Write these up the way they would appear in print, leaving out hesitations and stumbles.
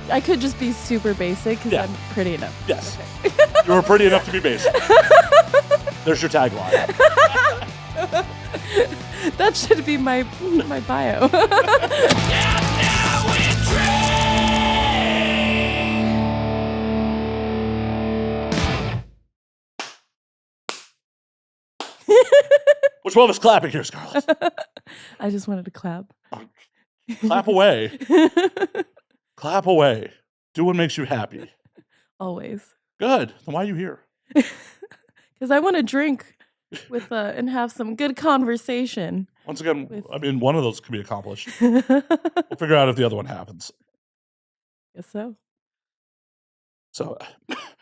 I could just be super basic because I'm pretty enough. Yes. Okay. You were pretty enough to be basic. There's your tagline. That should be my bio. Which one was clapping here, Scarlett? I just wanted to clap. Clap away. Clap away. Do what makes you happy. Always. Good. Then why are you here? Because I want to drink with and have some good conversation. Once again, I mean, one of those could be accomplished. We'll figure out if the other one happens. Guess so. So,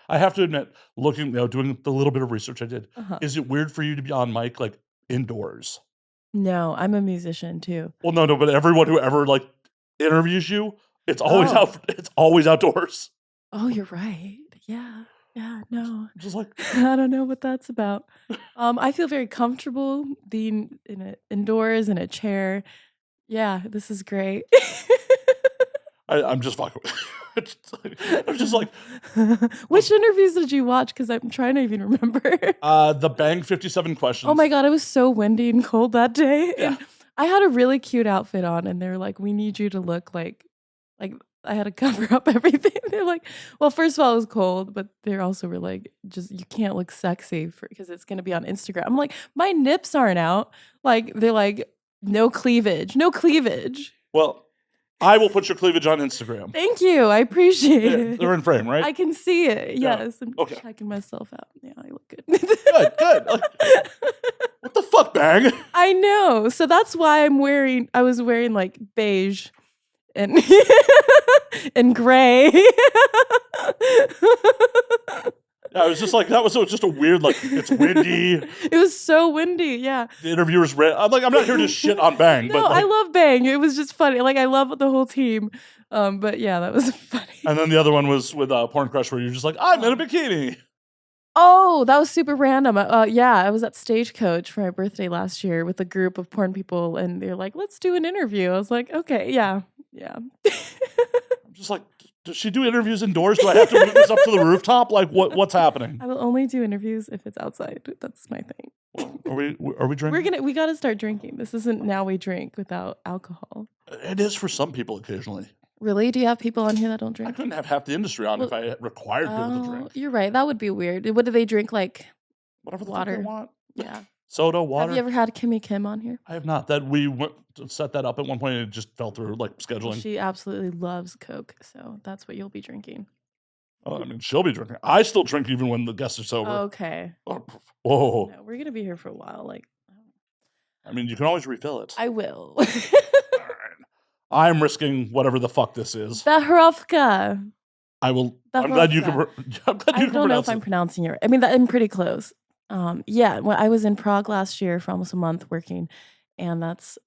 I have to admit, doing the little bit of research I did, is it weird for you to be on mic, like, indoors? No, I'm a musician too. Well, no, but everyone who ever, like, interviews you, it's always it's always outdoors. Oh, you're right. Yeah, no. Just like, I don't know what that's about. I feel very comfortable being indoors in a chair. Yeah, this is great. I'm just fucking with I'm just like... Which interviews did you watch? Because I'm trying to even remember. The Bang 57 Questions. Oh my God, it was so windy and cold that day. Yeah. And I had a really cute outfit on, and they're like, we need you to look like I had to cover up everything. They're like, well, first of all, it was cold, but they also were like, just, you can't look sexy because it's going to be on Instagram. I'm like, my nips aren't out. Like, they're like, no cleavage. Well, I will put your cleavage on Instagram. Thank you. I appreciate it. They're in frame, right? I can see it. Yes. Yeah. I'm checking myself out. Yeah, I look good. Good. Like, what the fuck, Bang? I know. So that's why I was wearing like beige and and gray. I was just like, that was just a weird, like, it's windy. It was so windy, yeah. The interviewer's red. I'm like, I'm not here to shit on Bang. No, but like, I love Bang. It was just funny. Like, I love the whole team. But yeah, that was funny. And then the other one was with Porn Crush, where you're just like, I'm in a bikini. Oh, that was super random. Yeah, I was at Stagecoach for my birthday last year with a group of porn people, and they're like, let's do an interview. I was like, okay, yeah. I'm just like, does she do interviews indoors? Do I have to move this up to the rooftop? Like, what's happening? I will only do interviews if it's outside. That's my thing. Are we drinking? We got to start drinking. This isn't Now We Drink without alcohol. It is for some people occasionally. Really? Do you have people on here that don't drink? I couldn't have half the industry on if I required people to drink. You're right. That would be weird. What do they drink? Like whatever the water? Fuck they want. Yeah. Soda, water. Have you ever had Kimmy Kim on here? I have not. That we went to set that up at one point and it just fell through, like, scheduling. She absolutely loves Coke, so that's what you'll be drinking. Oh, I mean, she'll be drinking. I still drink even when the guests are sober. Okay. Oh, whoa. No, we're gonna be here for a while. Like, I mean, you can always refill it. I will. All right. I'm risking whatever the fuck this is. Vahirovka. I will. I'm glad you can. I don't know if I'm pronouncing it right. I mean, I'm pretty close. Yeah, well, I was in Prague last year for almost a month working, and that's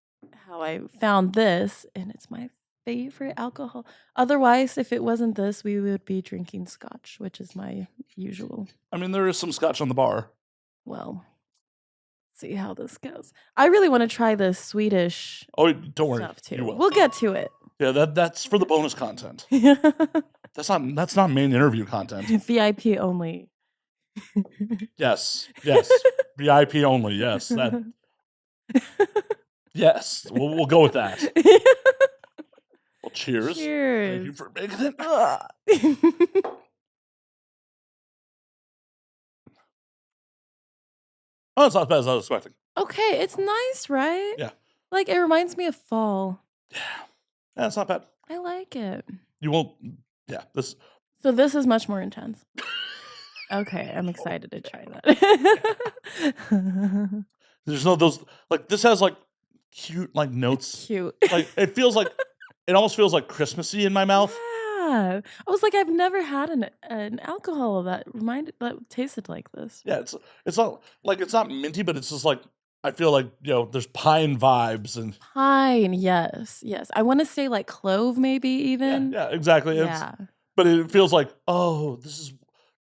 how I found this, and it's my favorite alcohol. Otherwise, if it wasn't this, we would be drinking scotch, which is my usual. I mean, there is some scotch on the bar. Well, see how this goes. I really want to try the Swedish don't worry. stuff too. You will. We'll get to it. Yeah, that's for the bonus content. That's not main interview content. VIP only. Yes. VIP only. Yes. That. Yes. We'll go with that. Well, cheers. Cheers. Thank you for making it. Oh, it's not as bad as I was expecting. Okay, it's nice, right? Yeah. Like, it reminds me of fall. Yeah, it's not bad. I like it. You won't. Yeah. So this is much more intense. Okay, I'm excited to try that. There's no those, like, this has like cute, like, notes. It's cute. Like, it almost feels like Christmassy in my mouth. Yeah. I was like, I've never had an alcohol that tasted like this. Yeah, it's not like, it's not minty, but it's just like, I feel like, there's pine vibes and pine. Yes. I want to say like clove, maybe even. Yeah, exactly. Yeah. But it feels like, oh, this is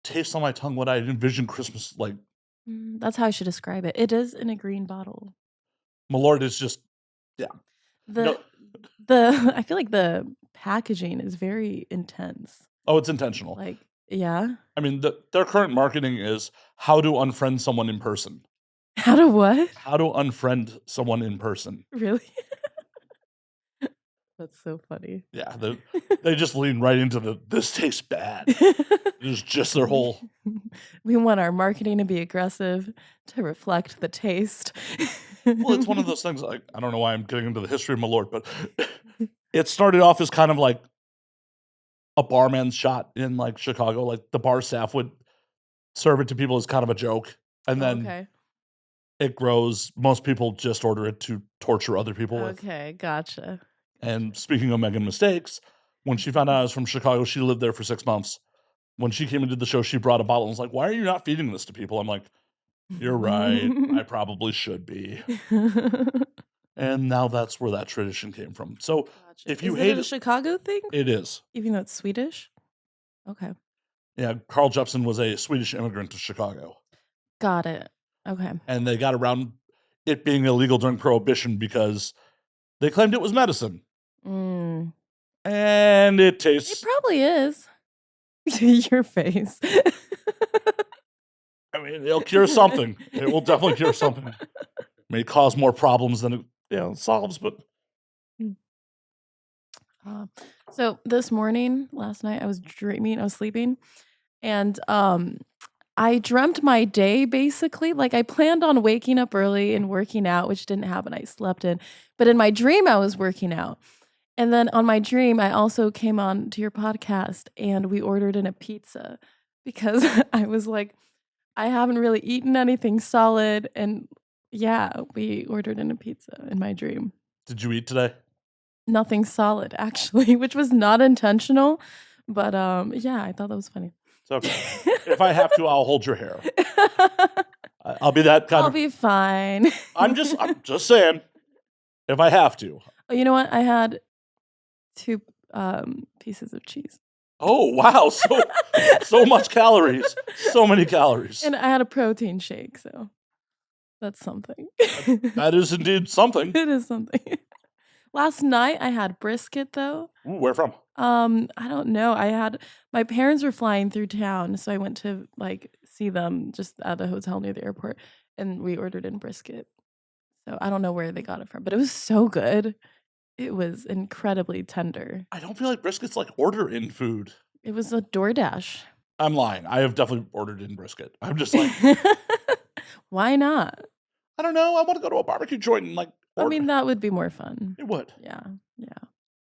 tastes on my tongue what I envision Christmas like. That's how I should describe it. It is in a green bottle. Malört is just, yeah. I feel like the packaging is very intense. Oh, it's intentional. Like, yeah. I mean, their current marketing is how to unfriend someone in person. How to what? How to unfriend someone in person. Really? That's so funny. Yeah, they just lean right into this tastes bad. It's just their whole... We want our marketing to be aggressive, to reflect the taste. Well, it's one of those things, like, I don't know why I'm getting into the history of Malört, but it started off as kind of like a barman's shot in, like, Chicago. Like, the bar staff would serve it to people as kind of a joke, and then it grows. Most people just order it to torture other people with. Okay, gotcha. And speaking of making mistakes, when she found out I was from Chicago, she lived there for 6 months. When she came and did the show, she brought a bottle and was like, "Why are you not feeding this to people?" I'm like, "You're right. I probably should be." And now that's where that tradition came from. So if you hate it a Chicago thing? It is. Even though it's Swedish? Okay. Yeah, Carl Jeppson was a Swedish immigrant to Chicago. Got it. Okay. And they got around it being illegal during Prohibition because they claimed it was medicine. Mm. And it tastes... It probably is. Your face. I mean, it'll cure something. It will definitely cure something. It may cause more problems than it solves, but... So this morning, last night, I was sleeping, and I dreamt my day, basically. Like, I planned on waking up early and working out, which didn't happen. I slept in. But in my dream, I was working out. And then on my dream, I also came on to your podcast, and we ordered in a pizza because I was like, I haven't really eaten anything solid. And yeah, we ordered in a pizza in my dream. Did you eat today? Nothing solid, actually, which was not intentional. But yeah, I thought that was funny. It's okay. If I have to, I'll hold your hair. I'll be that kind of... I'll be fine. I'm just saying, if I have to. Oh, you know what? I had 2 pieces of cheese. Oh, wow. So much calories. So many calories. And I had a protein shake, so that's something. That is indeed something. It is something. Last night I had brisket, though. Ooh, where from? I don't know. My parents were flying through town, so I went to like see them just at a hotel near the airport, and we ordered in brisket. So I don't know where they got it from, but it was so good. It was incredibly tender. I don't feel like brisket's like order in food. It was a DoorDash. I'm lying. I have definitely ordered in brisket. I'm just like, why not? I don't know. I want to go to a barbecue joint and like order. I mean, that would be more fun. It would. Yeah.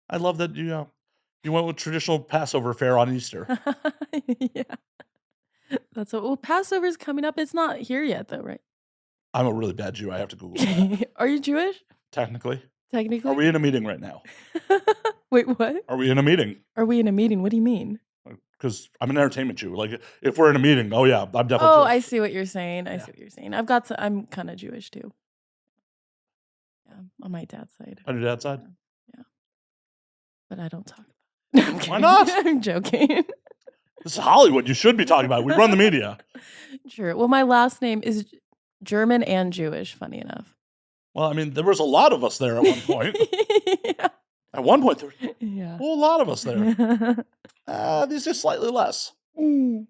I love that you went with traditional Passover fare on Easter. Yeah. That's what. Well, Passover's coming up. It's not here yet, though, right? I'm a really bad Jew. I have to Google that. Are you Jewish? Technically. Technically? Are we in a meeting right now? Wait, what? Are we in a meeting? Are we in a meeting? What do you mean? Because I'm an entertainment Jew. Like, if we're in a meeting, oh yeah, I'm definitely Oh, Jewish. I see what you're saying. I see what you're saying. I'm kind of Jewish, too. Yeah, on my dad's side. On your dad's side? Yeah. But I don't talk about it. Why not? I'm joking. This is Hollywood. You should be talking about it. We run the media. True. Well, my last name is German and Jewish, funny enough. Well, I mean, there was a lot of us there at one point. Yeah. At one point, there was Yeah. a whole lot of us there. These are slightly less. That's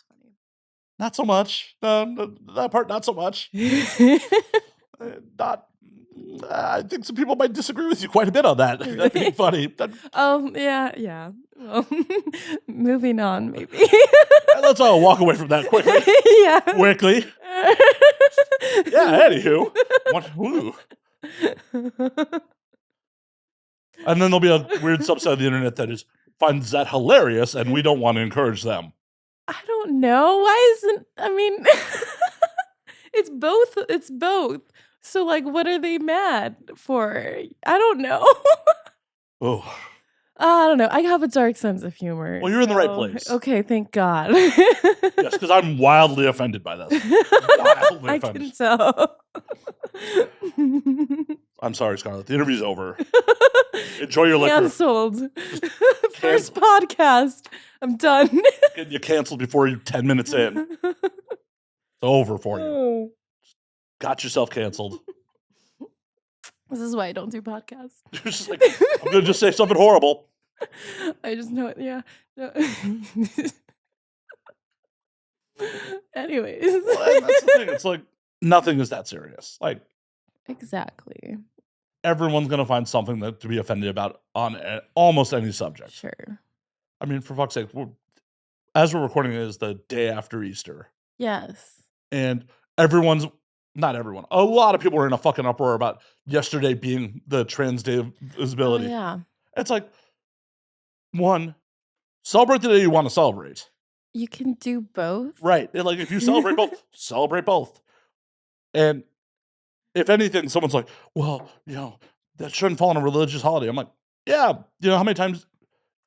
funny. Not so much. That part, not so much. I think some people might disagree with you quite a bit on that. Really? That being funny. Yeah. Well, moving on, maybe. Let's all walk away from that quickly. Yeah. Quickly. Yeah, anywho. Ooh. And then there'll be a weird subset of the internet that finds that hilarious, and we don't want to encourage them. I don't know. Why isn't... I mean... It's both. So, like, what are they mad for? I don't know. Oh. I don't know. I have a dark sense of humor. Well, you're in the right place. Okay, thank God. Yes, because I'm wildly offended by this. Wildly I offended. can tell. I'm sorry, Scarlett. The interview's over. Enjoy your liquor. Canceled. First podcast. I'm done. Getting you canceled before you're 10 minutes in. It's over for you. Got yourself canceled. This is why I don't do podcasts. You're just like, I'm gonna just say something horrible. I just know it. Yeah. No. Anyways. Well, that's the thing. It's like nothing is that serious. Like Exactly. everyone's gonna find something to be offended about on almost any subject. Sure. I mean, for fuck's sake, as we're recording it is the day after Easter. Yes. And not everyone, a lot of people were in a fucking uproar about yesterday being the Trans Day of Visibility. Oh, yeah. It's like, one, celebrate the day you want to celebrate. You can do both. Right. And like, if you celebrate both, celebrate both. And if anything, someone's like, well, that shouldn't fall on a religious holiday. I'm like, yeah, how many times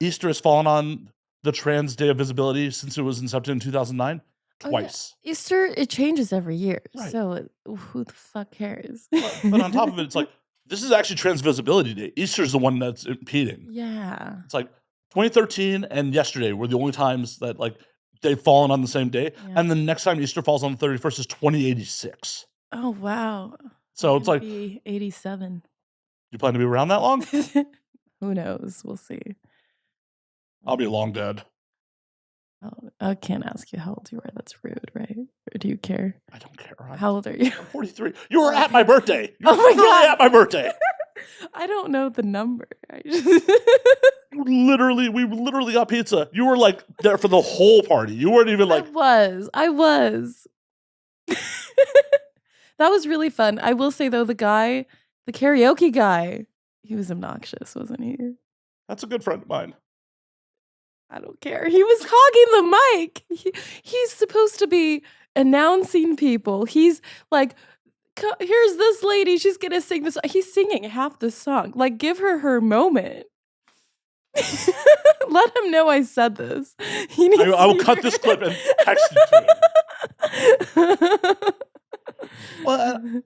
Easter has fallen on the Trans Day of Visibility since it was incepted in 2009? Twice. Oh, yeah. Easter, it changes every year. Right. So who the fuck cares? But on top of it, it's like, this is actually Trans Visibility Day. Easter's the one that's impeding. Yeah. It's like 2013 and yesterday were the only times that like they've fallen on the same day. Yeah. And the next time Easter falls on the 31st is 2086. Oh, wow. So it's like, be 87. You plan to be around that long? Who knows? We'll see. I'll be long dead. Oh, I can't ask you how old you are. That's rude, right? Or do you care? I don't care. How old are you? I'm 43. You were at my birthday. You Oh my God. at my birthday. I don't know the number. We literally got pizza. You were like there for the whole party. You weren't even like. I was. That was really fun. I will say though, the karaoke guy, he was obnoxious, wasn't he? That's a good friend of mine. I don't care. He was hogging the mic. He's supposed to be announcing people. He's like, here's this lady. She's going to sing this. He's singing half the song. Like, give her moment. Let him know I said this. I will cut this clip and text it to him. Well,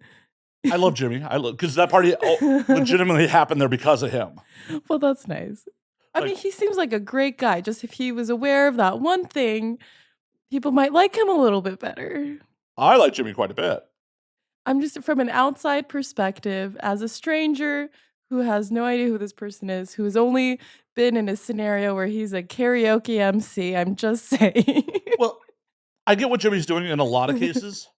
I love Jimmy. Because that party legitimately happened there because of him. Well, that's nice. I mean, he seems like a great guy. Just if he was aware of that one thing, people might like him a little bit better. I like Jimmy quite a bit. I'm just from an outside perspective, as a stranger who has no idea who this person is, who has only been in a scenario where he's a karaoke MC. I'm just saying. Well, I get what Jimmy's doing in a lot of cases.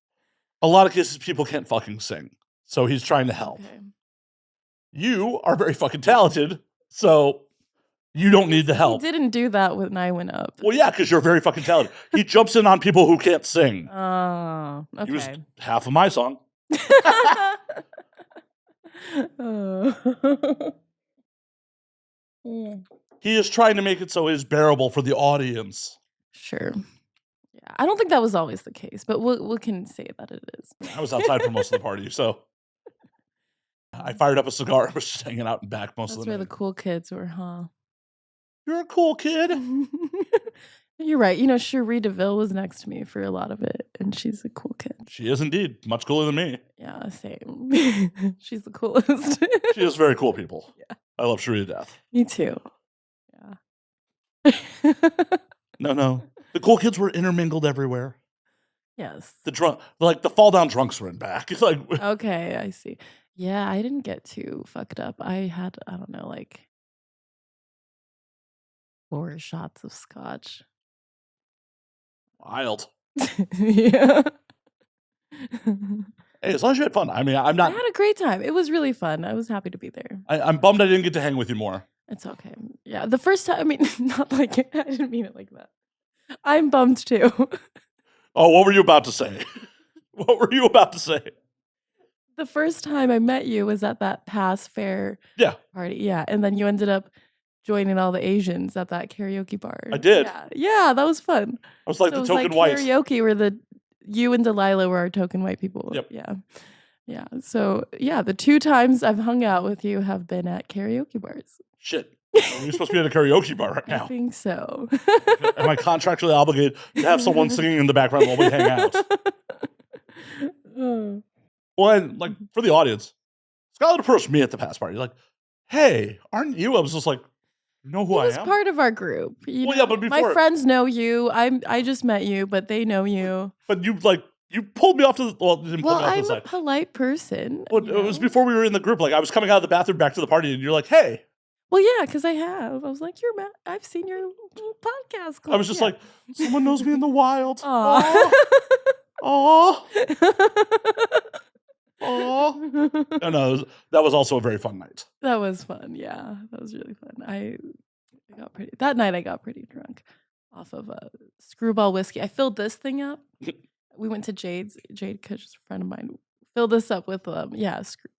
A lot of cases, people can't fucking sing. So he's trying to help. Okay. You are very fucking talented. So you don't need the help. He didn't do that when I went up. Well, yeah, because you're very fucking talented. He jumps in on people who can't sing. Oh, okay. He was half of my song. Oh. He is trying to make it so it is bearable for the audience. Sure. Yeah, I don't think that was always the case, but we can say that it is. I was outside for most of the party, so I fired up a cigar and was just hanging out in back most of the night. That's where the cool kids were, huh? You're a cool kid. You're right. Cherie DeVille was next to me for a lot of it, and she's a cool kid. She is indeed. Much cooler than me. Yeah, same. She's the coolest. She is very cool people. Yeah. I love Cherie to death. Me too. Yeah. No. The cool kids were intermingled everywhere. Yes. The fall down drunks were in back. It's like okay, I see. Yeah, I didn't get too fucked up. I had, I don't know, like 4 shots of scotch. Wild. Yeah. Hey, as long as you had fun. I mean, I had a great time. It was really fun. I was happy to be there. I'm bummed I didn't get to hang with you more. It's okay. Yeah, the first time, I mean, not like it. I didn't mean it like that. I'm bummed too. Oh, what were you about to say? What were you about to say? The first time I met you was at that Pass Fair party. Yeah, and then you ended up joining all the Asians at that karaoke bar. I did. Yeah, that was fun. I was like the token white. Karaoke where you and Delilah were our token white people. Yep. Yeah. So, the 2 times I've hung out with you have been at karaoke bars. Shit. You're supposed to be at a karaoke bar right now. I think so. Am I contractually obligated to have someone singing in the background while we hang out? Well, and like for the audience, Scarlett approached me at the past party. Like, hey, aren't you? I was just like, you know who I am? He was part of our group. Yeah, but before my friends know you. I just met you, but they know you. But you like You pulled me off to the you didn't pull Well, me off to the I'm a side. polite person. Well, it was before we were in the group. Like I was coming out of the bathroom back to the party, and you're like, "Hey." Well, yeah, because I have. I was like, "You're Matt. I've seen your little podcast clip." I was just like, "Someone knows me in the wild." Aw. Oh. No, that was also a very fun night. That was fun. Yeah, that was really fun. That night I got pretty drunk off of Screwball whiskey. I filled this thing up. We went to Jade Kush, a friend of mine, filled this up with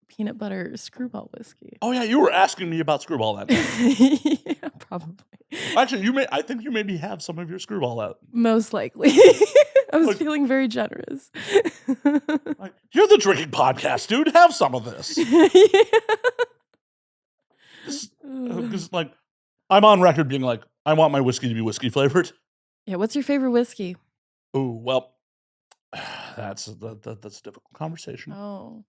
peanut butter Screwball whiskey. Oh yeah, you were asking me about Screwball that night. Yeah, probably. Actually, I think you maybe have some of your Screwball out. Most likely. I was feeling very generous. Like, you're the drinking podcast, dude. Have some of this. Because like, I'm on record being like, I want my whiskey to be whiskey flavored. Yeah, what's your favorite whiskey? Oh well, that's a difficult conversation. Oh,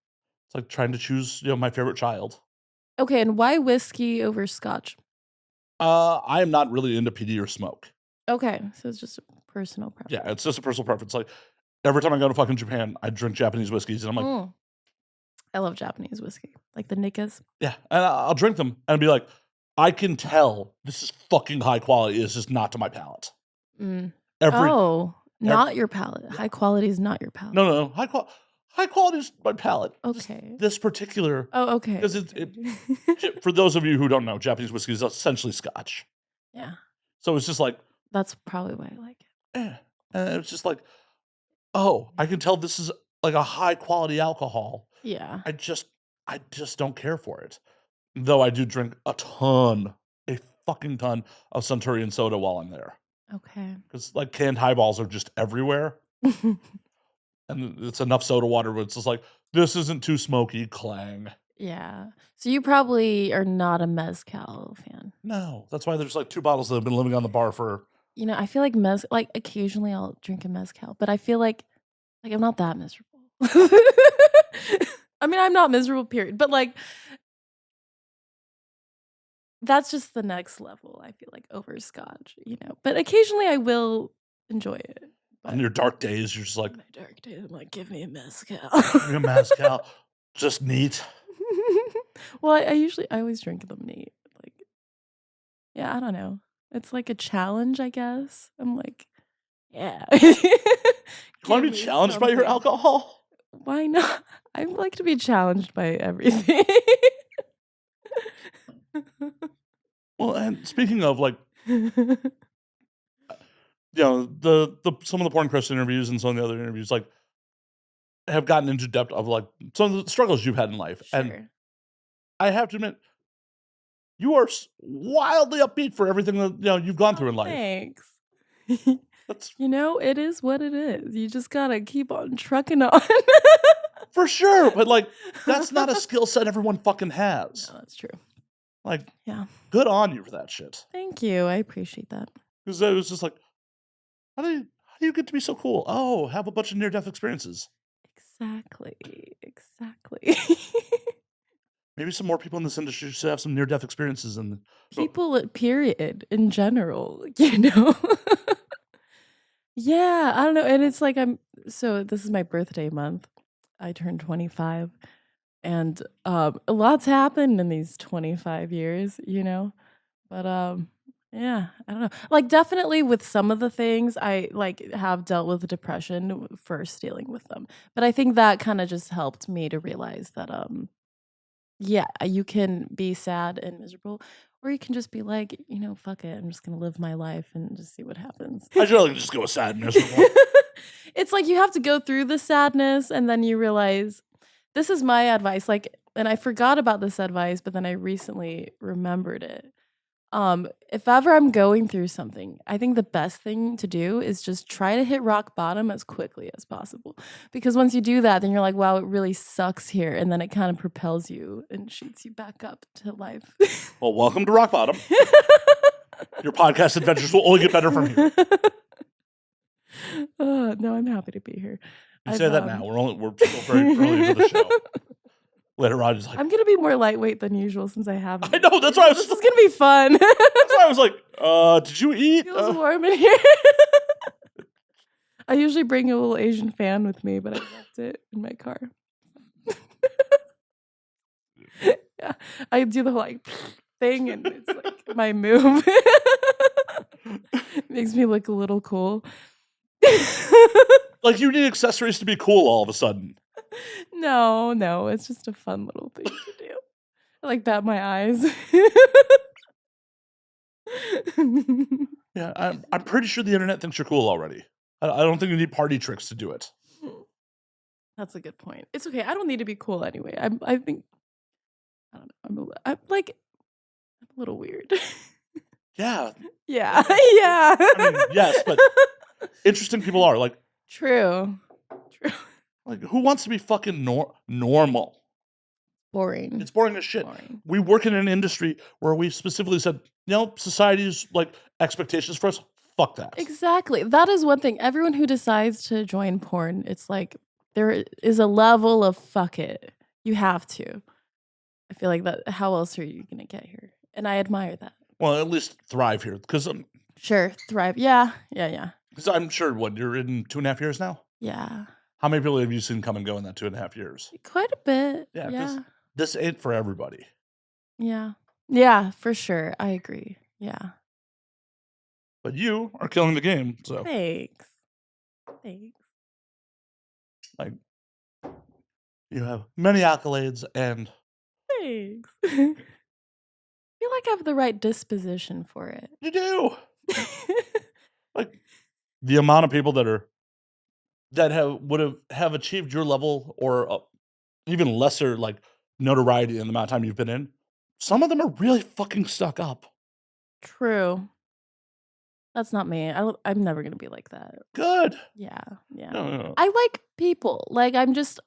it's like trying to choose, my favorite child. Okay, and why whiskey over scotch? I am not really into PD or smoke. Okay, so it's just a personal preference. Yeah, it's just a personal preference. Like every time I go to fucking Japan, I drink Japanese whiskeys, and I'm like, I love Japanese whiskey, like the Nikkas. Yeah, and I'll drink them and be like, I can tell this is fucking high quality. It's just not to my palate. Not your palate. High quality is not your palate. No. High quality is my palate. Okay. This particular. Oh, okay. Because for those of you who don't know, Japanese whiskey is essentially Scotch. Yeah. So it's just like. That's probably why I like it. Yeah. And it's just like, I can tell this is like a high quality alcohol. Yeah. I just don't care for it. Though I do drink a fucking ton of Centurion soda while I'm there. Okay. Because like canned highballs are just everywhere. And it's enough soda water where it's just like, this isn't too smoky, clang. Yeah. So you probably are not a mezcal fan. No. That's why there's like 2 bottles that have been living on the bar for. I feel like occasionally I'll drink a mezcal, but I feel like I'm not that miserable. I mean, I'm not miserable, period. But like, that's just the next level, I feel like, over scotch, But occasionally I will enjoy it. On your dark days, you're just like. My dark days, I'm like, give me a mezcal. Give me a mezcal. Just neat. Well, I always drink them neat. Like, yeah, I don't know. It's like a challenge, I guess. I'm like, yeah. You want to be challenged by your alcohol? Why not? I like to be challenged by everything. Well, and speaking of like, the some of the Porn Chris interviews and some of the other interviews like have gotten into depth of like some of the struggles you've had in life, Sure. and I have to admit, you are wildly upbeat for everything that you've gone through in life. Thanks. That's it is what it is. You just gotta keep on trucking on. for sure, but like that's not a skill set everyone fucking has. No, that's true. Like, yeah, good on you for that shit. Thank you. I appreciate that. Because it was just like, how do you get to be so cool? Oh, have a bunch of near-death experiences. Exactly. Maybe some more people in this industry should have some near-death experiences. And people, period, in general, Yeah, I don't know. And it's like so this is my birthday month. I turned 25. And a lot's happened in these 25 years, But yeah, I don't know. Like definitely with some of the things I have dealt with depression first dealing with them. But I think that kind of just helped me to realize that yeah, you can be sad and miserable, or you can just be like, fuck it, I'm just gonna live my life and just see what happens. I generally just go with sad and miserable. It's like you have to go through the sadness and then you realize. This is my advice, and I forgot about this advice, but then I recently remembered it. If ever I'm going through something, I think the best thing to do is just try to hit rock bottom as quickly as possible. Because once you do that, then you're like, wow, it really sucks here. And then it kind of propels you and shoots you back up to life. Well, welcome to rock bottom. Your podcast adventures will only get better from here. No, I'm happy to be here. You say that now. We're still very early into the show. Later on, just like I'm gonna be more lightweight than usual since I haven't. I know. That's why I was. This is gonna be fun. That's why I was like, did you eat? Feels warm in here. I usually bring a little Asian fan with me, but I left it in my car. Yeah, I do the whole like thing, and it's like my move. Makes me look a little cool. Like you need accessories to be cool all of a sudden. No, it's just a fun little thing to do. I like bat my eyes. Yeah, I'm pretty sure the internet thinks you're cool already. I don't think you need party tricks to do it. That's a good point. It's okay. I don't need to be cool anyway. I think I don't know. I'm a little weird. Yeah. Yeah. Yeah. I mean, yes, but interesting people are like True. like who wants to be fucking normal? Boring. It's boring as shit. Boring. We work in an industry where we specifically said, society's like expectations for us. Fuck that. Exactly. That is one thing. Everyone who decides to join porn, it's like there is a level of fuck it. You have to. I feel like that. How else are you gonna get here? And I admire that. Well, at least thrive here, because sure, thrive. Yeah. Because I'm sure you're in 2.5 years now. Yeah. How many people have you seen come and go in that 2.5 years? Quite a bit. Yeah. Yeah. This ain't for everybody. Yeah. Yeah, for sure. I agree. Yeah. But you are killing the game. So Thanks. Like, you have many accolades and. Thanks. I feel like I have the right disposition for it. You do. Like the amount of people that would have achieved your level or even lesser like notoriety in the amount of time you've been in. Some of them are really fucking stuck up. True. That's not me. I'm never gonna be like that. Good. Yeah. No. I like people. Like I'm just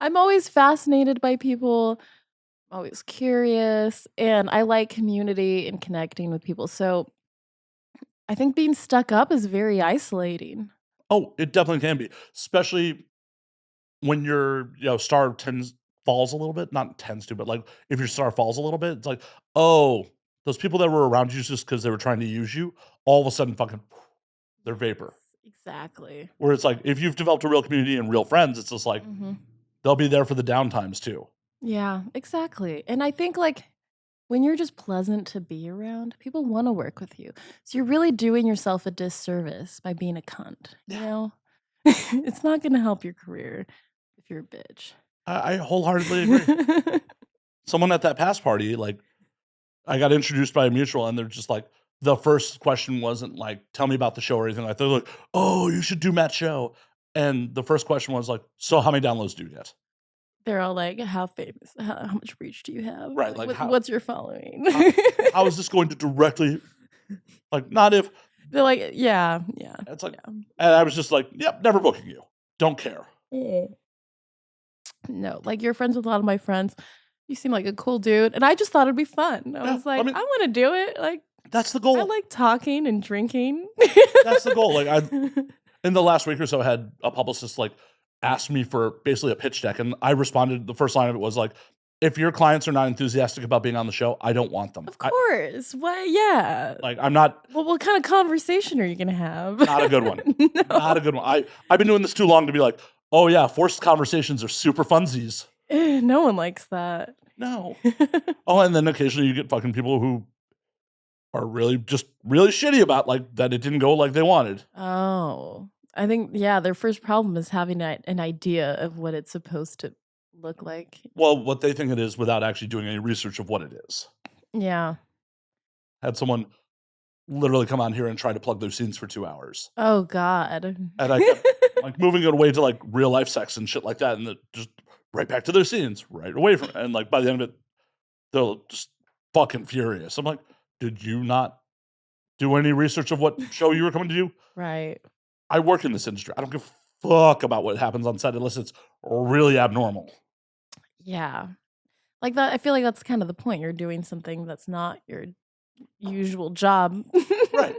I'm always fascinated by people, always curious, and I like community and connecting with people. So I think being stuck up is very isolating. Oh, it definitely can be, especially when your star falls a little bit. Not tends to, but like if your star falls a little bit, it's like, oh, those people that were around you just because they were trying to use you, all of a sudden, fucking, they're vapor. Exactly. Where it's like if you've developed a real community and real friends, it's just like they'll be there for the downtimes too. Yeah, exactly. And I think like when you're just pleasant to be around, people want to work with you. So you're really doing yourself a disservice by being a cunt. You know, it's not going to help your career if you're a bitch. I wholeheartedly agree. Someone at that past party, like, I got introduced by a mutual, and they're just like, the first question wasn't like, tell me about the show or anything like that. They're like, oh, you should do Matt's show. And the first question was like, so how many downloads do you get? They're all like, how famous, how much reach do you have? Right. Like what's your following? How is this going to directly, like, not if. They're like, yeah. It's like, and I was just like, yep, never booking you. Don't care. No, like you're friends with a lot of my friends. You seem like a cool dude. And I just thought it'd be fun. I was like, I want to do it. Like, that's the goal. I like talking and drinking. That's the goal. Like in the last week or so, I had a publicist like ask me for basically a pitch deck. And I responded, the first line of it was like, if your clients are not enthusiastic about being on the show, I don't want them. Of course. Yeah. Like, I'm not. Well, what kind of conversation are you going to have? Not a good one. No. Not a good one. I've been doing this too long to be like, oh yeah, forced conversations are super funsies. No one likes that. No. Oh, and then occasionally you get fucking people who are really shitty about like that it didn't go like they wanted. Oh. I think, their first problem is having an idea of what it's supposed to look like. Well, what they think it is without actually doing any research of what it is. Yeah. Had someone literally come on here and try to plug their scenes for 2 hours. Oh, God. And I kept like moving it away to like real life sex and shit like that, and just right back to their scenes, right away from it. And like by the end of it, they're just fucking furious. I'm like, did you not do any research of what show you were coming to do? Right. I work in this industry. I don't give a fuck about what happens on set unless it's really abnormal. Yeah. Like that, I feel like that's kind of the point. You're doing something that's not your usual job. Right.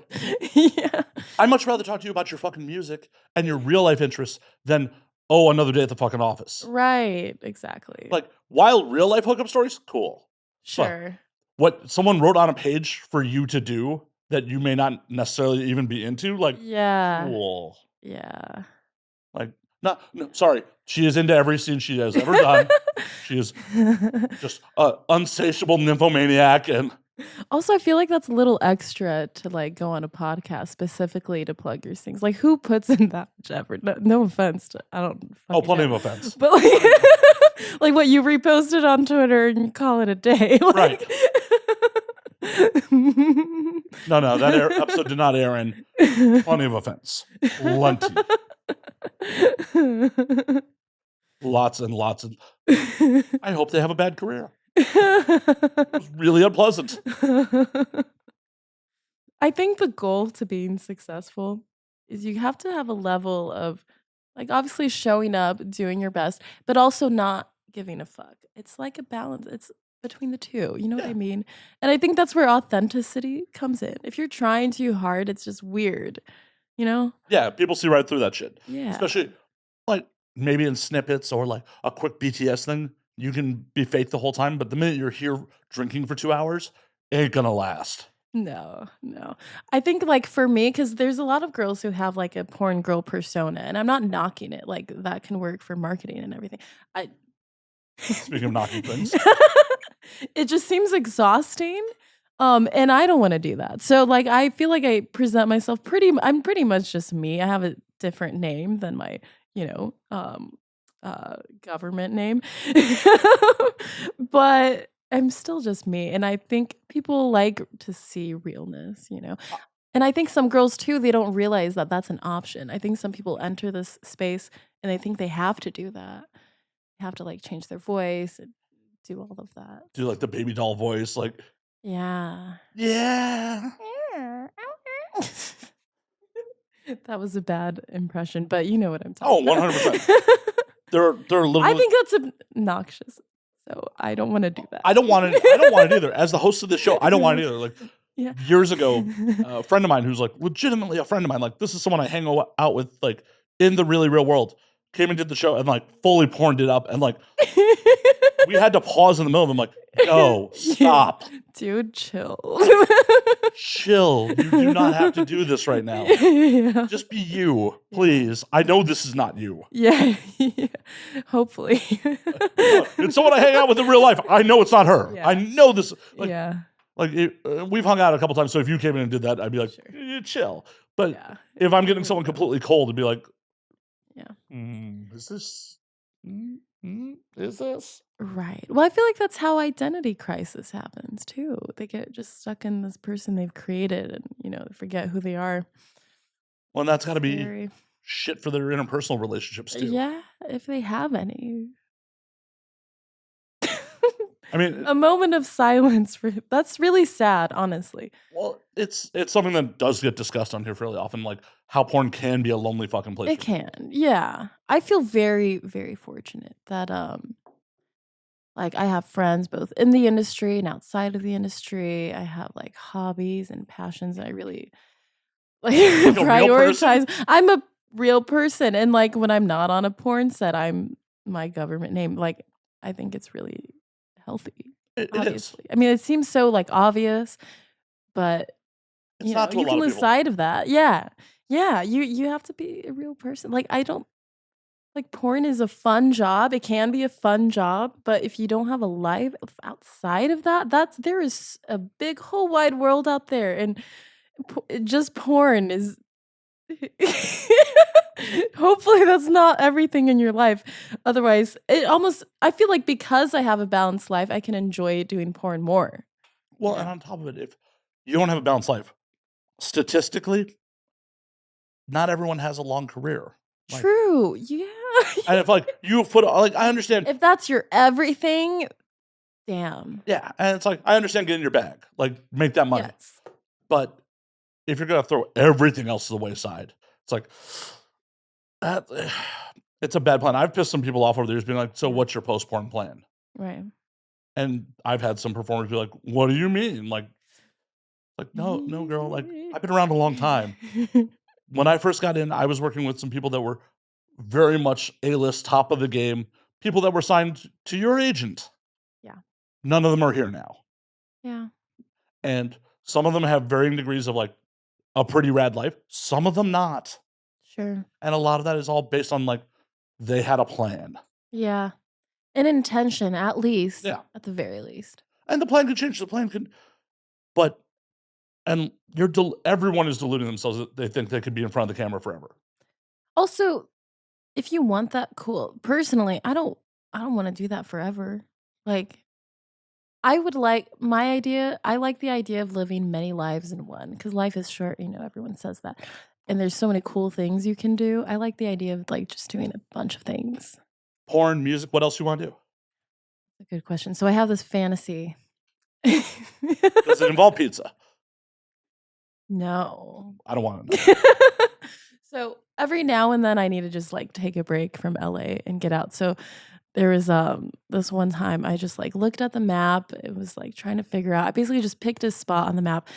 Yeah. I'd much rather talk to you about your fucking music and your real life interests than, oh, another day at the fucking office. Right. Exactly. Like, wild real life hookup stories? Cool. Sure. But what someone wrote on a page for you to do that you may not necessarily even be into, like, Yeah. cool. Yeah. Like, no, sorry. She is into every scene she has ever done. She is just an unsatiable nymphomaniac. And Also, I feel like that's a little extra to, like, go on a podcast specifically to plug your things. Like, who puts in that much effort? No offense to I don't fucking plenty know. of offense. But, like like, what, you reposted on Twitter and you call it a day. Right. No, that episode did not air in plenty of offense. Plenty. Lots and lots of. I hope they have a bad career. It was really unpleasant. I think the goal to being successful is you have to have a level of, like, obviously showing up, doing your best, but also not giving a fuck. It's like a balance. It's between the two. You know what I mean? And I think that's where authenticity comes in. If you're trying too hard, it's just weird. You know? Yeah, people see right through that shit. Yeah. Especially, like, maybe in snippets or, like, a quick BTS thing. You can be fake the whole time, but the minute you're here drinking for 2 hours, ain't gonna last. No. I think, like, for me, because there's a lot of girls who have, like, a porn girl persona, and I'm not knocking it. Like, that can work for marketing and everything. Speaking of knocking things. It just seems exhausting, and I don't wanna do that. So, like, I feel like I present myself I'm pretty much just me. I have a different name than my, government name. But I'm still just me, and I think people like to see realness, you know? And I think some girls too, they don't realize that that's an option. I think some people enter this space and they think they have to do that. They have to, like, change their voice and do all of that. Do, like, the baby doll voice, like, Yeah. yeah. That was a bad impression, but you know what I'm talking Oh, about. 100%. They're literally. I think that's obnoxious, so I don't wanna do that. I don't want it either. As the host of this show, I don't want it either. Like, Yeah. years ago, a friend of mine who's, like, legitimately a friend of mine, like, this is someone I hang out with, like, in the really real world, came and did the show and, like, fully porned it up, and, like, we had to pause in the middle of them, like, no, stop. Dude, chill. Chill. You do not have to do this right now. Yeah. Just be you, please. I know this is not you. Yeah. Hopefully. It's someone I hang out with in real life. I know it's not her. Yeah. I know this. Like, Yeah. Like, we've hung out a couple times, so if you came in and did that, I'd be like, Sure. chill. But Yeah. if I'm getting someone completely cold, it'd be like, Yeah. is this? Is this? Right. Well, I feel like that's how identity crisis happens too. They get just stuck in this person they've created and, they forget who they are. Well, and that's got to be Scary. shit for their interpersonal relationships too. Yeah, if they have any. I mean, a moment of silence that's really sad, honestly. Well, it's something that does get discussed on here fairly often, like how porn can be a lonely fucking place. It can, yeah. I feel very, very fortunate that like I have friends both in the industry and outside of the industry. I have like hobbies and passions, and I really like prioritize. I'm a real person, and like when I'm not on a porn set, I'm my government name. Like I think it's really healthy. It is. I mean, it seems so like obvious, but it's not to you a lot can of lose people. sight of that. Yeah. You have to be a real person. Like I don't like porn is a fun job. It can be a fun job, but if you don't have a life outside of that, there is a big whole wide world out there, and just porn is. Hopefully that's not everything in your life. Otherwise, I feel like because I have a balanced life, I can enjoy doing porn more. Well, and on top of it, if you don't have a balanced life, statistically, not everyone has a long career. Like, true. Yeah. And if like you put like I understand if that's your everything, damn. Yeah, and it's like I understand getting your bag, like make that money. Yes. But if you're gonna throw everything else to the wayside, it's like it's a bad plan. I've pissed some people off over the years being like, so what's your post-porn plan? Right. And I've had some performers be like, what do you mean? Like no, girl, like I've been around a long time. When I first got in, I was working with some people that were very much A-list, top of the game, people that were signed to your agent. Yeah. None of them are here now. Yeah. And Some of them have varying degrees of like a pretty rad life. Some of them not. Sure. And a lot of that is all based on like they had a plan. Yeah. An intention, at least. Yeah. At the very least. And the plan could change. The plan could, but and everyone is deluding themselves that they think they could be in front of the camera forever. Also, if you want that, cool. Personally, I don't want to do that forever. Like, I like the idea of living many lives in one, because life is short, everyone says that. And there's so many cool things you can do. I like the idea of like just doing a bunch of things. Porn, music, what else you want to do? A good question. So I have this fantasy. Does it involve pizza? No. I don't want to know. So every now and then I need to just like take a break from LA and get out. So there was this one time I just like looked at the map. It was like trying to figure out. I basically just picked a spot on the map.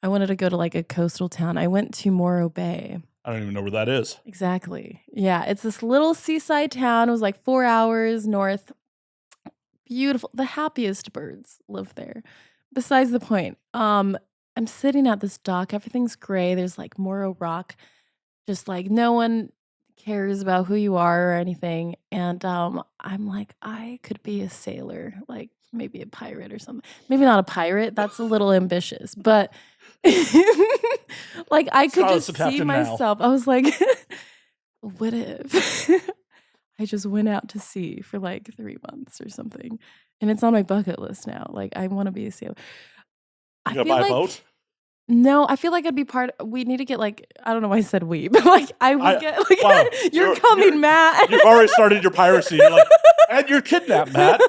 I wanted to go to like a coastal town. I went to Morro Bay. I don't even know where that is. Exactly. Yeah, it's this little seaside town. It was like 4 hours north. Beautiful. The happiest birds live there. Besides the point. I'm sitting at this dock. Everything's gray. There's like Morro Rock. Just like no one cares about who you are or anything. And I'm like, I could be a sailor, like maybe a pirate or something. Maybe not a pirate. That's a little ambitious. But like I could Scarlett's just the see captain now. myself. I was like, what if I just went out to sea for like 3 months or something? And it's on my bucket list now. Like I want to be a sailor. You gonna buy a boat? No, I feel like I'd be we need to get like, I don't know why I said we, but like I would get like, wow, you're coming, Matt. You've already started your piracy. You're like, and you're kidnapped, Matt.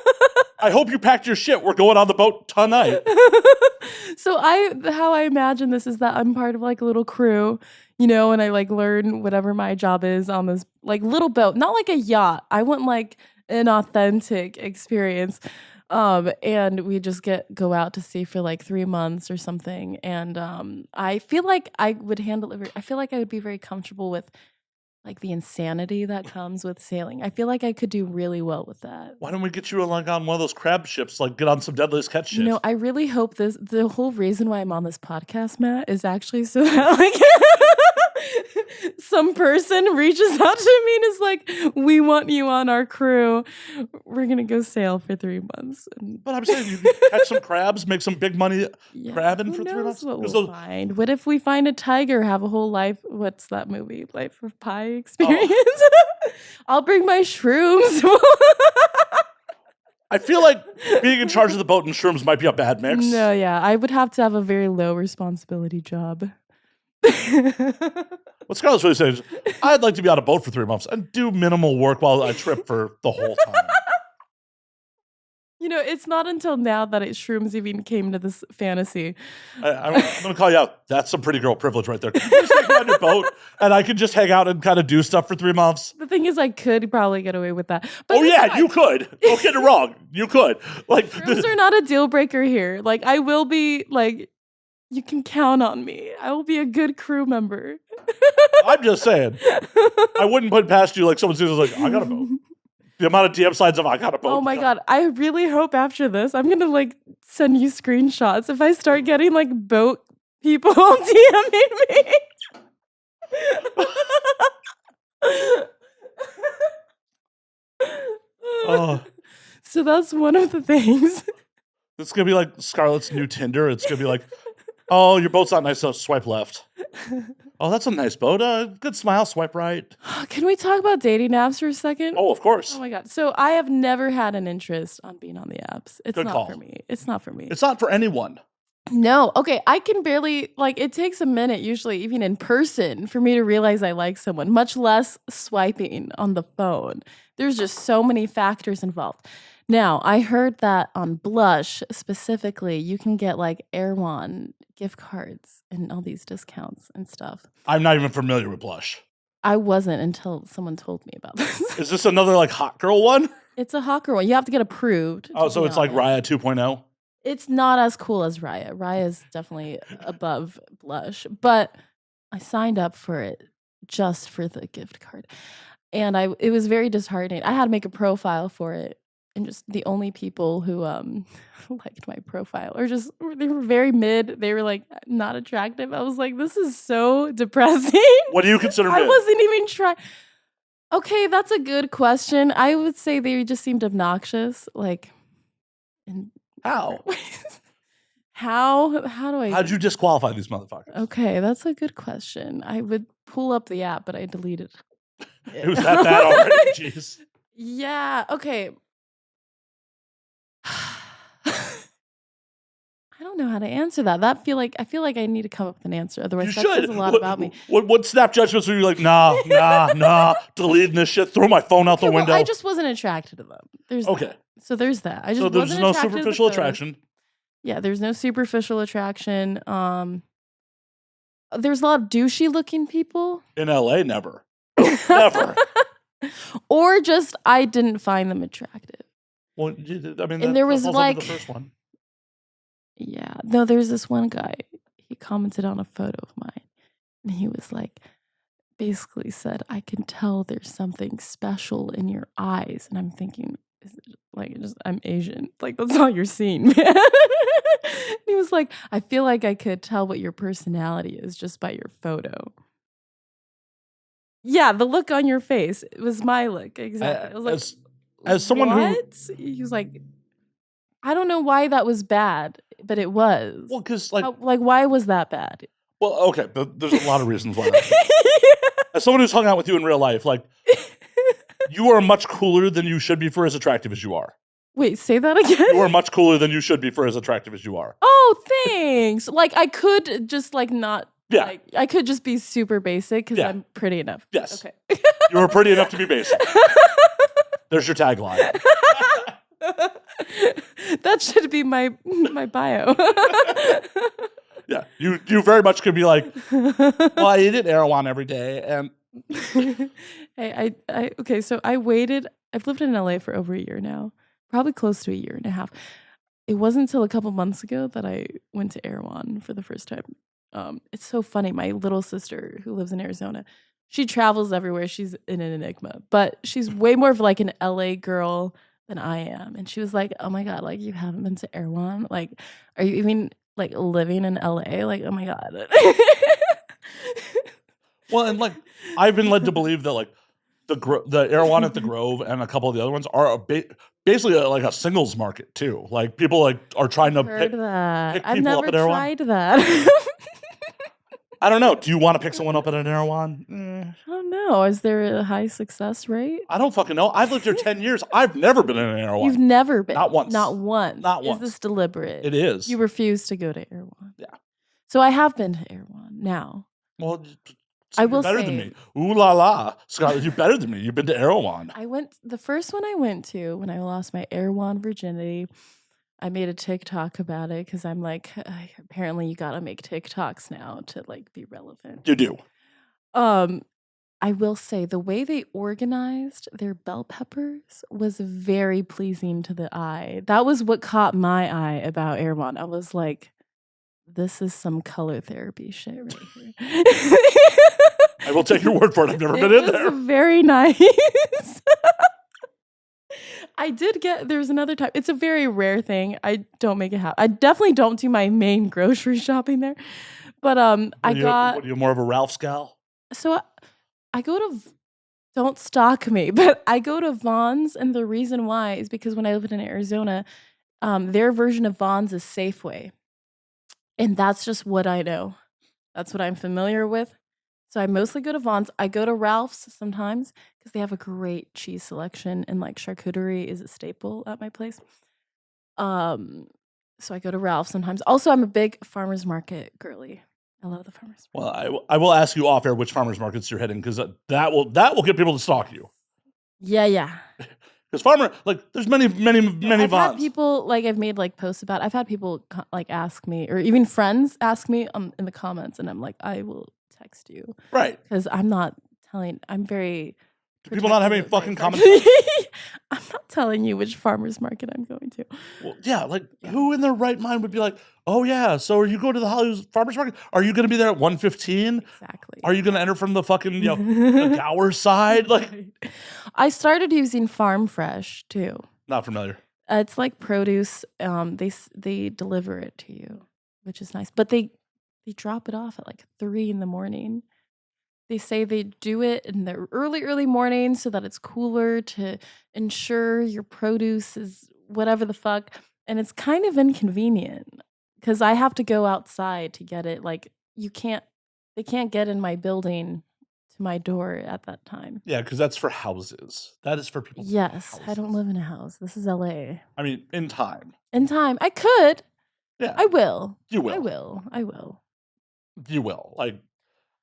I hope you packed your shit. We're going on the boat tonight. So how I imagine this is that I'm part of like a little crew, and I like learn whatever my job is on this like little boat, not like a yacht. I want like an authentic experience. And we just go out to sea for like 3 months or something. And I feel like I would handle it. I feel like I would be very comfortable with like the insanity that comes with sailing. I feel like I could do really well with that. Why don't we get you like on one of those crab ships, like get on some Deadliest Catch shit? I really hope the whole reason why I'm on this podcast, Matt, is actually so that like some person reaches out to me and is like, we want you on our crew. We're going to go sail for 3 months. But I'm saying you can catch some crabs, make some big money crabbing for 3 months. What we'll find. What if we find a tiger, have a whole life? What's that movie? Life of Pi experience? Oh. I'll bring my shrooms. I feel like being in charge of the boat and shrooms might be a bad mix. No, yeah. I would have to have a very low responsibility job. What Scarlett's really saying is, I'd like to be on a boat for 3 months and do minimal work while I trip for the whole time. It's not until now that shrooms even came to this fantasy. I'm going to call you out. That's some pretty girl privilege right there. Can you just take me on your boat and I can just hang out and kind of do stuff for 3 months? The thing is, I could probably get away with that. But you could. Don't get it wrong. You could. Like shrooms are not a deal breaker here. Like I will be like, you can count on me. I will be a good crew member. I'm just saying. I wouldn't put past you like someone says like, I got a boat. The amount of DM signs of I got a boat. Oh my God. I really hope after this, I'm going to like send you screenshots if I start getting like boat people DMing me. So that's one of the things. It's going to be like Scarlett's new Tinder. It's going to be like, oh, your boat's not nice, so swipe left. Oh, that's a nice boat. Good smile, swipe right. Can we talk about dating apps for a second? Oh, of course. Oh my God. So I have never had an interest on being on the apps. It's Good not call. for me. It's not for me. It's not for anyone. No. Okay. I can barely, like, it takes a minute, usually, even in person, for me to realize I like someone, much less swiping on the phone. There's just so many factors involved. Now, I heard that on Blush specifically, you can get like Erewhon gift cards and all these discounts and stuff. I'm not even familiar with Blush. I wasn't until someone told me about this. Is this another like hot girl one? It's a hot girl one. You have to get approved. Oh, so it's like Raya 2.0? It's not as cool as Raya. Raya is definitely above Blush, but I signed up for it just for the gift card. And it was very disheartening. I had to make a profile for it. and just the only people who liked my profile or just they were very mid. They were like not attractive. I was like, this is so depressing. What do you consider mid? I wasn't even trying. Okay, that's a good question. I would say they just seemed obnoxious. Like, how? How do I? How'd you disqualify these motherfuckers? Okay, that's a good question. I would pull up the app, but I deleted it. It was that bad already. Jeez. Yeah. Okay. I don't know how to answer that. I feel like I need to come up with an answer. Otherwise, that says a lot about me. What snap judgments were you like? Nah, deleting this shit. Throw my phone out the window. I just wasn't attracted to them. There's that. So there's that. I just so there's wasn't no attracted superficial to the attraction. Yeah, there's no superficial attraction. There's a lot of douchey looking people in LA. Never. Or just I didn't find them attractive. Well, I mean, and there was like the first one. Yeah, no, there's this one guy. He commented on a photo of mine, and he was like, basically said, "I can tell there's something special in your eyes," and I'm thinking, is it like just I'm Asian? Like that's all you're seeing, man. He was like, "I feel like I could tell what your personality is just by your photo." Yeah, the look on your face. It was my look. Exactly. I was like, as someone what? He was like, I don't know why that was bad, but it was. Well, because why was that bad? Well, okay, but there's a lot of reasons why. Yeah. As someone who's hung out with you in real life, like you are much cooler than you should be for as attractive as you are. Wait, say that again. You are much cooler than you should be for as attractive as you are. Oh, thanks. Like I could just like not. Yeah. Like, I could just be super basic because I'm pretty enough. Yes. Okay. You are pretty enough to be basic. There's your tagline. That should be my bio. Yeah, you very much could be like, well, I eat at Erewhon every day, and hey, okay, so I waited. I've lived in LA for over a year now, probably close to a year and a half. It wasn't until a couple months ago that I went to Erewhon for the first time. It's so funny. My little sister who lives in Arizona, she travels everywhere. She's an enigma, but she's way more of like an LA girl than I am. And she was like, "Oh my God, like you haven't been to Erewhon? Like, are you even like living in LA? Like, oh my God." Well, and like I've been led to believe that like the Erewhon at the Grove and a couple of the other ones are basically like a singles market too. Like people like are trying to pick people I've never up at Erewhon. tried that. I don't know. Do you want to pick someone up at an Erewhon? I don't know. Is there a high success rate? I don't fucking know. I've lived here 10 years. I've never been in an Erewhon. You've never been? Not once. Not once. Not once. Is this deliberate? It is. You refuse to go to Erewhon. Yeah. So I have been to Erewhon now. Well, I will better say, than me. Ooh la la. Scarlett, you're better than me. You've been to Erewhon. The first one I went to when I lost my Erewhon virginity, I made a TikTok about it because I'm like, apparently you gotta make TikToks now to like be relevant. You do. I will say the way they organized their bell peppers was very pleasing to the eye. That was what caught my eye about Erewhon. I was like, this is some color therapy shit right here. I will take your word for it. I've never been in there. Very nice. There's another time. It's a very rare thing. I don't make it happen. I definitely don't do my main grocery shopping there. But what are you more of a Ralph's gal? So I go to, don't stalk me, but I go to Vons, and the reason why is because when I lived in Arizona, their version of Vons is Safeway. And that's just what I know. That's what I'm familiar with. So I mostly go to Vons. I go to Ralph's sometimes because they have a great cheese selection, and like charcuterie is a staple at my place. So I go to Ralph's sometimes. Also, I'm a big farmer's market girly. I love the farmer's market. Well, I will ask you off air which farmer's markets you're hitting because that will get people to stalk you. Yeah. Because there's many I've Vons. had people I've made posts about. I've had people ask me, or even friends ask me in the comments, and I'm like, I will text you, right? Because I'm not telling. I'm very. Do people not have any fucking comments? I'm not telling you which farmer's market I'm going to. Well, yeah, who in their right mind would be like, oh yeah, so are you going to the Hollywood farmer's market? Are you going to be there at 1:15? Exactly. Are you going to enter from the fucking the Gower side? I started using Farm Fresh too. Not familiar. It's like produce. They deliver it to you, which is nice. But they drop it off at like 3 in the morning. They say they do it in the early morning so that it's cooler to ensure your produce is whatever the fuck. And it's kind of inconvenient because I have to go outside to get it. Like they can't get in my building to my door at that time. Yeah, because that's for houses. That is for people. Yes, I don't live in a house. This is LA. I mean, in time. In time, I could. Yeah, I will. you will. I will. You will. Like,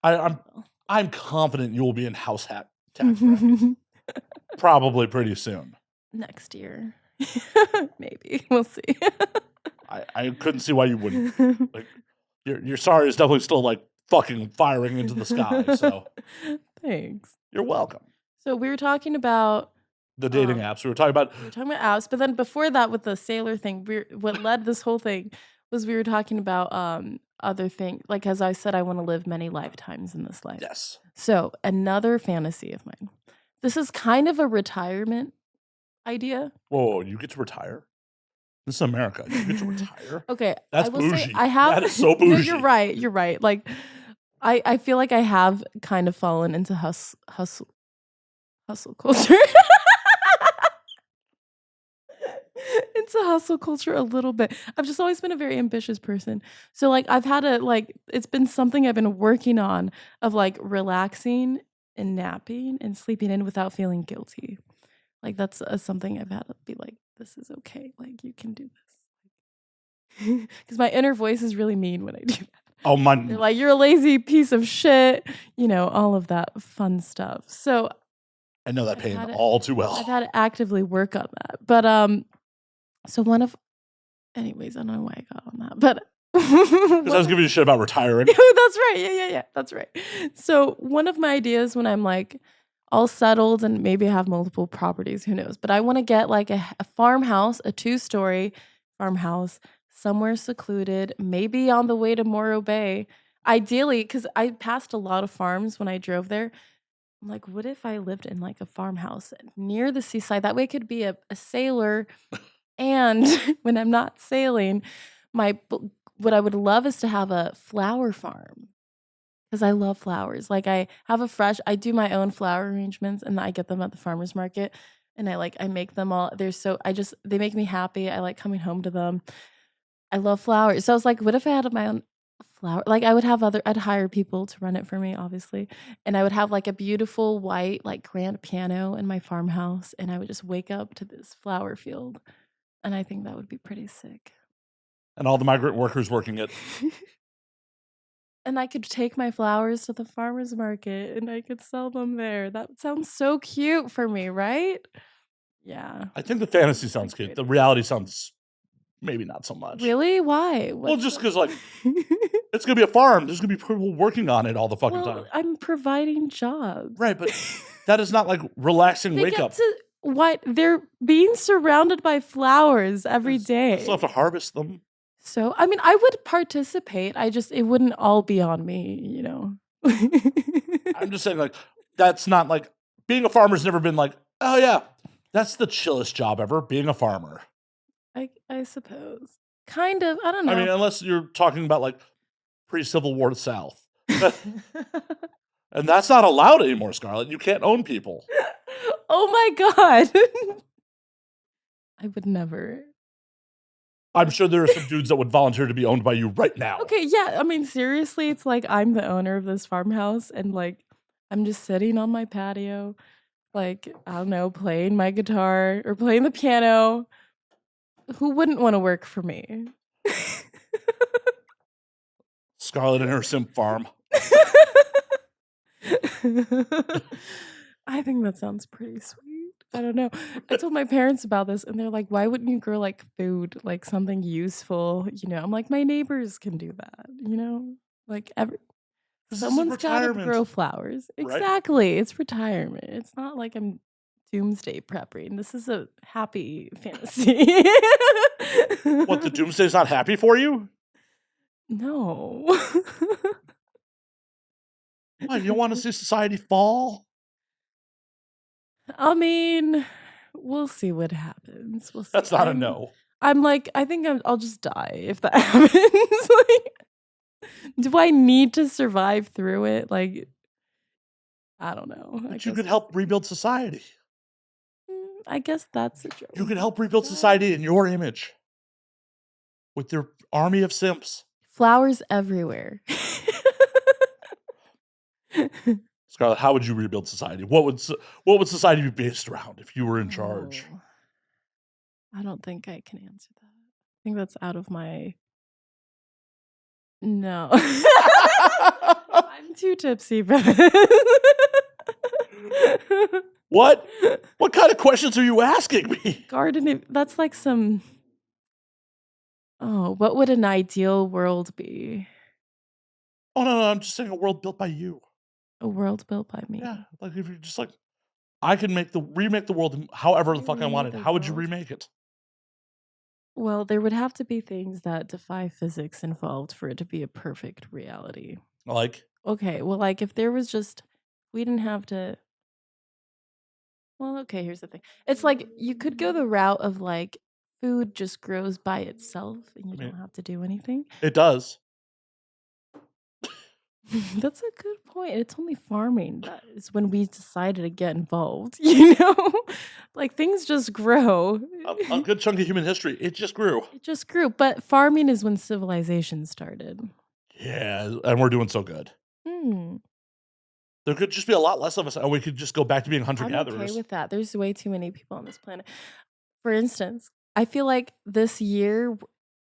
I'm confident you will be in house hat tax bracket. Probably pretty soon. Next year. Maybe. We'll see. I couldn't see why you wouldn't. Like, your sorry is definitely still like fucking firing into the sky. So thanks. You're welcome. So we were talking about the dating apps. We were talking about apps, but then before that, with the sailor thing, what led this whole thing was we were talking about other things. Like, as I said, I want to live many lifetimes in this life. Yes. So another fantasy of mine. This is kind of a retirement idea. Whoa, you get to retire? This is America. You get to retire? Okay. That's bougie. That is so bougie. No, you're right. You're right. Like, I feel like I have kind of fallen into hustle culture. Into hustle culture a little bit. I've just always been a very ambitious person. So like I've had it's been something I've been working on of like relaxing and napping and sleeping in without feeling guilty. Like that's something I've had to be like, this is okay. Like you can do this. Because my inner voice is really mean when I do that. Oh my! They're like, you're a lazy piece of shit. You know, all of that fun stuff. So I know that pain all too well. I've had to actively work on that. But anyways, I don't know why I got on that. But because I was giving you shit about retiring. That's right. Yeah. That's right. So one of my ideas when I'm like all settled and maybe I have multiple properties, who knows? But I want to get like a farmhouse, a 2-story farmhouse, somewhere secluded, maybe on the way to Morro Bay. Ideally, because I passed a lot of farms when I drove there. I'm like, what if I lived in like a farmhouse near the seaside? That way I could be a sailor. And when I'm not sailing, what I would love is to have a flower farm. Because I love flowers. Like I do my own flower arrangements and I get them at the farmer's market. And I make them all. They make me happy. I like coming home to them. I love flowers. So I was like, what if I had my own flower? Like I'd hire people to run it for me, obviously. And I would have like a beautiful white, like grand piano in my farmhouse. And I would just wake up to this flower field. And I think that would be pretty sick. And all the migrant workers working it. And I could take my flowers to the farmer's market and I could sell them there. That sounds so cute for me, right? Yeah. I think the fantasy sounds cute. The reality sounds maybe not so much. Really? Why? Well, just because like it's gonna be a farm. There's gonna be people working on it all the fucking time. I'm providing jobs. Right, but that is not like relaxing wake up. What? They're being surrounded by flowers every day. You still have to harvest them. So, I mean, I would participate. It wouldn't all be on me, you know. I'm just saying, like, that's not like being a farmer's never been like, oh yeah, that's the chillest job ever, being a farmer. I suppose. Kind of. I don't know. I mean, unless you're talking about like pre-Civil War South. And that's not allowed anymore, Scarlett. You can't own people. Oh my God. I would never. I'm sure there are some dudes that would volunteer to be owned by you right now. Okay, yeah. I mean, seriously, it's like I'm the owner of this farmhouse and like I'm just sitting on my patio, like, I don't know, playing my guitar or playing the piano. Who wouldn't want to work for me? Scarlett and her simp farm. I think that sounds pretty sweet. I don't know. I told my parents about this and they're like, why wouldn't you grow like food, like something useful? You know, I'm like, my neighbors can do that, you know? Like someone's got to grow flowers. Right? Exactly. It's retirement. It's not like I'm doomsday prepping. This is a happy fantasy. What, the doomsday's not happy for you? No. Why, you don't want to see society fall? I mean, We'll see what happens. We'll see. That's not a no. I'm like, I think I'll just die if that happens. Like, do I need to survive through it? Like, I don't know. But you could help rebuild society. I guess that's a joke. You could help rebuild society in your image with your army of simps. Flowers everywhere. Scarlett, how would you rebuild society? What would society be based around if you were in charge? I don't think I can answer that. I think that's out of my... No. I'm too tipsy for this. What? What kind of questions are you asking me? Gardening, that's like some... Oh, what would an ideal world be? Oh, no, I'm just saying a world built by you. A world built by me. Yeah, like if you're just like, I can remake the world however the fuck I wanted. How would you remake it? Well, there would have to be things that defy physics involved for it to be a perfect reality. Like? Okay, well, like if there was just, we didn't have to... Well, okay, here's the thing. It's like you could go the route of like food just grows by itself and you don't have to do anything. It does. That's a good point. It's only farming that is when we decided to get involved, you know? Like things just grow. A good chunk of human history, it just grew. It just grew. But farming is when civilization started. Yeah, and we're doing so good. There could just be a lot less of us, and we could just go back to being hunter-gatherers. I'm okay with that. There's way too many people on this planet. For instance, I feel like this year,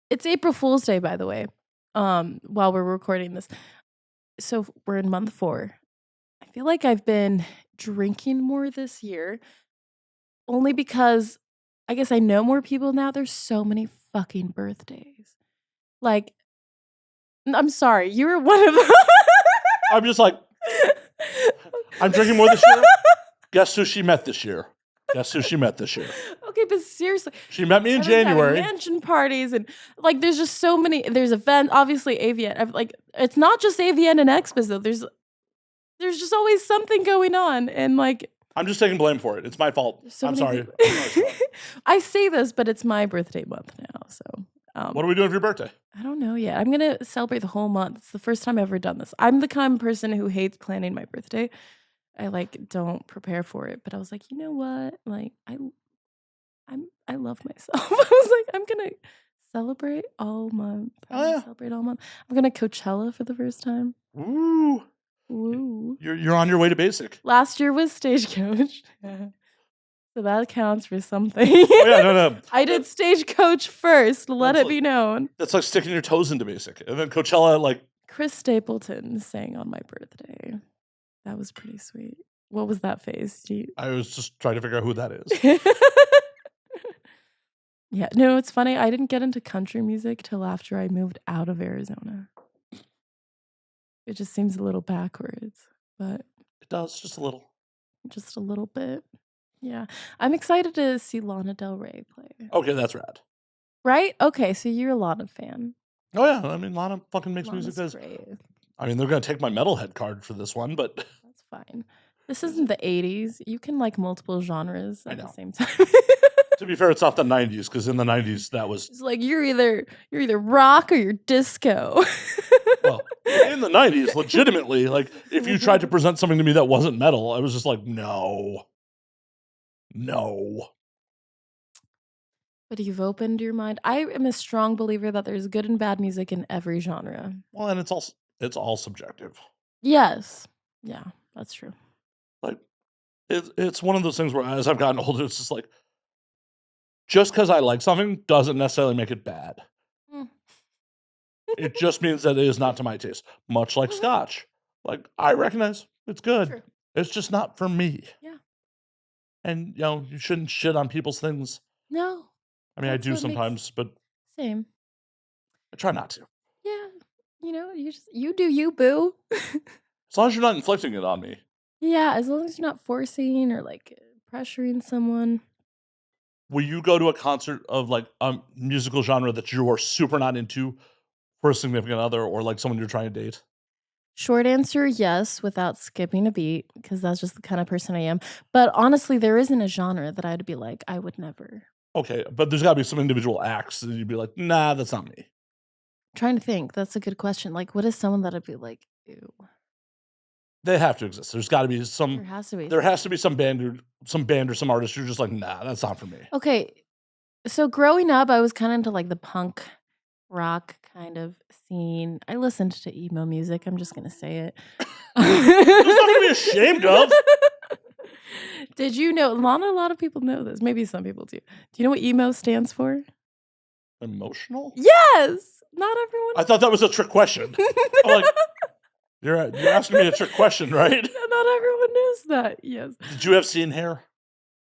it's April Fool's Day, by the way, while we're recording this. So we're in month 4. I feel like I've been drinking more this year, only because I guess I know more people now. There's so many fucking birthdays. Like, I'm sorry, you were one of them. I'm just like, I'm drinking more this year. Guess who she met this year? Guess who she met this year? Okay, but seriously. She met me in January. Mansion parties and like there's just so many. There's events, obviously AVN. Like it's not just AVN and Expos though. There's just always something going on and like. I'm just taking blame for it. It's my fault. I'm sorry. I say this, but it's my birthday month now. So what are we doing for your birthday? I don't know yet. I'm gonna celebrate the whole month. It's the first time I've ever done this. I'm the kind of person who hates planning my birthday. I like don't prepare for it, but I was like, you know what? Like I love myself. I was like, I'm gonna celebrate all month. Celebrate all month. I'm gonna Coachella for the first time. Ooh. Woo. You're on your way to basic. Last year was Stagecoach. So that counts for something. Oh yeah, no. I did Stagecoach first. Let it be known. That's like sticking your toes into basic, and then Coachella, like Chris Stapleton sang on my birthday. That was pretty sweet. What was that face? I was just trying to figure out who that is. Yeah, no, it's funny. I didn't get into country music till after I moved out of Arizona. It just seems a little backwards, but it does just a little. Just a little bit. Yeah, I'm excited to see Lana Del Rey play. Okay, that's rad. Right? Okay, so you're a Lana fan. Oh yeah, I mean Lana fucking makes music. Great. I mean, they're gonna take my metalhead card for this one, but that's fine. This isn't the 80s. You can like multiple genres at the same time. To be fair, it's not the 90s, because in the 90s that was it's like you're either rock or you're disco. Well, in the 90s, legitimately, like if you tried to present something to me that wasn't metal, I was just like, no. But you've opened your mind. I am a strong believer that there's good and bad music in every genre. Well, and it's all subjective. Yes. Yeah, that's true. Like it's one of those things where as I've gotten older, it's just like just because I like something doesn't necessarily make it bad. It just means that it is not to my taste. Much like scotch. Like I recognize it's good. True. It's just not for me. Yeah. And you shouldn't shit on people's things. No. I mean, I do sometimes, but same. I try not to. Yeah, you do you, boo. As long as you're not inflicting it on me. Yeah, as long as you're not forcing or like pressuring someone. Will you go to a concert of like a musical genre that you are super not into for a significant other or like someone you're trying to date? Short answer, yes, without skipping a beat, because that's just the kind of person I am. But honestly, there isn't a genre that I'd be like, I would never. Okay, but there's gotta be some individual acts that you'd be like, "Nah, that's not me." Trying to think. That's a good question. Like, what is someone that I'd be like, ew? They have to exist. There's gotta be some There has to be. there has to be some band or some artist you're just like, "Nah, that's not for me." Okay, so growing up, I was kind of into like the punk rock kind of scene. I listened to emo music. I'm just gonna say it. There's nothing to be ashamed of. Did you know? Not a lot of people know this. Maybe some people do. Do you know what emo stands for? Emotional? Yes. Not everyone. I thought that was a trick question. I'm like, you're asking me a trick question, right? Not everyone knows that. Yes. Did you have scene hair?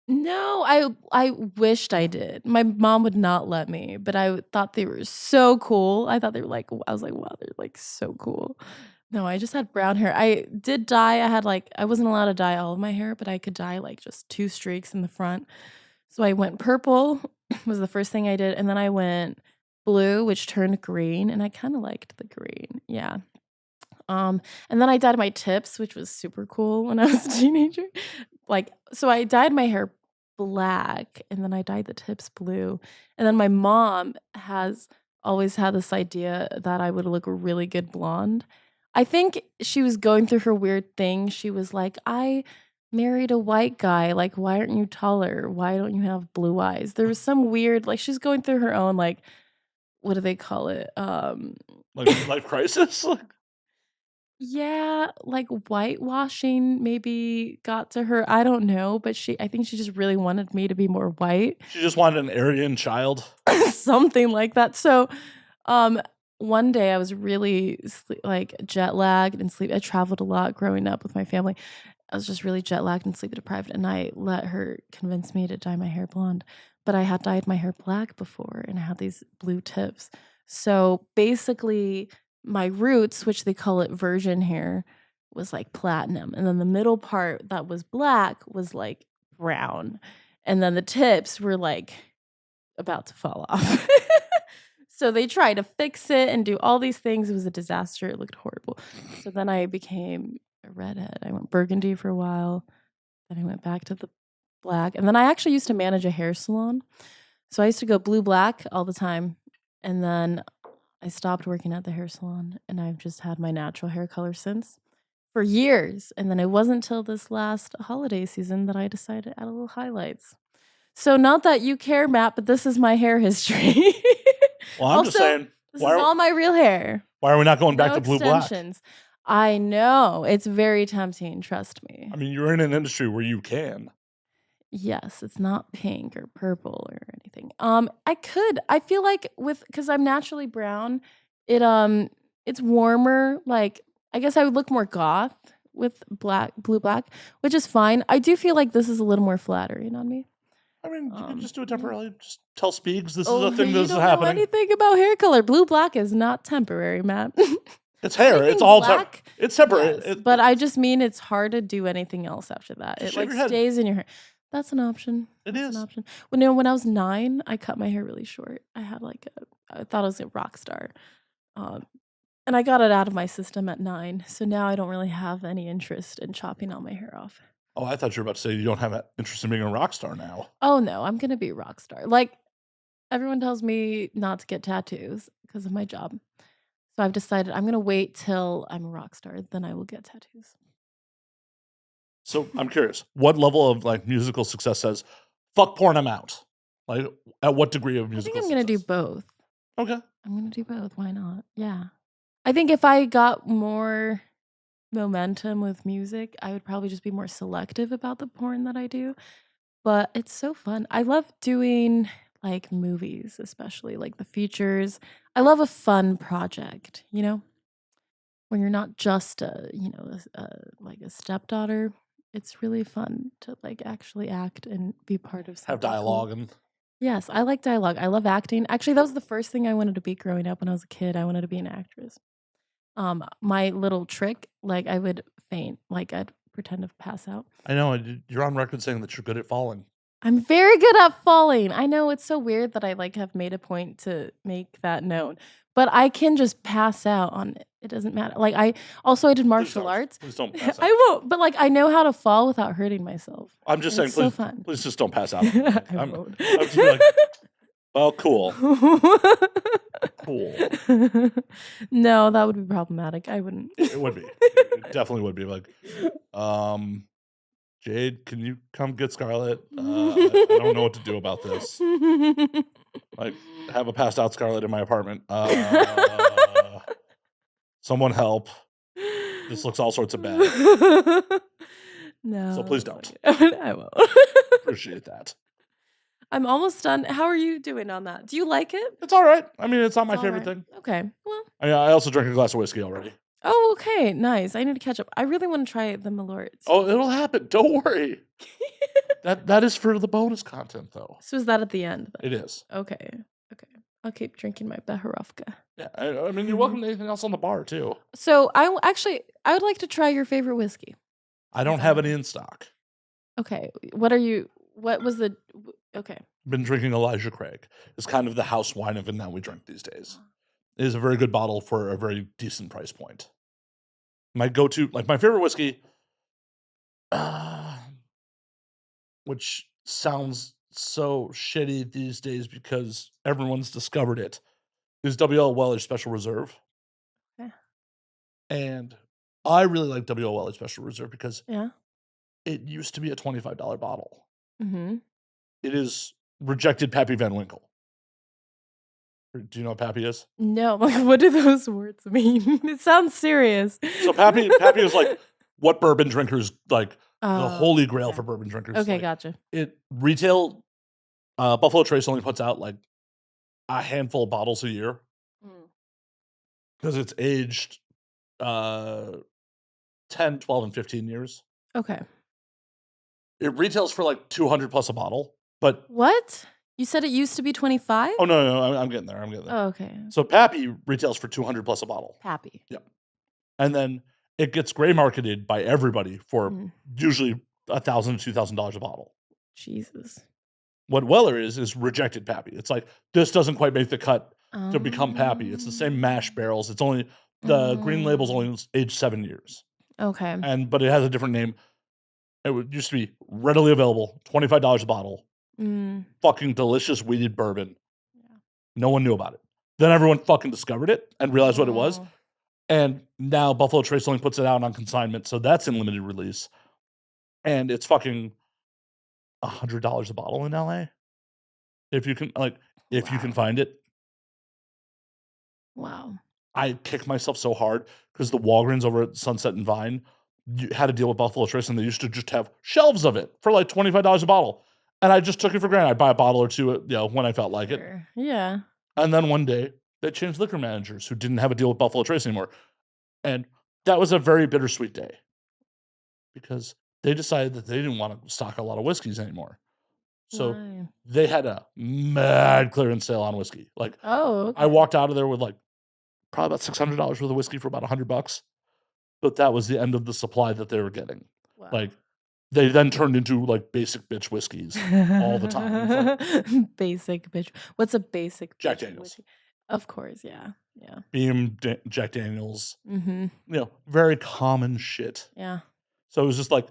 No, I wished I did. My mom would not let me, but I thought they were so cool. I thought they were like, I was like, wow, they're like so cool. No, I just had brown hair. I did dye. I had like, I wasn't allowed to dye all of my hair, but I could dye like just 2 streaks in the front. So I went purple was the first thing I did, and then I went blue, which turned green, and I kind of liked the green. Yeah. And then I dyed my tips, which was super cool when I was a teenager. Like, so I dyed my hair black and then I dyed the tips blue. And then my mom has always had this idea that I would look really good blonde. I think she was going through her weird thing. She was like, I married a white guy. Like, why aren't you taller? Why don't you have blue eyes? There was some weird, like, she's going through her own, like, what do they call it? Like life crisis? Yeah, like whitewashing maybe got to her. I don't know, but I think she just really wanted me to be more white. She just wanted an Aryan child. Something like that. So, one day I was really like jet lagged and sleep. I traveled a lot growing up with my family. I was just really jet lagged and sleep deprived, and I let her convince me to dye my hair blonde. But I had dyed my hair black before, and I had these blue tips. So basically, my roots, which they call it virgin hair, was like platinum, and then the middle part that was black was like brown, and then the tips were like about to fall off. So they tried to fix it and do all these things. It was a disaster. It looked horrible. So then I became a redhead. I went burgundy for a while. Then I went back to the black. And then I actually used to manage a hair salon. So I used to go blue black all the time. And then I stopped working at the hair salon and I've just had my natural hair color since for years. And then it wasn't until this last holiday season that I decided to add a little highlights. So not that you care, Matt, but this is my hair history. Well, I'm just saying, this is all my real hair. why are we not going back No to blue black? extensions. I know. It's very tempting, trust me. I mean, you're in an industry where you can. Yes, it's not pink or purple or anything. I feel like because I'm naturally brown, it's warmer. Like I guess I would look more goth with blue black, which is fine. I do feel like this is a little more flattering on me. I mean, you can just do it temporarily. Just tell Speegs this is Oh, a thing you that's don't know happening. anything about hair color. Blue black is not temporary, Matt. It's hair. It's Anything all black, it's temporary. yes, but I just mean it's hard to do anything else after that. It Shave like your head. stays in your hair. That's an option. It That's is. an option. When I was 9, I cut my hair really short. I had I thought I was a rock star, and I got it out of my system at 9. So now I don't really have any interest in chopping all my hair off. Oh, I thought you were about to say you don't have that interest in being a rock star now. Oh no, I'm gonna be a rock star. Like everyone tells me not to get tattoos because of my job. So I've decided I'm gonna wait till I'm a rock star, then I will get tattoos. So I'm curious, what level of like musical success says, "Fuck porn, I'm out"? Like, at what degree of I think musical I'm gonna do success? both. Okay. I'm gonna do both. Why not? Yeah. I think if I got more momentum with music, I would probably just be more selective about the porn that I do. But it's so fun. I love doing like movies, especially like the features. I love a fun project, when you're not just like a stepdaughter. It's really fun to like actually act and be part of Have something cool. dialogue and Yes, I like dialogue. I love acting. Actually, that was the first thing I wanted to be growing up when I was a kid. I wanted to be an actress. My little trick, like I would faint, like I'd pretend to pass out. I know you're on record saying that you're good at falling. I'm very good at falling. I know it's so weird that I like have made a point to make that known, but I can just pass out on It doesn't matter. Like I did martial arts. Please don't pass out. I won't, but like I know how to fall without hurting myself. I'm just saying, It's so please, fun. please just don't pass out. I won't. I'm just like, well, cool. Cool. No, that would be problematic. I wouldn't. It would be. It definitely would be. Like, Jade, can you come get Scarlett? I don't know what to do about this. Like, have a passed out Scarlett in my apartment. Someone help. This looks all sorts of bad. No. So please don't. I won't. Appreciate that. I'm almost done. How are you doing on that? Do you like it? It's all right. I mean, it's not my favorite thing. Okay. Well. I also drank a glass of whiskey already. Oh, okay. Nice. I need to catch up. I really want to try the Malört. Oh, it'll happen. Don't worry. That is for the bonus content, though. So is that at the end? It is. Okay. I'll keep drinking my Vahirovka. Yeah. I mean, you're welcome to anything else on the bar, too. So I would like to try your favorite whiskey. I don't have any in stock. Okay. Okay. Been drinking Elijah Craig. It's kind of the house wine of it that we drink these days. It is a very good bottle for a very decent price point. My go-to, like my favorite whiskey, which sounds so shitty these days because everyone's discovered it, is W.L. Weller's Special Reserve. Okay. And I really like W.L. Weller's Special Reserve because Yeah. it used to be a $25 bottle. Mm-hmm. It is rejected Pappy Van Winkle. Do you know what Pappy is? No, like what do those words mean? It sounds serious. So Pappy is like what bourbon drinkers like the holy grail okay. for bourbon drinkers. Okay, like, gotcha. It retail Buffalo Trace only puts out like a handful of bottles a year because it's aged 10, 12, and 15 years. Okay. It retails for like 200 plus a bottle, but what? You said it used to be 25? Oh no, I'm getting there. Oh, okay. So Pappy retails for 200 plus a bottle. Pappy. Yep. And then it gets gray marketed by everybody for usually $1,000 to $2,000 a bottle. Jesus. What Weller is rejected Pappy. It's like this doesn't quite make the cut to become Pappy. It's the same mash barrels. It's only the green label's only aged 7 years. Okay. But it has a different name. It used to be readily available, $25 a bottle. Fucking delicious weeded bourbon. Yeah. No one knew about it. Then everyone fucking discovered it and realized what it was. And now Buffalo Trace only puts it out on consignment, so that's in limited release. And it's fucking $100 a bottle in LA. If you can you can find it. Wow. I kick myself so hard because the Walgreens over at Sunset and Vine had to deal with Buffalo Trace, and they used to just have shelves of it for like $25 a bottle. And I just took it for granted. I'd buy a bottle or two, when I felt like it. Yeah. And then one day, they changed liquor managers who didn't have a deal with Buffalo Trace anymore. And that was a very bittersweet day. Because they decided that they didn't want to stock a lot of whiskeys anymore. So they had a mad clearance sale on whiskey. Like, I walked out of there with like probably about $600 worth of whiskey for about $100. But that was the end of the supply that they were getting. Wow. Like, they then turned into like basic bitch whiskeys all the time. Like, basic bitch. What's a basic Jack Daniels? Whiskey? Of course, yeah. Beam Jack Daniels. Very common shit. Yeah. So it was just like,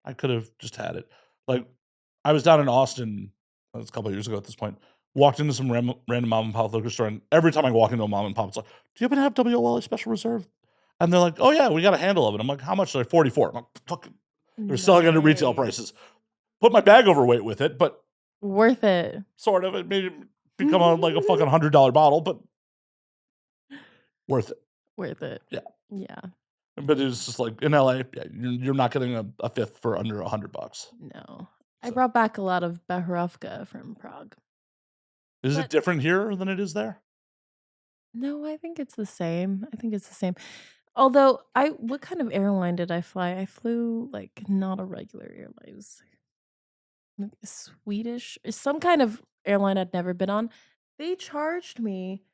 I could have just had it. Like, I was down in Austin, that was a couple of years ago at this point, walked into some random mom and pop liquor store, and every time I walk into a mom and pop, it's like, do you happen to have W.L. Special Reserve? And they're like, oh yeah, we got a handle of it. I'm like, how much? They're like, 44. I'm like, fucking, they're selling it at retail prices. Put my bag overweight with it, but worth it. Sort of. It made it become like a fucking $100 bottle, but worth it. Worth it. Yeah. Yeah. But it's just like in LA, you're not getting a fifth for under $100. No. So. I brought back a lot of Vahirovka from Prague. Is it different here than it is there? No, I think it's the same. Although, what kind of airline did I fly? I flew like not a regular airline. It was like Swedish. It's some kind of airline I'd never been on. They charged me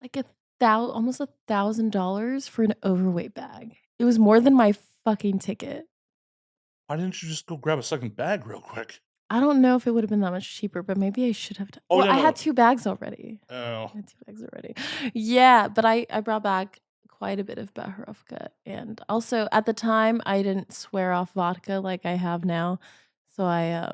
like almost $1,000 for an overweight bag. It was more than my fucking ticket. Why didn't you just go grab a second bag real quick? I don't know if it would have been that much cheaper, but maybe I should have done. Oh, Well, no, I no. had 2 bags already. Oh. I had 2 bags already. Yeah, but I brought back quite a bit of Vahirovka, and also at the time I didn't swear off vodka like I have now, so I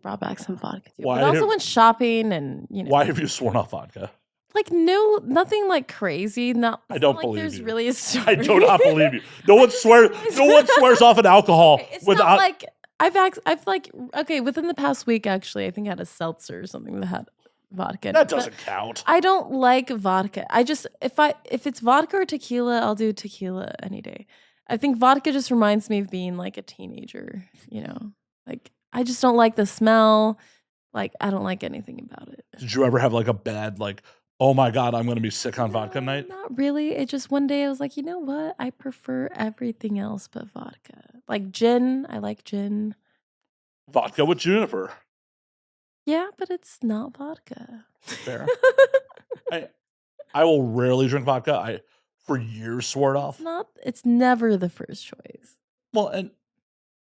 brought back some vodka too. Why But I also have- went shopping, and Why have you sworn off vodka? like no, nothing like crazy. Not I it's don't not like believe there's you. really a story. I do not believe you. No one swears off an alcohol Okay, it's without. not like I've like okay within the past week actually I think I had a seltzer or something that had vodka in it, That but doesn't count. I don't like vodka. I just if it's vodka or tequila, I'll do tequila any day. I think vodka just reminds me of being like a teenager, you know. Like I just don't like the smell. Like I don't like anything about it. Did you ever have like a bad like, oh my god, I'm gonna be sick on vodka No, night? not really. It just one day I was like, you know what? I prefer everything else but vodka. Like gin, I like gin. Vodka with juniper. Yeah, but it's not vodka. Fair. I will rarely drink vodka. I for years swore it off. It's never the first choice. Well, and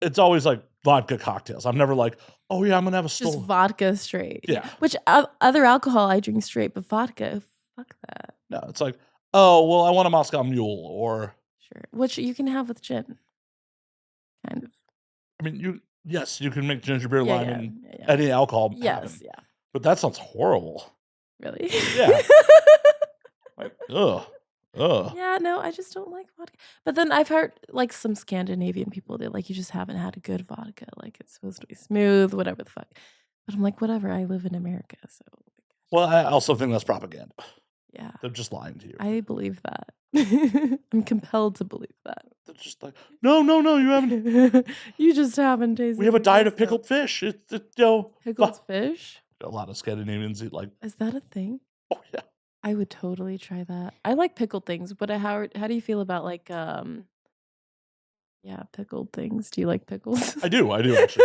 it's always like vodka cocktails. I'm never like, oh yeah, I'm gonna have a Just still. vodka straight. Yeah. Which other alcohol I drink straight, but vodka, fuck that. No, it's like, oh well, I want a Moscow Mule, or Sure. Which you can have with gin. Kind of. I mean, yes, you can make ginger beer, Yeah, lime, yeah, and yeah. any alcohol. Yes, happen. yeah. But that sounds horrible. Really? Yeah. Like, ugh. Yeah, no, I just don't like vodka. But then I've heard like some Scandinavian people that like you just haven't had a good vodka. Like it's supposed to be smooth, whatever the fuck. But I'm like, whatever. I live in America, so. Well, I also think that's propaganda. Yeah. They're just lying to you. I believe that. I'm compelled to believe that. They're just like, no, you haven't. You just haven't tasted. We have a diet of vodka. pickled fish. It's Pickled fish? a lot of Scandinavians eat like. Is that a thing? Oh yeah. I would totally try that. I like pickled things, but how do you feel about like pickled things? Do you like pickles? I do actually.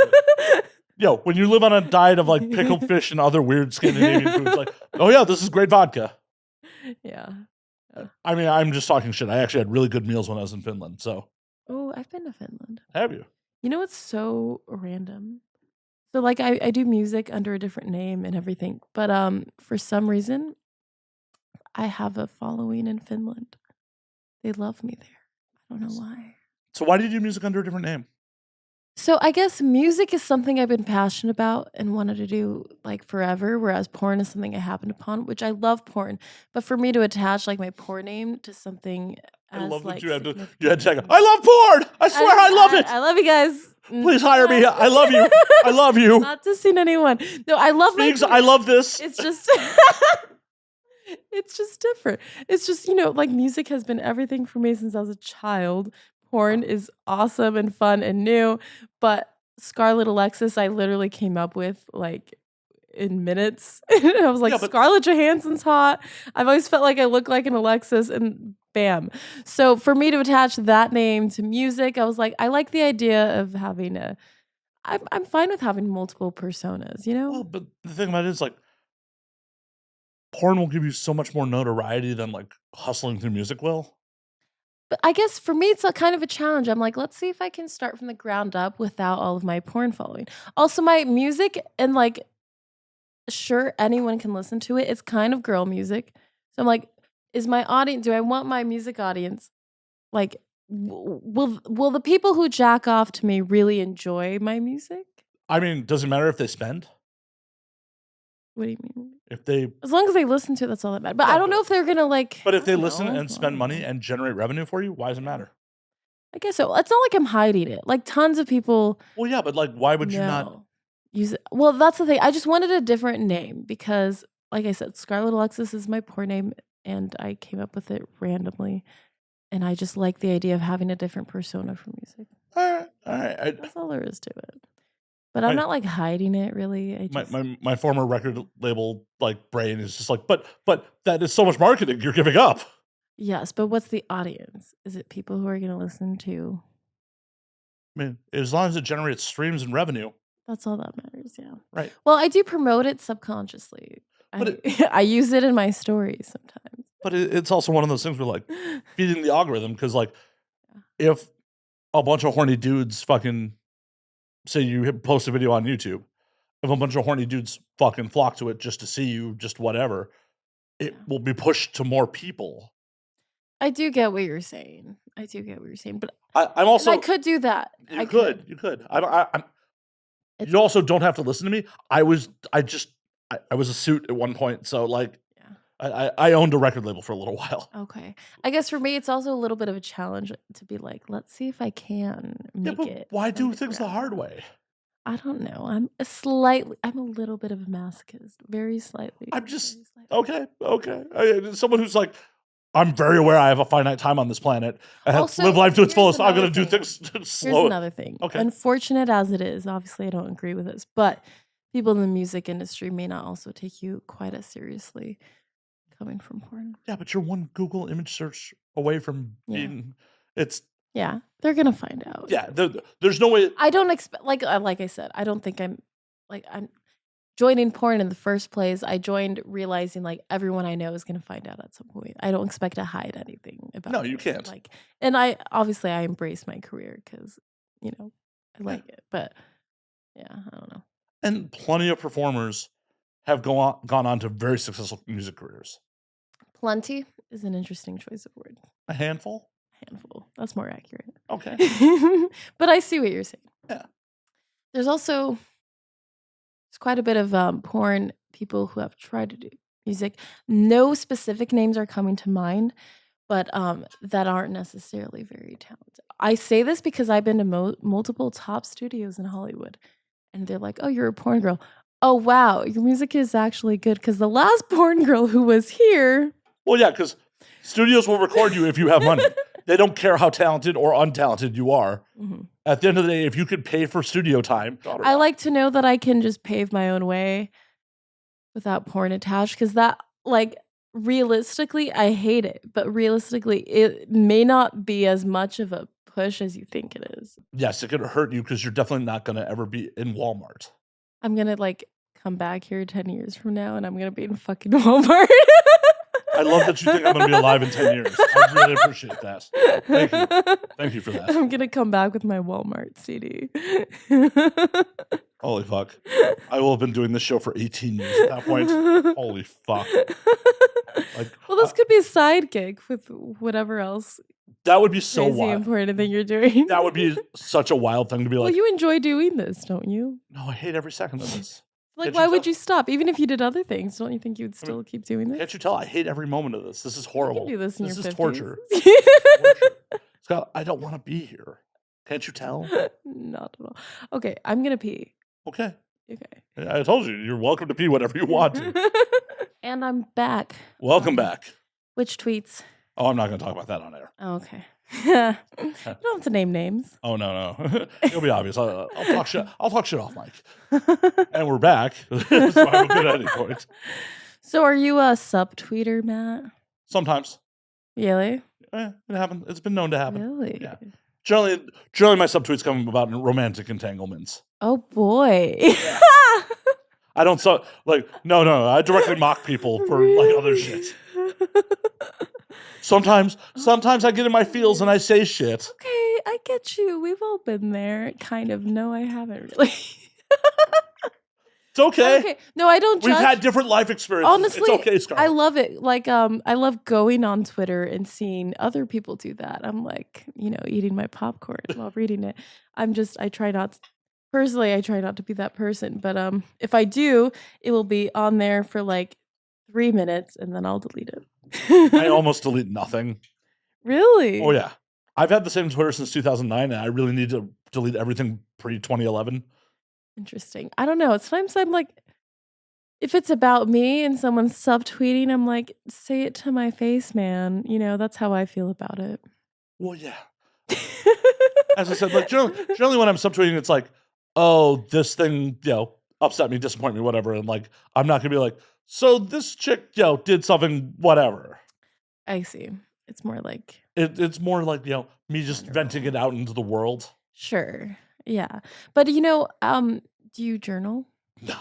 Yo, when you live on a diet of like pickled fish and other weird Scandinavian foods, like, oh yeah, this is great vodka. Yeah. I mean, I'm just talking shit. I actually had really good meals when I was in Finland. So Oh, I've been to Finland. have you? You know what's so random? So like I do music under a different name and everything, but for some reason I have a following in Finland. They love me there. I don't know why. So why do you do music under a different name? So I guess music is something I've been passionate about and wanted to do like forever, whereas porn is something I happened upon, which I love porn. But for me to attach like my porn name to something I as love like that you had to significant- tag. I love porn. I swear, I love it. I love you guys. Please hire me. I love you. I love you. Not dissing anyone. No, I love my Meeks, I love this. It's just it's just different. It's just, like music has been everything for me since I was a child. Porn is awesome and fun and new, but Scarlett Alexis I literally came up with like in minutes. I was like, Yeah, but- Scarlett Johansson's hot. I've always felt like I look like an Alexis and bam. So for me to attach that name to music, I was like, I like the idea of having I'm fine with having multiple personas, Well, but the thing about it is like, porn will give you so much more notoriety than like hustling through music will. But I guess for me, it's a kind of a challenge. I'm like, let's see if I can start from the ground up without all of my porn following. Also, my music and like, sure, anyone can listen to it. It's kind of girl music. So I'm like, do I want my music audience, like, will the people who jack off to me really enjoy my music? I mean, does it matter if they spend? What do you mean? If they, As long as they listen to it, that's all that matters. But Yeah, I don't know if they're gonna like. but if I they don't listen know. and spend money and generate revenue for you, why does it matter? I guess so. It's not like I'm hiding it. Like tons of people. Well, yeah, but like, why would you not? No. Use it. Well, that's the thing. I just wanted a different name because, like I said, Scarlett Alexis is my porn name, and I came up with it randomly. And I just like the idea of having a different persona for music. All right. That's all there is to it. But I'm not like hiding it really. I just, My former record label like brain is just like, but that is so much marketing you're giving up. yes, but what's the audience? Is it people who are going to listen to? I mean, as long as it generates streams and revenue, That's all that matters. Yeah. right? Well, I do promote it subconsciously. But I use it in my stories sometimes. But it's also one of those things where like feeding the algorithm because like if a bunch of horny dudes fucking say you post a video on YouTube, if a bunch of horny dudes fucking flock to it just to see you, just whatever, it will be pushed to more people. I do get what you're saying. But I'm also. I could do that. You could. You also don't have to listen to me. I was a suit at one point, so like, I owned a record label for a little while. Okay. I guess for me, it's also a little bit of a challenge to be like, let's see if I can make it. Why do things the hard way? I don't know. I'm a little bit of a masochist. Very slightly. Okay. Someone who's like, I'm very aware I have a finite time on this planet. I have to live life to its fullest. I'm going to do things slow. Here's another thing. Okay. Unfortunate as it is, obviously I don't agree with this, but people in the music industry may not also take you quite as seriously coming from porn. Yeah, but you're one Google image search away from being, yeah, they're going to find out. Yeah, there's no way. I don't expect, like I said, I don't think I'm joining porn in the first place. I joined realizing like everyone I know is going to find out at some point. I don't expect to hide anything about it. No, you can't. Like, and I embrace my career because, I like it. But yeah, I don't know. And plenty of performers have gone on to very successful music careers. Plenty is an interesting choice of word. A handful? Handful. That's more accurate. Okay. But I see what you're saying. Yeah. There's quite a bit of porn people who have tried to do music. No specific names are coming to mind, but that aren't necessarily very talented. I say this because I've been to multiple top studios in Hollywood, and they're like, "Oh, you're a porn girl. Oh, wow, your music is actually good." Because the last porn girl who was here. Well, yeah, because studios will record you if you have money. They don't care how talented or untalented you are. Mm-hmm. At the end of the day, if you could pay for studio time. I like to know that I can just pave my own way without porn attached, because that, like, realistically, I hate it. But realistically, it may not be as much of a push as you think it is. Yes, it could hurt you because you're definitely not going to ever be in Walmart. I'm going to, like, come back here 10 years from now and I'm going to be in fucking Walmart. I love that you think I'm going to be alive in 10 years. I really appreciate that. Thank you. Thank you for that. I'm going to come back with my Walmart CD. Holy fuck. I will have been doing this show for 18 years at that point. Holy fuck. Like, well, this could be a side gig with whatever else. That would be so wild. Crazy important thing you're doing. That would be such a wild thing to be like. Well, you enjoy doing this, don't you? No, I hate every second of this. Like, why would you stop? Even if you did other things, don't you think you would still keep doing this? Can't you tell? I hate every moment of this. This is horrible. You can do this in your 50s. This is torture. Torture. Scott, I don't want to be here. Can't you tell? Not at all. Okay, I'm going to pee. Okay. I told you, you're welcome to pee whatever you want to. And I'm back. Welcome back. Which tweets? Oh, I'm not going to talk about that on air. Oh, okay. You don't have to name names. Oh, no. It'll be obvious. I'll talk shit. I'll talk shit off mic. And we're back. So I'm good at any point. So are you a subtweeter, Matt? Sometimes. Really? It happens. It's been known to happen. Really? Yeah. Generally my subtweets come about romantic entanglements. Oh, boy. Yeah. I don't no. I directly mock people for like other shit. Sometimes I get in my feels and I say shit. Okay, I get you. We've all been there. Kind of. No, I haven't really. It's okay. Okay. No, I don't judge. We've had different life experiences. Honestly, it's okay, Scarlett. I love it. Like, I love going on Twitter and seeing other people do that. I'm like, eating my popcorn while reading it. I try not to be that person. But if I do, it will be on there for like 3 minutes and then I'll delete it. I almost delete nothing. Really? Oh, yeah. I've had the same Twitter since 2009, and I really need to delete everything pre-2011. Interesting. I don't know. Sometimes I'm like, if it's about me and someone's subtweeting, I'm like, say it to my face, man. That's how I feel about it. Well, yeah. As I said, like generally when I'm subtweeting, it's like, oh, this thing, upset me, disappoint me, whatever. And like, I'm not going to be like, so this chick, did something, whatever. I see. It's more like... It's more like, me just venting it out into the world. Sure. Yeah. But, do you journal? No.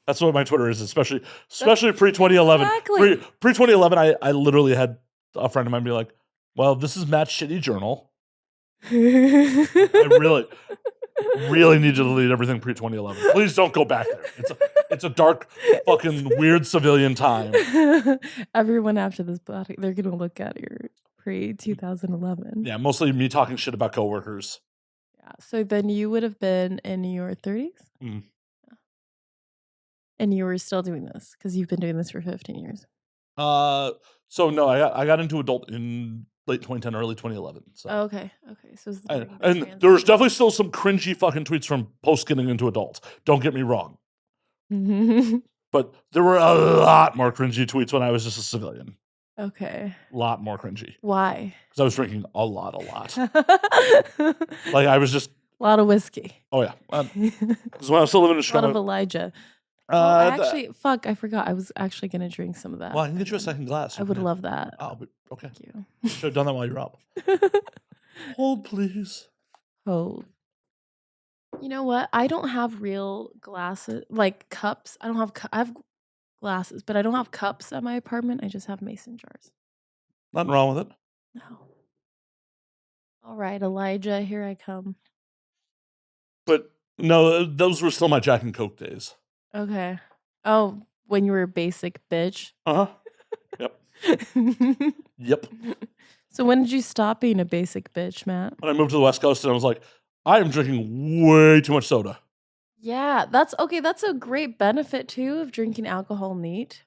That's what my Twitter is, especially pre-2011. Exactly. Pre-2011, I literally had a friend of mine be like, well, this is Matt's shitty journal. I really need you to delete everything pre-2011. Please don't go back there. It's a dark, fucking weird civilian time. Everyone after this body, they're gonna look at your pre-2011. Yeah, mostly me talking shit about coworkers. Yeah. So then you would have been in your 30s? Mm. And you were still doing this because you've been doing this for 15 years. So no, I got into adult in late 2010, early 2011. So. Oh, okay. So it's and there's definitely still some cringy fucking tweets from post getting into adult. Don't get me wrong. But there were a lot more cringy tweets when I was just a civilian. Okay. A lot more cringy. Why? Because I was drinking a lot. Like I was just a lot of whiskey. Oh yeah. Because when I was still living in Chicago. A lot of Elijah. Actually, I forgot. I was actually going to drink some of that. Well, I can get you a second glass. I would love that. Oh, but okay. Thank you. Should have done that while you're up. Hold, please. Hold. You know what? I don't have real glasses, like cups. I have glasses, but I don't have cups at my apartment. I just have mason jars. Nothing wrong with it. No. All right, Elijah, here I come. But no, those were still my Jack and Coke days. Okay. Oh, when you were a basic bitch? Uh-huh. Yep. Yep. So when did you stop being a basic bitch, Matt? When I moved to the West Coast and I was like, I am drinking way too much soda. Yeah, that's a great benefit too of drinking alcohol neat.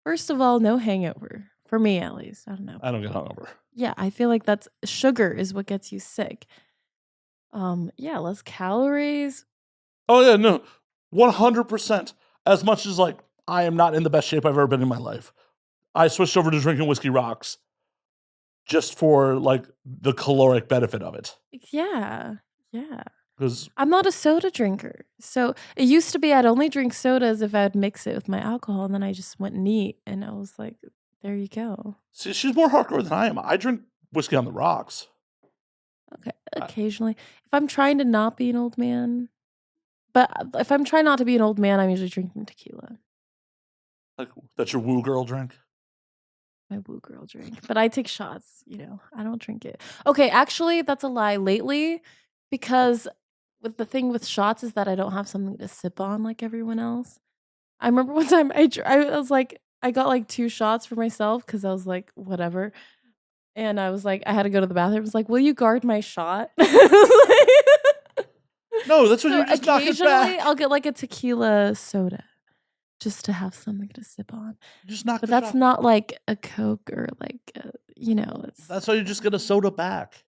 First of all, no hangover. For me at least. I don't know. I don't get hungover. Yeah, I feel like sugar is what gets you sick. Yeah, less calories. Oh yeah, no. 100%. As much as like I am not in the best shape I've ever been in my life. I switched over to drinking whiskey rocks just for like the caloric benefit of it. Yeah. Yeah. Because I'm not a soda drinker. So it used to be I'd only drink sodas if I'd mix it with my alcohol, and then I just went neat, and I was like, there you go. See, she's more hardcore than I am. I drink whiskey on the rocks. Okay, occasionally. If I'm trying to not be an old man, but if I'm trying not to be an old man, I'm usually drinking tequila. Like, that's your woo girl drink? My woo girl drink. But I take shots, I don't drink it. Okay, actually, that's a lie. Lately, because with the thing with shots is that I don't have something to sip on like everyone else. I remember one time I was like, I got like 2 shots for myself because I was like, whatever. And I was like, I had to go to the bathroom. I was like, will you guard my shot? No, that's when you just knock it back. Occasionally, I'll get like a tequila soda just to have something to sip on. Just knock But the that's shot. not like a Coke or like, it's. That's why you just get a soda back.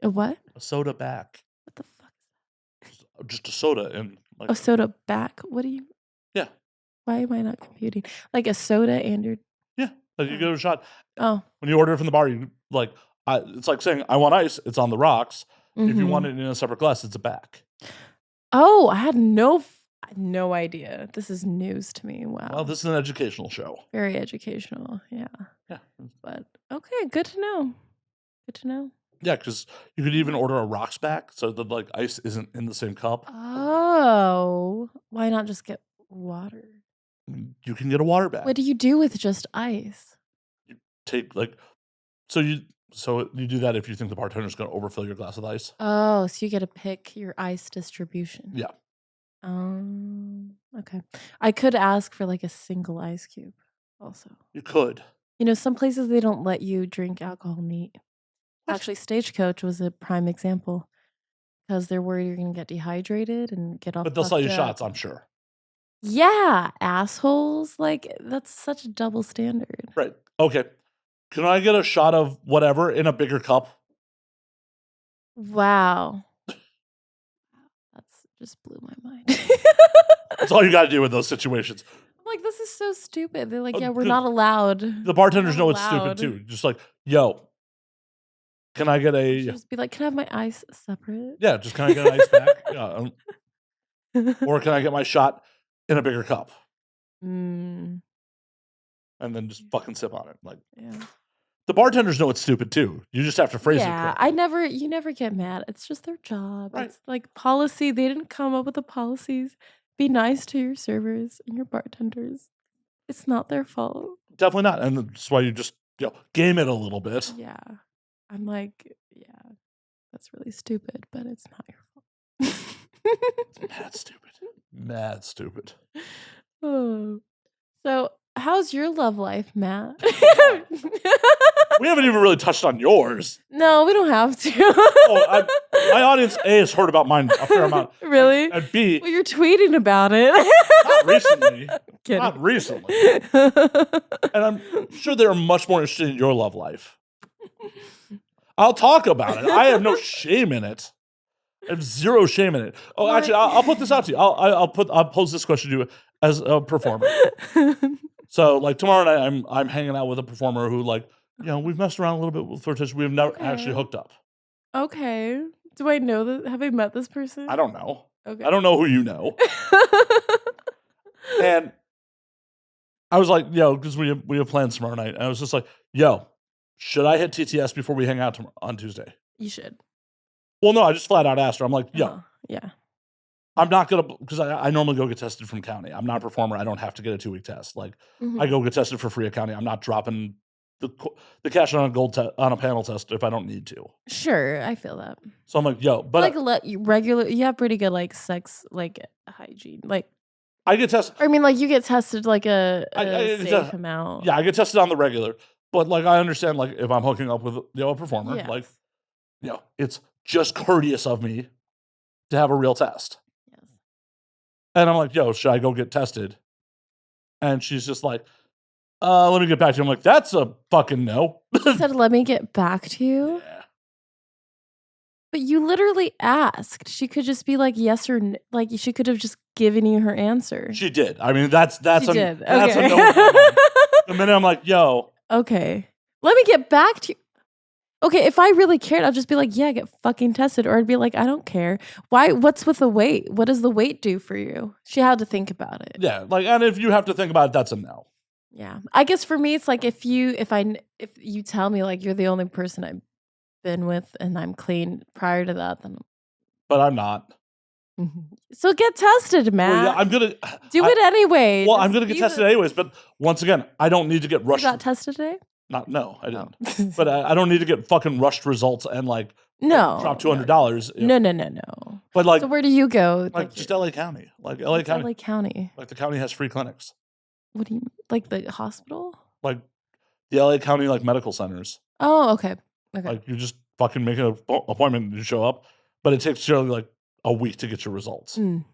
A what? A soda back. What the fuck is that? Just a soda and like. A soda back? What do you? Yeah. Why am I not computing? Like a soda and your. Yeah, like you get a shot. Oh. When you order it from the bar, you like. It's like saying, I want ice. It's on the rocks. If you want it in a separate glass, it's a back. Oh, I had no idea. This is news to me. Wow. Well, this is an educational show. Very educational. Yeah. Yeah. But okay, good to know. Good to know. Yeah, because you could even order a rocks back so that like ice isn't in the same cup. Oh, why not just get water? You can get a water back. What do you do with just ice? You take like, so you do that if you think the bartender's going to overfill your glass with ice. Oh, so you get to pick your ice distribution. Yeah. Okay. I could ask for like a single ice cube also. You could. Some places they don't let you drink alcohol neat. Actually, Stagecoach was a prime example because they're worried you're going to get dehydrated and get off. But they'll sell you shots, I'm sure. Yeah, assholes. Like, that's such a double standard. Right. Okay. Can I get a shot of whatever in a bigger cup? Wow. That's just blew my mind. That's all you got to do with those situations. I'm like, this is so stupid. They're like, yeah, we're not allowed. The bartenders know it's stupid too. Just like, yo, can I get a... Just be like, can I have my ice separate? Yeah, just can I get an ice back? Yeah. Or can I get my shot in a bigger cup? And then just fucking sip on it. Like, yeah. The bartenders know it's stupid too. You just have to phrase it correctly. You never get mad. It's just their job. Right. It's like policy. They didn't come up with the policies. Be nice to your servers and your bartenders. It's not their fault. Definitely not. And that's why you just game it a little bit. Yeah. I'm like, yeah, that's really stupid, but it's not your fault. Mad stupid. Mad stupid. Oh. So, how's your love life, Matt? We haven't even really touched on yours. No, we don't have to. My audience A has heard about mine a fair amount. Really? And B, well, you're tweeting about it. not recently. Kidding. Not recently. And I'm sure they're much more interested in your love life. I'll talk about it. I have no shame in it. I have zero shame in it. Oh, What? actually, I'll put this out to you. I'll pose this question to you as a performer. So, like tomorrow night, I'm hanging out with a performer who, like, you know, we've messed around a little bit with flirtation. We've never actually hooked up. Okay. Do I know that? Have I met this person? I don't know. Okay. I don't know who you know. And I was like, yo, because we have plans tomorrow night. And I was just like, yo, should I hit TTS before we hang out on Tuesday? You should. Well, no, I just flat out asked her. I'm like, yo, yeah. I'm not going to, because I normally go get tested from county. I'm not a performer. I don't have to get a 2-week test. Like, I go get tested for free at county. I'm not dropping the cash on a panel test if I don't need to. Sure, I feel that. So I'm like, yo, but like regular, you have pretty good like sex like hygiene. Like I get tested. I mean, like you get tested like a safe amount. Yeah, I get tested on the regular. But like I understand, like if I'm hooking up with a performer, like it's just courteous of me to have a real test. Yes. And I'm like, yo, should I go get tested? And she's just like, let me get back to you. I'm like, that's a fucking no. She said, let me get back to you. Yeah. But you literally asked. She could just be like yes or no. Like she could have just given you her answer. She did. I mean, that's she did. That's okay. a no. The minute I'm like, yo. Okay. Let me get back to you. Okay, if I really cared, I'd just be like, yeah, get fucking tested. Or I'd be like, I don't care. Why? What's with the weight? What does the weight do for you? She had to think about it. Yeah, like, and if you have to think about it, that's a no. Yeah. I guess for me, it's like if you tell me like you're the only person I've been with and I'm clean prior to that, then. But I'm not. So get tested, Matt. Well, yeah, I'm gonna do it anyway. Well, I'm gonna get tested anyways. But once again, I don't need to get rushed. You got tested today? No, I didn't. But I don't need to get fucking rushed results and like drop $200. No. But like, so where do you go? Like just LA County, like LA County. LA County. Like the county has free clinics. What do you like the hospital? Like the LA County like medical centers. Oh, okay. Like you just fucking make an appointment and you show up, but it takes generally like a week to get your results. You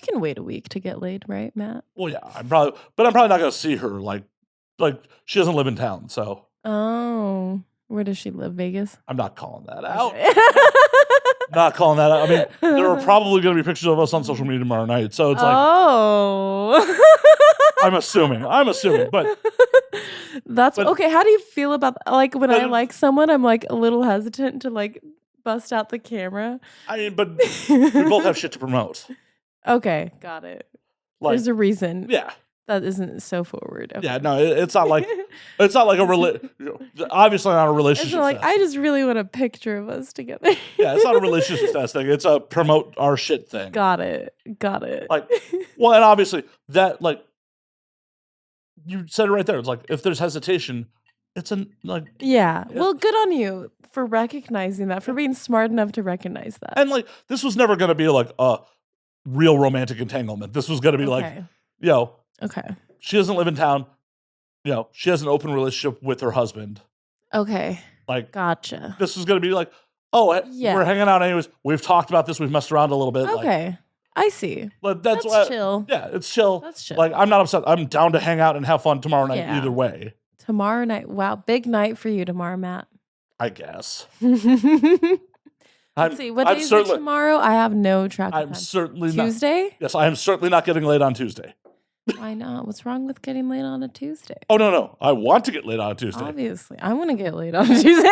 can wait a week to get laid, right, Matt? Well, yeah, I'm probably not gonna see her like she doesn't live in town, so. Oh, where does she live? Vegas? I'm not calling that out. Not calling that out. I mean, there are probably going to be pictures of us on social media tomorrow night, so it's like. Oh. I'm assuming, but. That's okay. How do you feel about like when I like someone? I'm like a little hesitant to like bust out the camera. I mean, but we both have shit to promote. Okay, got it. Like, there's a reason. Yeah. That isn't so forward. Okay. Yeah, no, it's not like obviously not a relationship. It's like test. I just really want a picture of us together. Yeah, it's not a relationship test thing. It's a promote our shit thing. Got it. Like, well, and obviously that like you said it right there. It's like if there's hesitation, it's yeah. Well, good on you for recognizing that, for being smart enough to recognize that. And like this was never going to be like a real romantic entanglement. This was going to be like, yo. Okay. She doesn't live in town. You know, she has an open relationship with her husband. Okay. Like, gotcha. This is going to be like, we're hanging out anyways. We've talked about this. We've messed around a little bit. Okay. Like, I see. But that's why, chill. Yeah, it's chill. That's chill. Like, I'm not upset. I'm down to hang out and have fun tomorrow night either way. Tomorrow night. Wow. Big night for you tomorrow, Matt. I guess. Let's see. What day is it tomorrow? I have no track of time. Certainly Tuesday? Not. Yes, I am certainly not getting laid on Tuesday. Why not? What's wrong with getting laid on a Tuesday? Oh, no. I want to get laid on a Tuesday. Obviously. I want to get laid on a Tuesday.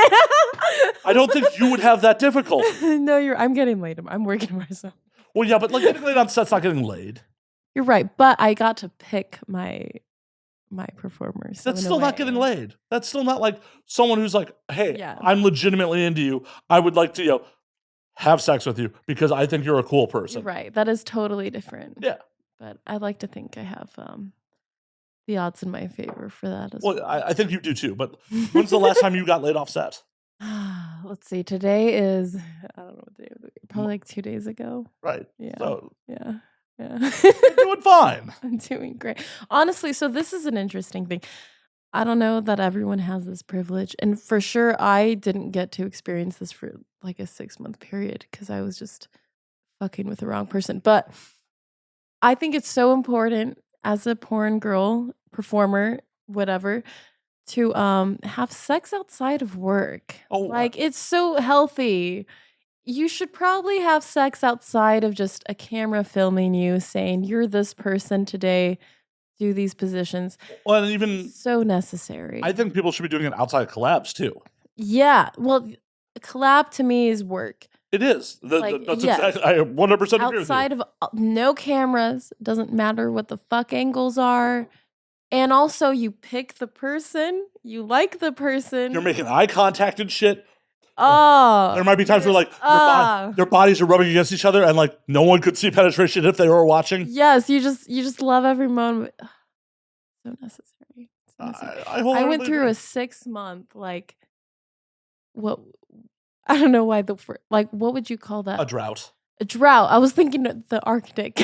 I don't think you would have that difficult. No, I'm getting laid. I'm working myself. Well, yeah, but like getting laid on set's not getting laid. You're right. But I got to pick my performers. That's still not getting laid. That's still not like someone who's like, hey, I'm legitimately into you. I would like to, have sex with you because I think you're a cool person. You're right. That is totally different. Yeah. But I like to think I have the odds in my favor for that as well. Well, I think you do too. But when's the last time you got laid off set? Let's see. Today is, I don't know what day of the week. Probably like 2 days ago. Right. Yeah. So Yeah. you're doing fine. I'm doing great. Honestly, so this is an interesting thing. I don't know that everyone has this privilege. And for sure, I didn't get to experience this for like a 6-month period because I was just fucking with the wrong person. But I think it's so important as a porn girl, performer, whatever, to have sex outside of work. Oh, like it's so healthy. You should probably have sex outside of just a camera filming you saying you're this person today, do these positions. Well, and even so necessary. I think people should be doing it outside of collabs too. Yeah. Well, a collab to me is work. It is. That's exactly. I 100% agree with you. Outside of no cameras, doesn't matter what the fuck angles are. And also, you pick the person, you like the person. You're making eye contact and shit. Oh. There might be times where like their bodies are rubbing against each other and like no one could see penetration if they were watching. Yes, you just love every moment. So necessary. I went through a 6-month like what I don't know why like what would you call that? A drought. A drought. I was thinking the Arctic.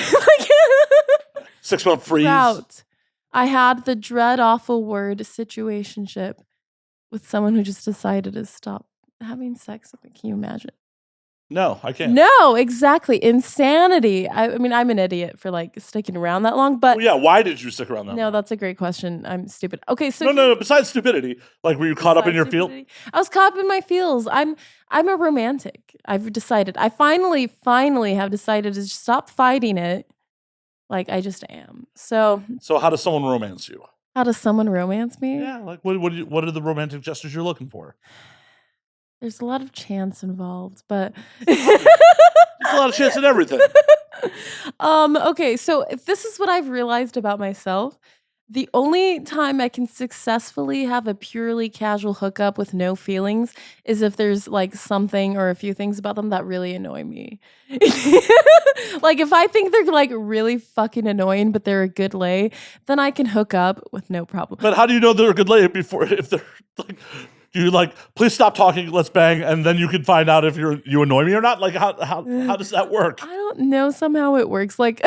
6-month freeze. Drought. I had the dread awful word situationship with someone who just decided to stop having sex with me. Can you imagine? No, I can't. No, exactly. Insanity. I mean, I'm an idiot for like sticking around that long, but well, yeah, why did you stick around that long? No, that's a great question. I'm stupid. Okay, so No, besides stupidity, like were you caught up in your field? I was caught up in my feels. I'm a romantic. I've decided. I finally have decided to stop fighting it. Like I just am. So how does someone romance you? How does someone romance me? Yeah, like what are the romantic gestures you're looking for? There's a lot of chance involved, but there's a lot of chance in everything. Okay, so if this is what I've realized about myself, the only time I can successfully have a purely casual hookup with no feelings is if there's like something or a few things about them that really annoy me. Like if I think they're like really fucking annoying, but they're a good lay, then I can hook up with no problem. But how do you know they're a good lay if they're like, do you like, please stop talking, let's bang, and then you can find out if you annoy me or not? Like how does that work? I don't know. Somehow it works. Like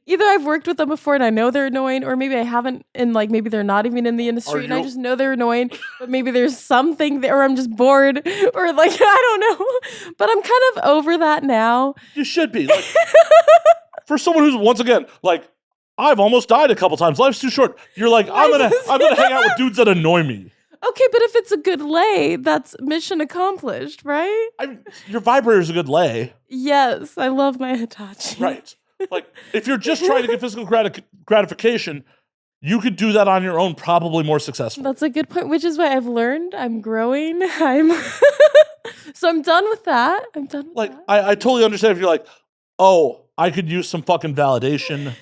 Either I've worked with them before and I know they're annoying, or maybe I haven't, and like maybe they're not even in the industry and I just know they're annoying, but maybe there's something there, or I'm just bored, or like, I don't know. But I'm kind of over that now. You should be. Like, for someone who's, once again, like, I've almost died a couple times. Life's too short. You're like, I'm gonna hang out with dudes that annoy me. Okay, but if it's a good lay, that's mission accomplished, right? Your vibrator's a good lay. Yes, I love my Hitachi. Right. Like, if you're just trying to get physical gratification, you could do that on your own, probably more successfully. That's a good point, which is why I've learned. I'm growing. So I'm done with that. I totally understand if you're like, oh, I could use some fucking validation.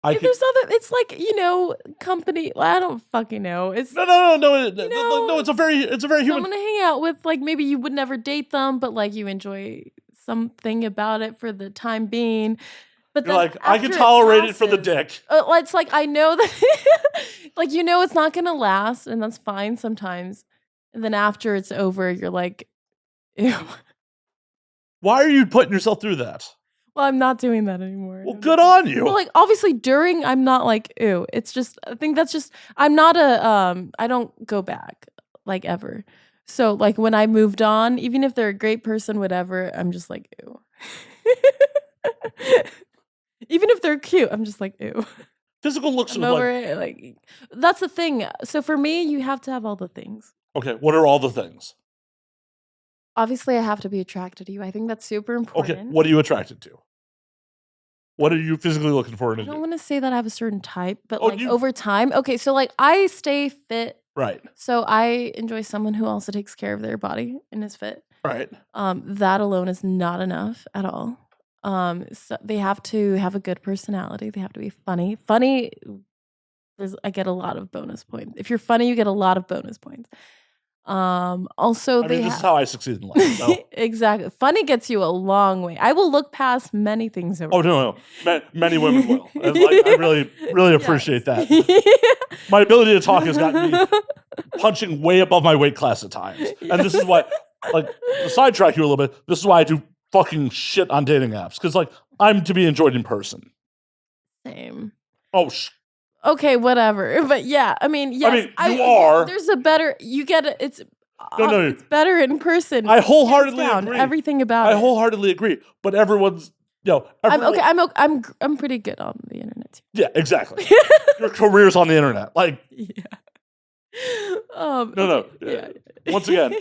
It's like, company. I don't fucking know. It's no. It's a very human. Someone to hang out with, like maybe you would never date them, but like you enjoy something about it for the time being. But you're like, I can tolerate it for the dick. It's like, I know that, like, it's not going to last, and that's fine sometimes. And then after it's over, you're like, ew. Why are you putting yourself through that? Well, I'm not doing that anymore. Well, good on you. Well, like, obviously during, I'm not like, ew. It's just, I think that's just, I'm not I don't go back, like, ever. So, like, when I moved on, even if they're a great person, whatever, I'm just like, ew. Even if they're cute, I'm just like, ew. Physical looks I'm over it. Like, that's the thing. So for me, you have to have all the things. Okay, what are all the things? Obviously, I have to be attracted to you. I think that's super important. Okay, what are you attracted to? What are you physically looking for? I don't want to say that I have a certain type, but over time. Okay, so like I stay fit. Right. So I enjoy someone who also takes care of their body and is fit. Right. That alone is not enough at all. So they have to have a good personality. They have to be funny. Funny, I get a lot of bonus points. If you're funny, you get a lot of bonus points. Also, this is how I succeed in life. So. Exactly. Funny gets you a long way. I will look past many things. Oh, no. Many women will. I really appreciate that. My ability to talk has gotten me punching way above my weight class at times. Yeah. And this is why, like, to sidetrack you a little bit, this is why I do fucking shit on dating apps. Because, like, I'm to be enjoyed in person. Same. Oh, okay, whatever. But yeah, I mean, yes. you are. There's a better, you get it. It's better in person. I wholeheartedly agree. Everything about it. I wholeheartedly agree. But everyone's, I'm pretty good on the internet too. Yeah, exactly. Your career's on the internet. Like, yeah. Yeah. Once again,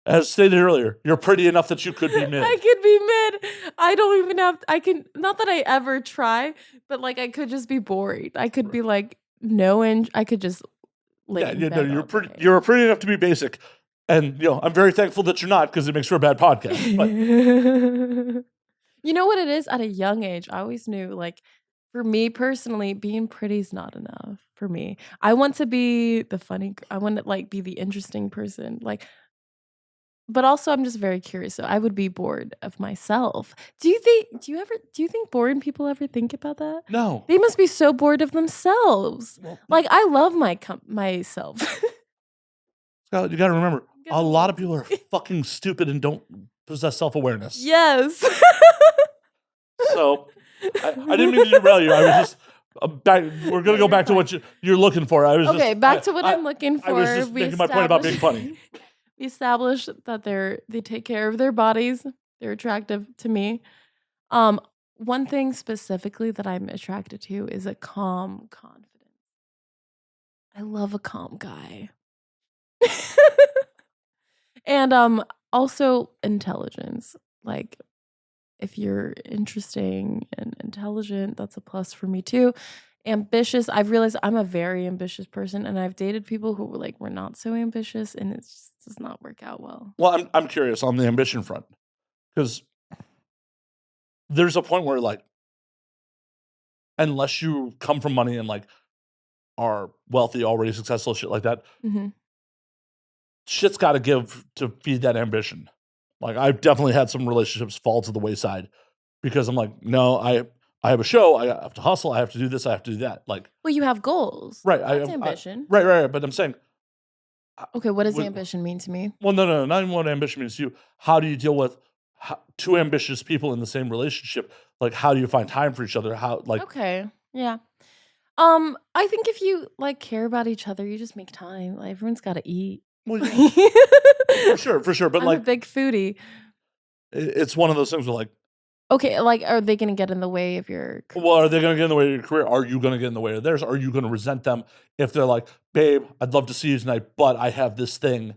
as stated earlier, you're pretty enough that you could be mid. I could be mid. I don't even have. I can not that I ever try, but like I could just be boring. I could be like I could just. You're pretty enough to be basic, and I'm very thankful that you're not because it makes for a bad podcast. But you know what it is? At a young age, I always knew like. For me personally, being pretty is not enough for me. I want to be the funny. I want to like be the interesting person. Like, but also I'm just very curious. So I would be bored of myself. Do you think boring people ever think about that? No. They must be so bored of themselves. Well, like I love myself. Scarlett, you got to remember, a lot of people are fucking stupid and don't possess self-awareness. Yes. So. I didn't mean to derail you. I was just we're gonna go back to what you're looking for. Back to what I'm looking for. I was just making my point about being funny. We established that they take care of their bodies. They're attractive to me. One thing specifically that I'm attracted to is a calm confidence. I love a calm guy. And also intelligence. Like if you're interesting and intelligent, that's a plus for me too. Ambitious. I've realized I'm a very ambitious person, and I've dated people who were not so ambitious, and it just does not work out well. Well, I'm curious on the ambition front because there's a point where like, unless you come from money and like are wealthy, already successful, shit like that, shit's got to give to feed that ambition. Like, I've definitely had some relationships fall to the wayside because I'm like, no, I have a show. I have to hustle. I have to do this. I have to do that. Like, well, you have goals. Right. That's ambition. Right. But I'm saying. Okay, what does ambition mean to me? Well, no, not even what ambition means to you. How do you deal with two ambitious people in the same relationship? Like, how do you find time for each other? Okay, yeah. I think if you care about each other, you just make time. Like, everyone's got to eat. Well, for sure. But I'm a big foodie. It's one of those things where like, okay, are they going to get in the way of your career? Well, are they going to get in the way of your career? Are you going to get in the way of theirs? Are you going to resent them if they're like, babe, I'd love to see you tonight, but I have this thing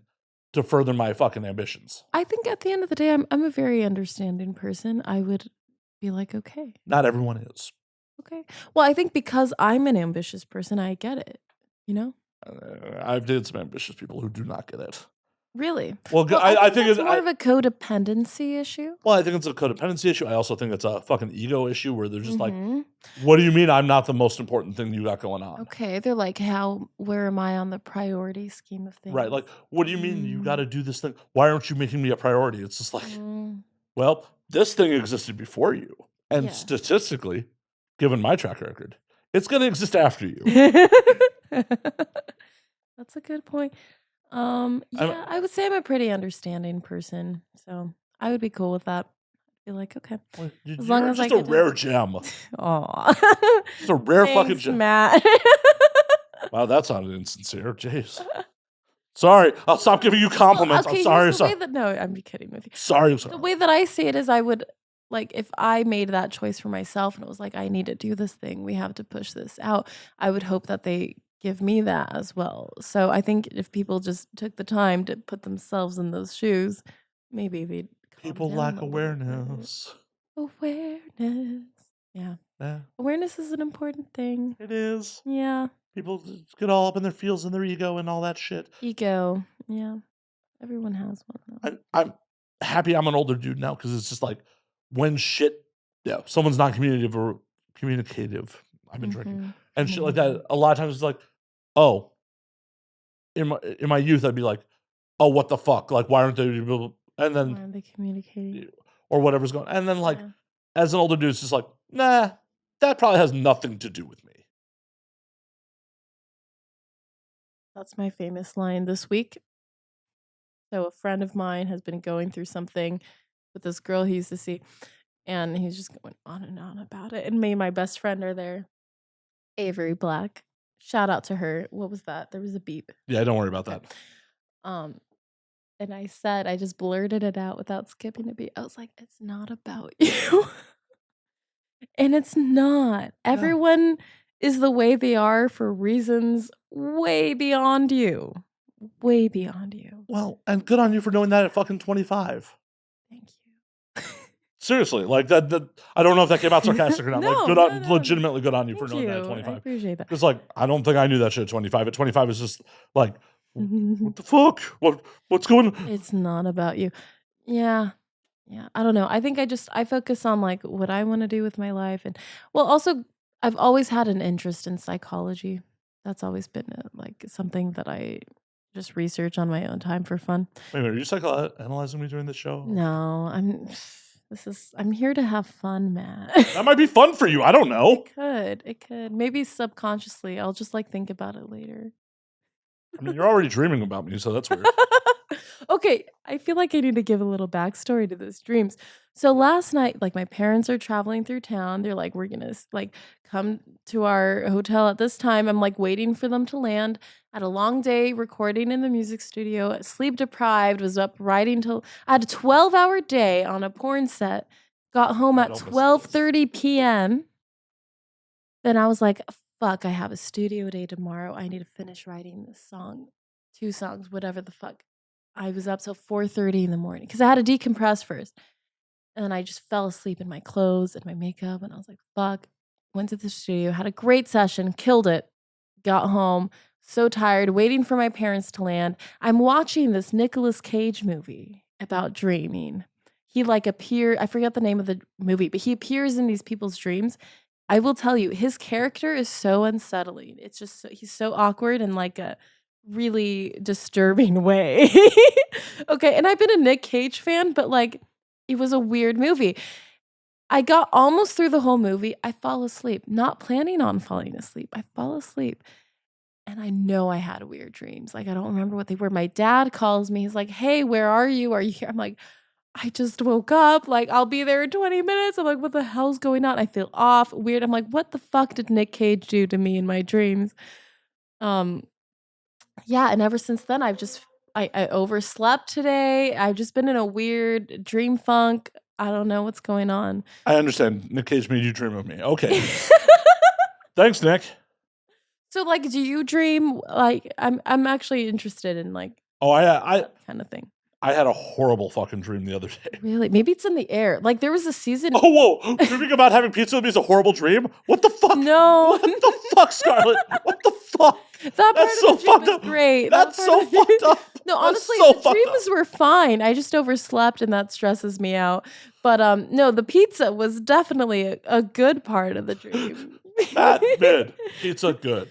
to further my fucking ambitions? I think at the end of the day, I'm a very understanding person. I would be like, okay. Not everyone is. Okay. Well, I think because I'm an ambitious person, I get it, I've dated some ambitious people who do not get it. Really? Well, I think it's more of a codependency issue. Well, I think it's a codependency issue. I also think it's a fucking ego issue where they're just like, what do you mean I'm not the most important thing you got going on? Okay, they're like, where am I on the priority scheme of things? Right, like, what do you mean you got to do this thing? Why aren't you making me a priority? It's just like, well, this thing existed before you. And statistically, given my track record, it's going to exist after you. That's a good point. I would say I'm a pretty understanding person, so I would be cool with that. I'd be like, okay, well, as long as just a rare gem. Aw, just a rare fucking gem, Matt. Wow, that sounded insincere. Jeez. Sorry, I'll stop giving you compliments. Okay, I'm sorry. No, I'm kidding with you. Sorry. The way that I see it is, I would if I made that choice for myself and it was like, I need to do this thing, we have to push this out. I would hope that they give me that as well. So I think if people just took the time to put themselves in those shoes, maybe they'd people lack awareness. Awareness. Yeah. Awareness is an important thing. It is. Yeah. People get all up in their feels and their ego and all that shit. Ego. Yeah. Everyone has one though. I'm happy I'm an older dude now because it's just like when someone's not communicative. I've been drinking and shit like that. A lot of times it's like, oh, in my youth, I'd be like, oh, what the fuck? Like, why aren't they? And then why aren't they communicating or whatever's going on? And then as an older dude, it's just like, nah, that probably has nothing to do with me. That's my famous line this week. So a friend of mine has been going through something with this girl he used to see, and he's just going on and on about it. And me and my best friend are there. Avery Black. Shout out to her. What was that? There was a beep. Yeah, don't worry about Okay. that. And I just blurted it out without skipping a beat. I was like, it's not about you. And it's not. Everyone is the way they are for reasons way beyond you. Way beyond you. Well, and good on you for knowing that at fucking 25. Thank you. Seriously, like that. I don't know if that came out sarcastic or not. No, like, no. legitimately good on you for Thank knowing that you. at I 25. appreciate that. Because, like, I don't think I knew that shit at 25. At 25, it's just like, what the fuck? What's going on? It's not about you. Yeah. Yeah. I don't know. I think I focus on like what I want to do with my life. And well, also, I've always had an interest in psychology. That's always been like something that I just research on my own time for fun. Wait a minute, are you psychoanalyzing me during the show? No, I'm here to have fun, Matt. That might be fun for you. I don't know. It could. Maybe subconsciously. I'll just like think about it later. I mean, you're already dreaming about me, so that's weird. Okay, I feel like I need to give a little backstory to those dreams. So last night, like my parents are traveling through town. They're like, we're gonna like come to our hotel at this time. I'm like waiting for them to land. Had a long day recording in the music studio. Sleep deprived. Was up writing till I had a 12-hour day on a porn set. Got home at 12:30 p.m. Then I was like, fuck, I have a studio day tomorrow. I need to finish writing this song, 2 songs, whatever the fuck. I was up till 4:30 in the morning because I had to decompress first. And then I just fell asleep in my clothes and my makeup. And I was like, fuck. Went to the studio, had a great session, killed it. Got home, so tired, waiting for my parents to land. I'm watching this Nicolas Cage movie about dreaming. He like I forget the name of the movie, but he appears in these people's dreams. I will tell you, his character is so unsettling. It's just he's so awkward in like a really disturbing way. Okay, and I've been a Nick Cage fan, but like it was a weird movie. I got almost through the whole movie. I fall asleep, not planning on falling asleep. I fall asleep. And I know I had weird dreams. Like I don't remember what they were. My dad calls me. He's like, "Hey, where are you? Are you here?" I'm like, I just woke up. Like, I'll be there in 20 minutes. I'm like, what the hell's going on? I feel off, weird. I'm like, what the fuck did Nick Cage do to me in my dreams? Yeah, and ever since then, I overslept today. I've just been in a weird dream funk. I don't know what's going on. I understand. Nick Cage made you dream of me. Okay. Thanks, Nick. So, like, do you dream? Like, I'm actually interested in like, that kind of thing. I had a horrible fucking dream the other day. Really? Maybe it's in the air. Like there was a season. Oh, whoa! Dreaming about having pizza with me is a horrible dream. What the fuck? No. What the fuck, Scarlett? What the fuck? That's so fucked up. Great. That's so fucked up. No, honestly, so the dreams were fine. I just overslept, and that stresses me out. But no, the pizza was definitely a good part of the dream. That mid pizza good.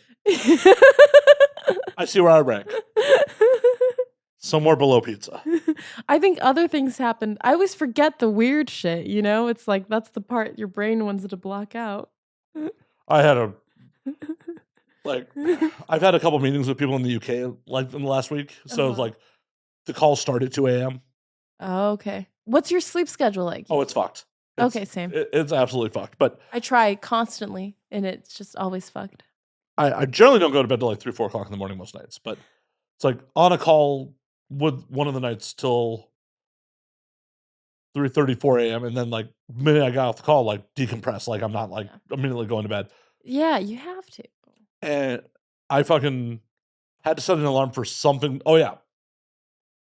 I see where I rank. Somewhere below pizza. I think other things happened. I always forget the weird shit, you know? It's like that's the part your brain wants to block out. I had I've had a couple meetings with people in the UK like in the last week. So it's like the calls start at 2 a.m. Oh, okay. What's your sleep schedule like? Oh, it's fucked. Okay, same. It's absolutely fucked. But I try constantly, and it's just always fucked. I generally don't go to bed till like 3, 4 o'clock in the morning most nights. But it's like on a call with one of the nights till 3:30, 4 a.m. And then like the minute I got off the call, like decompress. Like I'm not like immediately going to bed. Yeah, you have to. And I fucking had to set an alarm for something. Oh yeah. I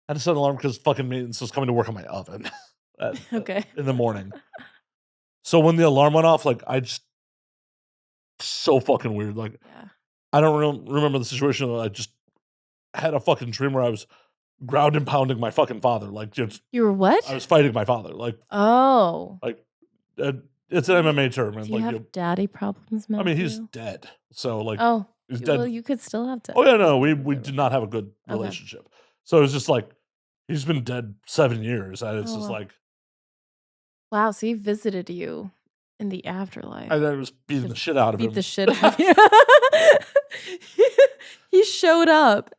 had to set an alarm because fucking maintenance was coming to work on my oven in the morning. So when the alarm went off, like I just so fucking weird. Like I don't remember the situation. I just had a fucking dream where I was ground and pounding my fucking father. Like just you were what? I was fighting my father. Like like it's an MMA term. And do you have daddy problems, Matthew? I mean, he's dead. So like he's dead. Well, you could still have Oh yeah, no, we did not have a good relationship. So it's just like he's been dead 7 years, and it's just like wow. So he visited you in the afterlife. And I was beating the shit out of him. Beat the shit out of you. He showed up.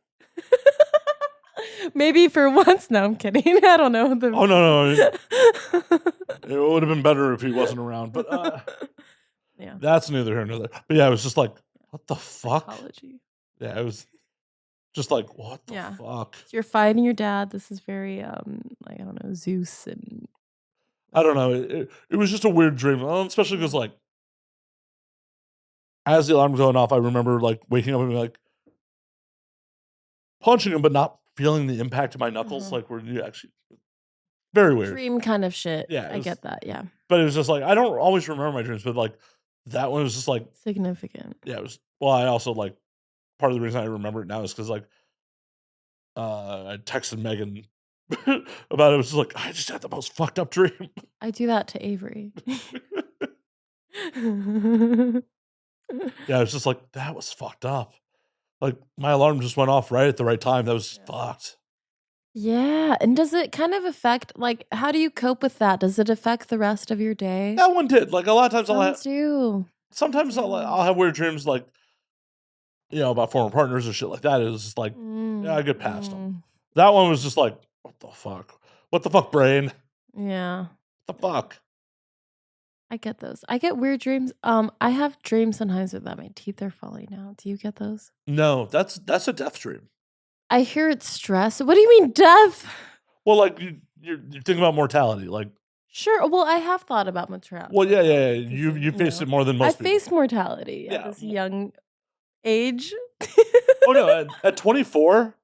Maybe for once. No, I'm kidding. I don't know. Oh, no. It would have been better if he wasn't around. But yeah. That's neither here nor there. But yeah, it was just like, what the fuck? Psychology. Yeah, it was just like, what the fuck? So you're fighting your dad. This is very, like, I don't know, Zeus and... I don't know. It was just a weird dream, especially because, like, as the alarm was going off, I remember, like, waking up and being like, punching him, but not feeling the impact of my knuckles. Like, where you actually... Very weird. Dream kind of shit. Yeah. I get that, yeah. But it was just like, I don't always remember my dreams, but, like, that one was just, like... Significant. Yeah, it was... Well, I also, like... Part of the reason I remember it now is because, like, I texted Megan about it. It was just like, I just had the most fucked up dream. I do that to Avery. Yeah, it was just like, that was fucked up. Like, my alarm just went off right at the right time. That was fucked. Yeah, and does it kind of affect, like, how do you cope with that? Does it affect the rest of your day? That one did. Like, a lot of times Sometimes I'll have weird dreams, like, about former partners or shit like that. It was just like, yeah, I get past them. That one was just like, what the fuck? What the fuck, brain? Yeah. What the fuck? I get those. I get weird dreams. I have dreams sometimes that my teeth are falling out. Do you get those? No, that's a death dream. I hear it's stress. What do you mean death? Well, like, you're thinking about mortality, like. Sure. Well, I have thought about mortality. Well, yeah. You face it more than most people. I face mortality at this young age. Oh no, at 24,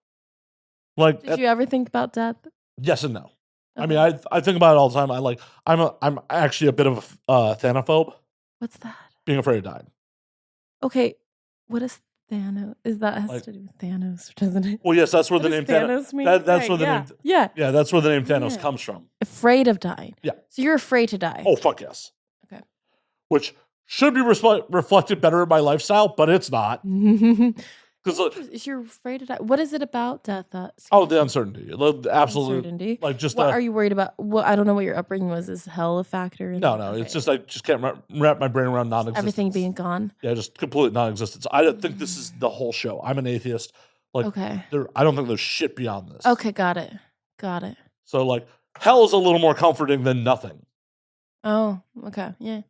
like. Did you ever think about death? Yes and no. Okay. I mean, I think about it all the time. I'm actually a bit of a thanophobe. What's that? Being afraid of dying. Okay, what is Thanos? Is that has to do with Thanos, doesn't it? Well, yes, that's where the name Thanos means. That's where the name. Yeah, that's where the name Thanos comes from. Afraid of dying. Yeah. So you're afraid to die. Oh fuck yes. Okay. Which should be reflected better in my lifestyle, but it's not. Because you're afraid of that. What is it about death? The uncertainty. Absolutely. Uncertainty. Like, just what are you worried about? Well, I don't know what your upbringing was. Is hell a factor? No. Okay. It's just I just can't wrap my brain around non-existence. Everything being gone. Yeah, just complete non-existence. I don't think this is the whole show. I'm an atheist. Like, okay. I don't think there's shit beyond this. Okay, got it. So, like, hell is a little more comforting than nothing. Oh, okay, yeah.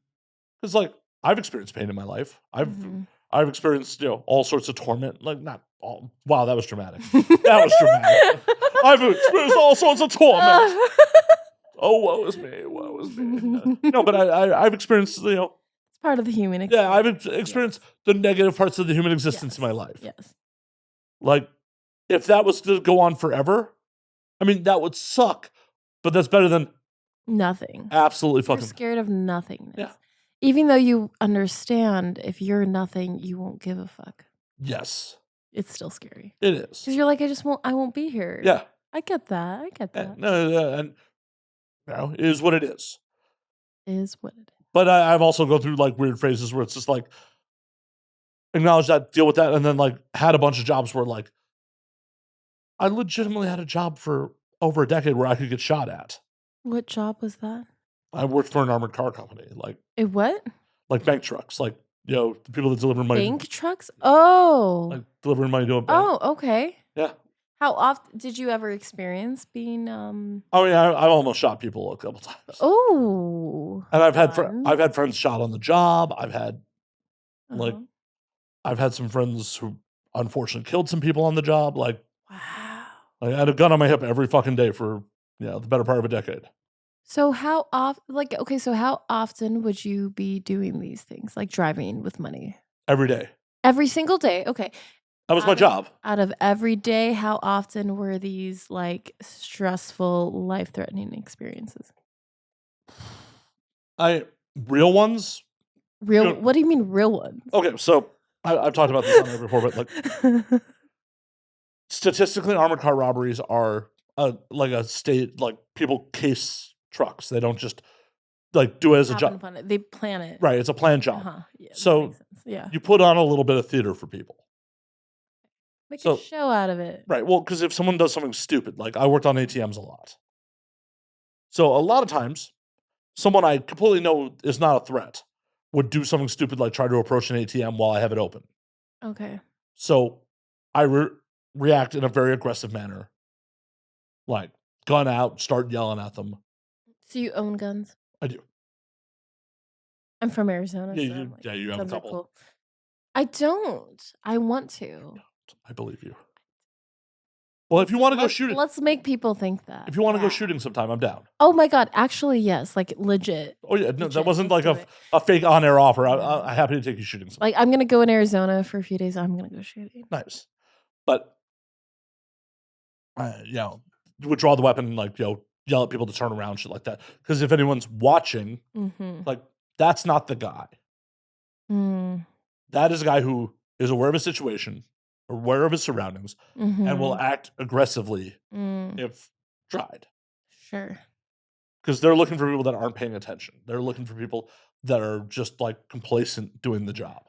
Because, like, I've experienced pain in my life. I've experienced, all sorts of torment. Like, not all. Wow, that was dramatic. That was dramatic. I've experienced all sorts of torment. Oh, woe is me. No, but I've experienced, It's part of the human experience. Yeah, I've experienced the negative parts of the human existence in my life. Yes. Like, if that was to go on forever, I mean, that would suck. But that's better than nothing. Absolutely fucking. You're scared of nothingness. Yeah. Even though you understand if you're nothing, you won't give a fuck. Yes. It's still scary. It is. Because you're like, I won't be here. Yeah. I get that. And it is what it is. Is what it is. But I've also gone through, like, weird phases where it's just like, acknowledge that, deal with that, and then, like, had a bunch of jobs where, like, I legitimately had a job for over a decade where I could get shot at. What job was that? I worked for an armored car company. Like, what? Like bank trucks. Like, the people that deliver money. Bank trucks? Oh. Like, delivering money to a bank. Oh, okay. Yeah. How often did you ever experience being Oh yeah, I've almost shot people a couple times. Oh. And I've had friends shot on the job. I've had I've had some friends who unfortunately killed some people on the job. Like, wow. I had a gun on my hip every fucking day for the better part of a decade. So how often? So how often would you be doing these things, like driving with money? Every day. Every single day. Okay. That was my job. Out of every day, how often were these, like, stressful, life-threatening experiences? Real ones? What do you mean real ones? Okay, so I've talked about this on there before, but, like, statistically, armored car robberies are like a state, like, people case trucks. They don't just, like, do it as a job. They plan it. Right, it's a planned job. Yeah, so you put on a little bit of theater for people. Make a show out of it. Right, well, because if someone does something stupid, like, I worked on ATMs a lot. So a lot of times, someone I completely know is not a threat would do something stupid, like try to approach an ATM while I have it open. Okay. So I react in a very aggressive manner. Like, gun out, start yelling at them. So you own guns? I do. I'm from Arizona, Yeah, so I'm like, you have a guns are couple. cool. I don't. I want to. I believe you. Well, if you want to go shooting, let's make people think that. if you want to go shooting sometime, I'm down. Oh my God. Actually, yes. Like legit. Oh yeah, no, Legit, that wasn't like let's do a fake on-air offer. Yeah. I'm happy to take you shooting sometime. Like I'm gonna go in Arizona for a few days. I'm gonna go shooting. Nice. But withdraw the weapon, like, yell at people to turn around, shit like that. Because if anyone's watching, like, that's not the guy. That is a guy who is aware of his situation, aware of his surroundings, and will act aggressively if tried. Sure. Because they're looking for people that aren't paying attention. They're looking for people that are just like complacent doing the job.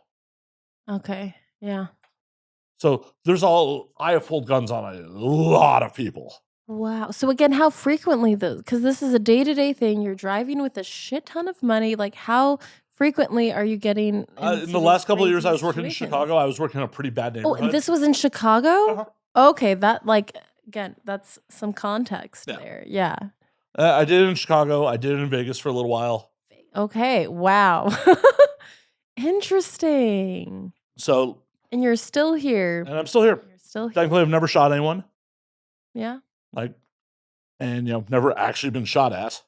Okay. Yeah. So I have pulled guns on a lot of people. Wow. So again, how frequently though? Because this is a day-to-day thing. You're driving with a shit ton of money. Like how frequently are you getting in the last couple of years I was working in Chicago, I was working in a pretty bad neighborhood. Oh, and this was in Chicago? Okay, that again, that's some context there. Yeah. I did it in Chicago. I did it in Vegas for a little while. Okay. Wow. Interesting. So. And you're still here. And I'm still here. You're still here. Thankfully, I've never shot anyone. Yeah. And never actually been shot at.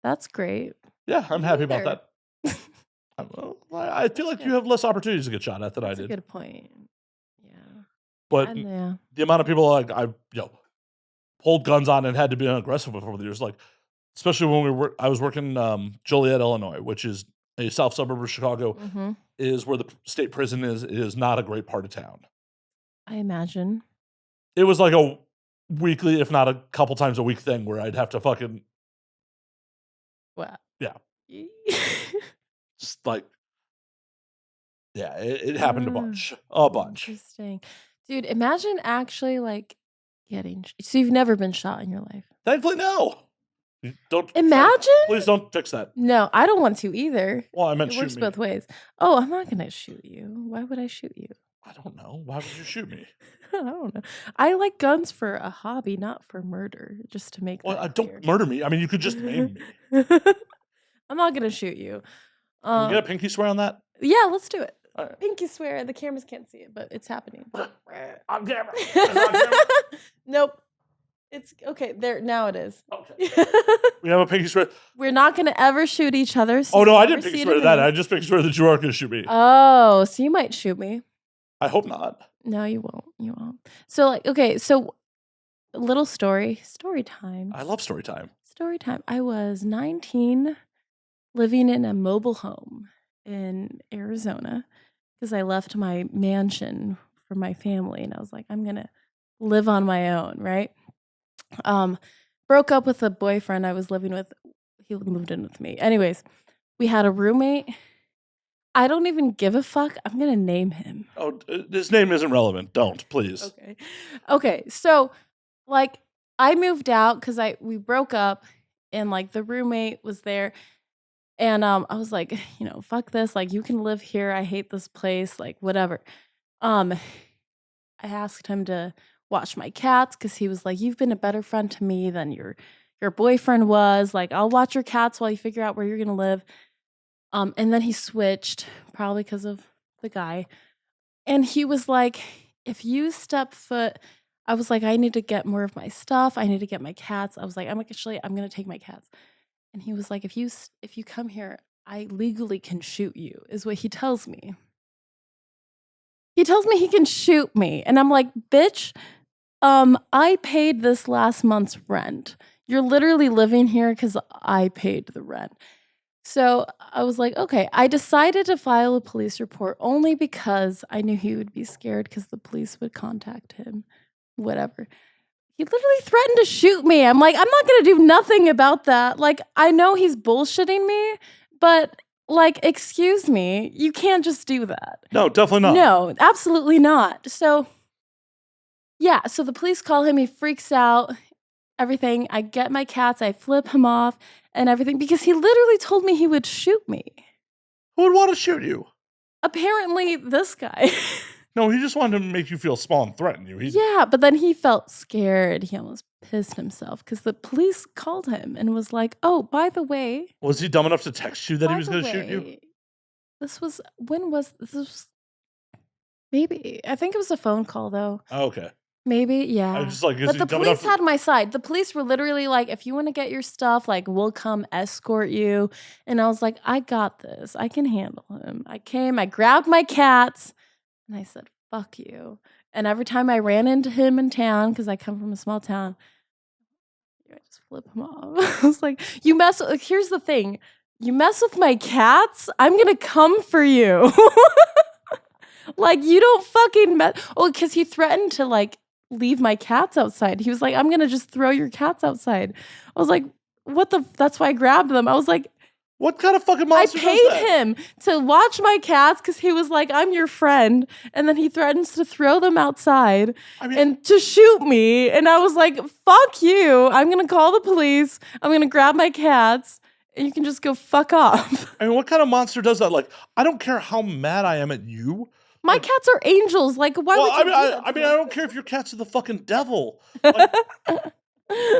That's great. Yeah, I'm happy about that. I feel like you have less opportunities to get shot at than I did. That's a good point. Yeah. But the amount of people I've pulled guns on and had to be aggressive with over the years, like especially when I was working Joliet, Illinois, which is a south suburb of Chicago, is where the state prison is. It is not a great part of town. I imagine. It was like a weekly, if not a couple times a week thing where I'd have to fucking. Wow. Yeah. Just like. Yeah, it happened a bunch. A bunch. Interesting. Dude, imagine actually like getting. So you've never been shot in your life? Thankfully, no. Don't imagine. Please don't fix that. No, I don't want to either. Well, I meant shoot me. It works both ways. Oh, I'm not gonna shoot you. Why would I shoot you? I don't know. Why would you shoot me? I don't know. I like guns for a hobby, not for murder. Just to make. Well, don't murder me. I mean, you could just maim me. I'm not gonna shoot you. Can we get a pinky swear on that? Yeah, let's do it. Right. Pinky swear. The cameras can't see it, but it's happening. On camera. Nope. It's okay. There now. It is. Okay. We have a pinky swear. We're not going to ever shoot each other. So oh no, I didn't pinky swear to that. I just pinky swear that you are going to shoot me. Oh, so you might shoot me. I hope not. No, you won't. You won't. So okay. So a little story time. I love story time. Story time. I was 19, living in a mobile home in Arizona because I left my mansion for my family, and I was like, I'm gonna live on my own, right? Broke up with a boyfriend I was living with. He moved in with me. Anyways, we had a roommate. I don't even give a fuck. I'm gonna name him. Oh, his name isn't relevant. Don't, please. Okay. So, like, I moved out because we broke up, and like the roommate was there, and I was like, fuck this. Like, you can live here. I hate this place. Like, whatever. I asked him to watch my cats because he was like, you've been a better friend to me than your boyfriend was. Like, I'll watch your cats while you figure out where you're gonna live. And then he switched, probably because of the guy. And he was like, if you step foot, I was like, I need to get more of my stuff. I need to get my cats. I was like, I'm gonna take my cats. And he was like, if you come here, I legally can shoot you, is what he tells me. He tells me he can shoot me. And I'm like, bitch, I paid this last month's rent. You're literally living here because I paid the rent. So I was like, okay. I decided to file a police report only because I knew he would be scared because the police would contact him. Whatever. He literally threatened to shoot me. I'm like, I'm not going to do nothing about that. Like, I know he's bullshitting me, but like, excuse me, you can't just do that. No, definitely not. No, absolutely not. So, yeah, so the police call him. He freaks out, everything. I get my cats. I flip him off and everything because he literally told me he would shoot me. Who would want to shoot you? Apparently, this guy. No, he just wanted to make you feel small and threaten you. Yeah, but then he felt scared. He almost pissed himself because the police called him and was like, "Oh, by the way, Was he dumb enough to text you that he was going to shoot you? this was when was this was maybe I think it was a phone call though. Oh, okay. Maybe, I yeah. was just like, is But he the dumb enough police had my side. The police were literally like, if you want to get your stuff, like, we'll come escort you. And I was like, I got this. I can handle him. I came, I grabbed my cats, and I said, fuck you. And every time I ran into him in town, because I come from a small town, I just flip him off. I was like, here's the thing. You mess with my cats, I'm going to come for you. Like, you don't fucking mess. Oh, because he threatened to, like, leave my cats outside. He was like, I'm going to just throw your cats outside. I was like, what the? That's why I grabbed them. I was like, what kind of fucking monster I paid him to watch my cats because he was like, I'm your friend. And then he threatens to throw them outside and to shoot me. And I was like, fuck you. I'm going to call the police. I'm going to grab my cats. And you can just go fuck off. I mean, what kind of monster does that? Like, I don't care how mad I am at you. My cats are angels. Like, why would you do that? I don't care if your cats are the fucking devil. Like,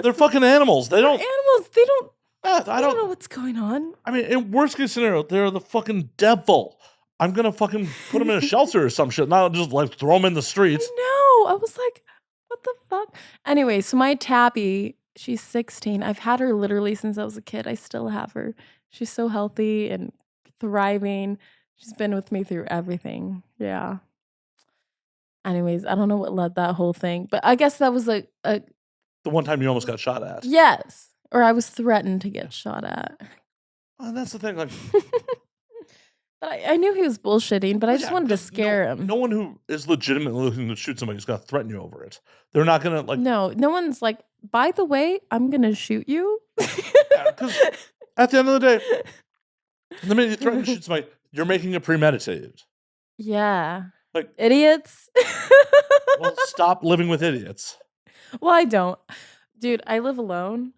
they're fucking animals. They don't. Animals. They don't. I don't know what's going on. I mean, in worst case scenario, they're the fucking devil. I'm gonna fucking put them in a shelter or some shit, not just like throw them in the streets. I know. I was like, what the fuck? Anyway, so my Tabby, she's 16. I've had her literally since I was a kid. I still have her. She's so healthy and thriving. She's been with me through everything. Yeah. Anyways, I don't know what led that whole thing, but I guess that was the one time you almost got shot at. Yes. Or I was threatened to get shot at. Well, that's the thing. Like, but I knew he was bullshitting, but I just wanted to scare him. No one who is legitimately looking to shoot somebody is going to threaten you over it. They're not going to like. No one's like, by the way, I'm going to shoot you. Because at the end of the day, the minute you threaten to shoot somebody, you're making it premeditated. Yeah. Like idiots. Well, stop living with idiots. Well, I don't. Dude, I live alone.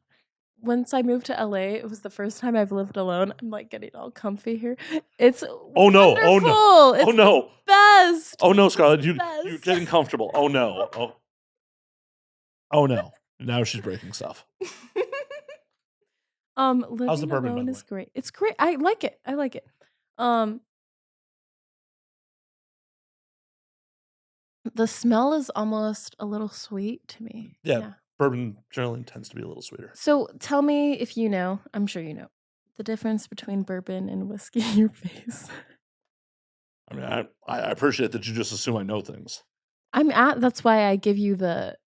Once I moved to LA, it was the first time I've lived alone. I'm like getting all comfy here. It's wonderful. It's oh no. Best. Oh no, Scarlett, you're getting comfortable. Oh no. Oh no. Now she's breaking stuff. Living How's the bourbon, alone is great. It's great. I like it. The smell is almost a little sweet to me. Yeah. Bourbon generally tends to be a little sweeter. So tell me if you know, I'm sure you know, the difference between bourbon and whiskey in your face. I mean, I appreciate that you just assume I know things. That's why I give you the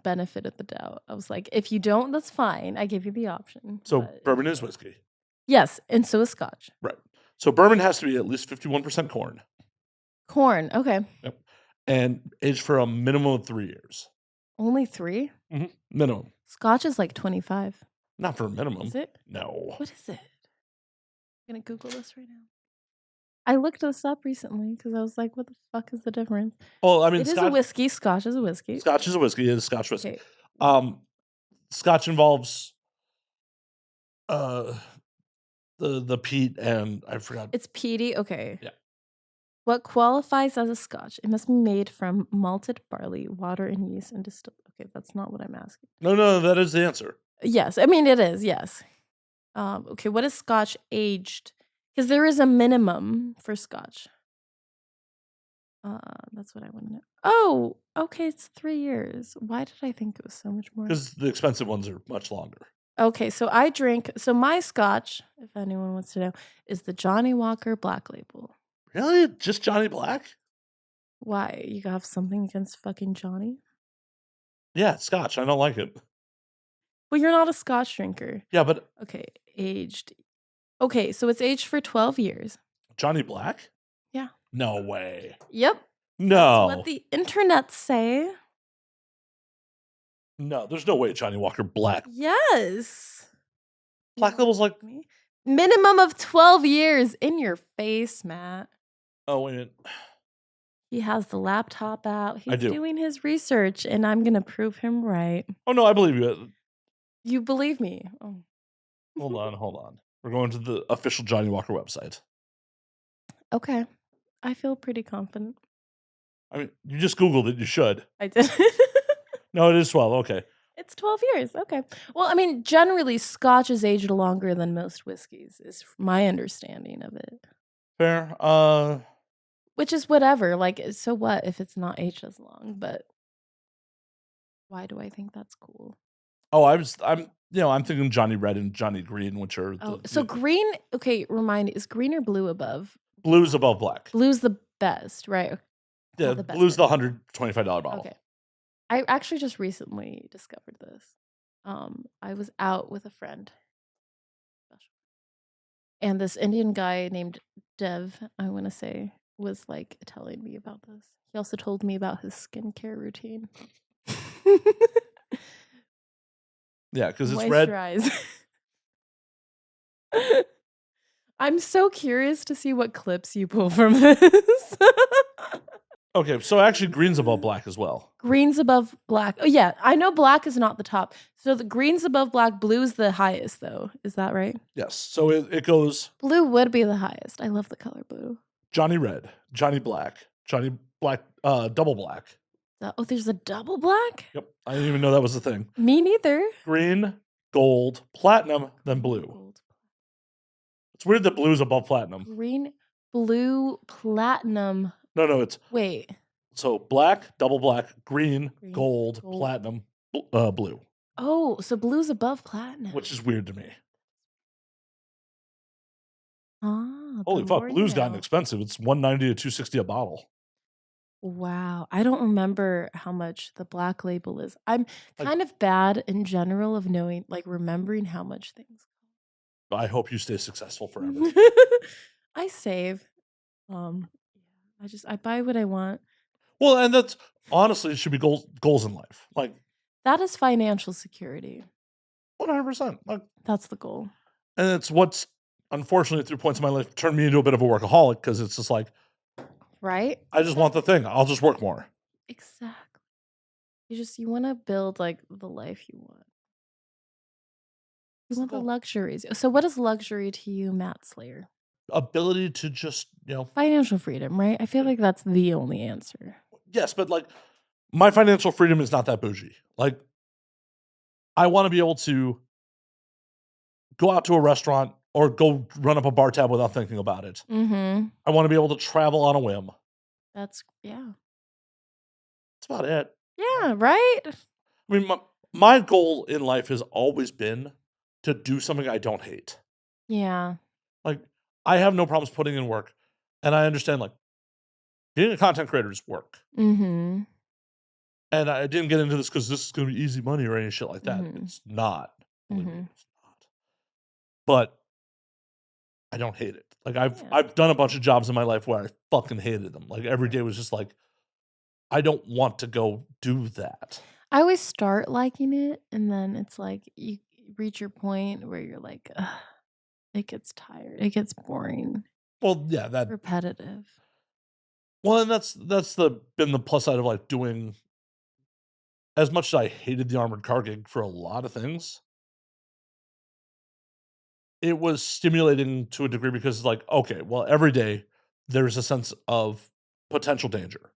benefit of the doubt. I was like, if you don't, that's fine. I give you the option. So bourbon is whiskey. Yes, and so is scotch. Right. So bourbon has to be at least 51% corn. Corn, okay. Yep. And aged for a minimum of 3 years. Only 3? Mm-hmm. Minimum. Scotch is like 25. Not for a minimum. Is it? No. What is it? I'm going to Google this right now. I looked this up recently because I was like, what the fuck is the difference? Well, I mean, it is a whiskey. Scotch is a whiskey. Scotch is a whiskey. It is Scotch whiskey. Okay. Scotch involves the peat and I forgot. It's peaty? Okay. Yeah. What qualifies as a scotch? It must be made from malted barley, water, and yeast, and distilled. Okay, that's not what I'm asking. No, that is the answer. Yes, I mean it is. Yes. Okay, what is scotch aged? Because there is a minimum for scotch. That's what I want to know. Oh, okay, it's 3 years. Why did I think it was so much more? Because the expensive ones are much longer. Okay, so my scotch, if anyone wants to know, is the Johnny Walker Black Label. Really? Just Johnny Black? Why? You have something against fucking Johnny? Yeah, it's scotch. I don't like it. Well, you're not a scotch drinker. Yeah, but... Okay, aged. Okay, so it's aged for 12 years. Johnny Black? Yeah. No way. Yep. No. That's what the internet say. No, there's no way Johnny Walker Black. Yes. Black Label's like... Minimum of 12 years. In your face, Matt. Oh, wait a minute. He has the laptop out. He's doing his research, and I'm going to prove him right. Oh, no, I believe you. You believe me. Oh. Hold on. We're going to the official Johnny Walker website. Okay. I feel pretty confident. I mean, you just Googled it. You should. I did. No, it is 12. Okay. It's 12 years. Okay. Well, I mean, generally, Scotch is aged longer than most whiskeys, is my understanding of it. Fair. Which is whatever. Like, so what if it's not aged as long? But why do I think that's cool? Oh, I'm thinking Johnny Red and Johnny Green, which are so green. Okay, remind me, is green or blue above? Blue's above black. Blue's the best, right? Yeah, the best blue's the version. $125 bottle. Okay. I actually just recently discovered this. I was out with a friend. And this Indian guy named Dev, I want to say, was like telling me about this. He also told me about his skincare routine. Yeah, because it's red. Moisturize. I'm so curious to see what clips you pull from this. Okay, so actually green's above black as well. Green's above black. Oh, yeah. I know black is not the top. So the green's above black. Blue is the highest, though. Is that right? Yes. So it goes Blue would be the highest. I love the color blue. Johnny Red, Johnny Black, Johnny Black, double black. Oh, there's a double black? Yep. I didn't even know that was a thing. Me neither. Green, gold, platinum, then blue. Gold. It's weird that blue's above platinum. Green, blue, platinum. No, it's wait. So black, double black, green, gold, platinum, blue. Oh, so blue's above platinum. Which is weird to me. Ah, holy fuck, blue's gotten expensive. It's $190 to $260 a bottle. Wow. I don't remember how much the black label is. I'm kind of bad in general of knowing, like remembering how much things cost. I hope you stay successful forever. I save. I buy what I want. Well, and that's honestly, it should be goals in life. Like that is financial security. 100%. Like that's the goal. And it's what's unfortunately through points in my life turned me into a bit of a workaholic because it's just like, right? I just want the thing. I'll just work more. Exactly. You want to build like the life you want. You want the luxuries. So what is luxury to you, Matt Slayer? Ability to just, financial freedom, right? I feel like that's the only answer. Yes, but like my financial freedom is not that bougie. Like I want to be able to go out to a restaurant or go run up a bar tab without thinking about it. Mm-hmm. I want to be able to travel on a whim. That's That's about it. Yeah, right? I mean, my goal in life has always been to do something I don't hate. Yeah. Like, I have no problems putting in work. And I understand, like, being a content creator is work. Mm-hmm. And I didn't get into this because this is going to be easy money or any shit like that. Mm-hmm. It's not. Mm-hmm. It's not. But I don't hate it. Like, I've done a bunch of jobs in my life where I fucking hated them. Like, every day was just like, I don't want to go do that. I always start liking it, and then it's like you reach your point where you're like, ugh, it gets tired. It gets boring. Well, yeah, that repetitive. Well, and that's been the plus side of like doing. As much as I hated the armored car gig for a lot of things, it was stimulating to a degree because it's like, okay, well, every day there's a sense of potential danger.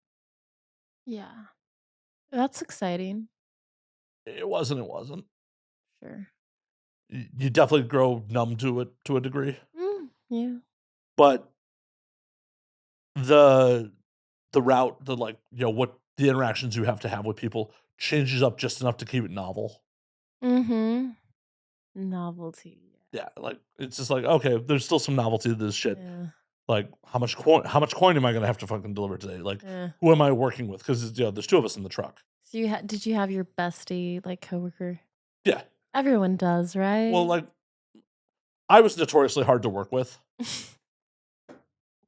Yeah. That's exciting. It wasn't. Sure. You definitely grow numb to it to a degree. Yeah. But the route, what the interactions you have to have with people changes up just enough to keep it novel. Mm-hmm. Novelty. Yeah, like it's just like, okay, there's still some novelty to this shit. Yeah. Like how much coin am I gonna have to fucking deliver today? Like who am I working with? Because there's two of us in the truck. So did you have your bestie like coworker? Yeah, everyone does, right? Well, like I was notoriously hard to work with.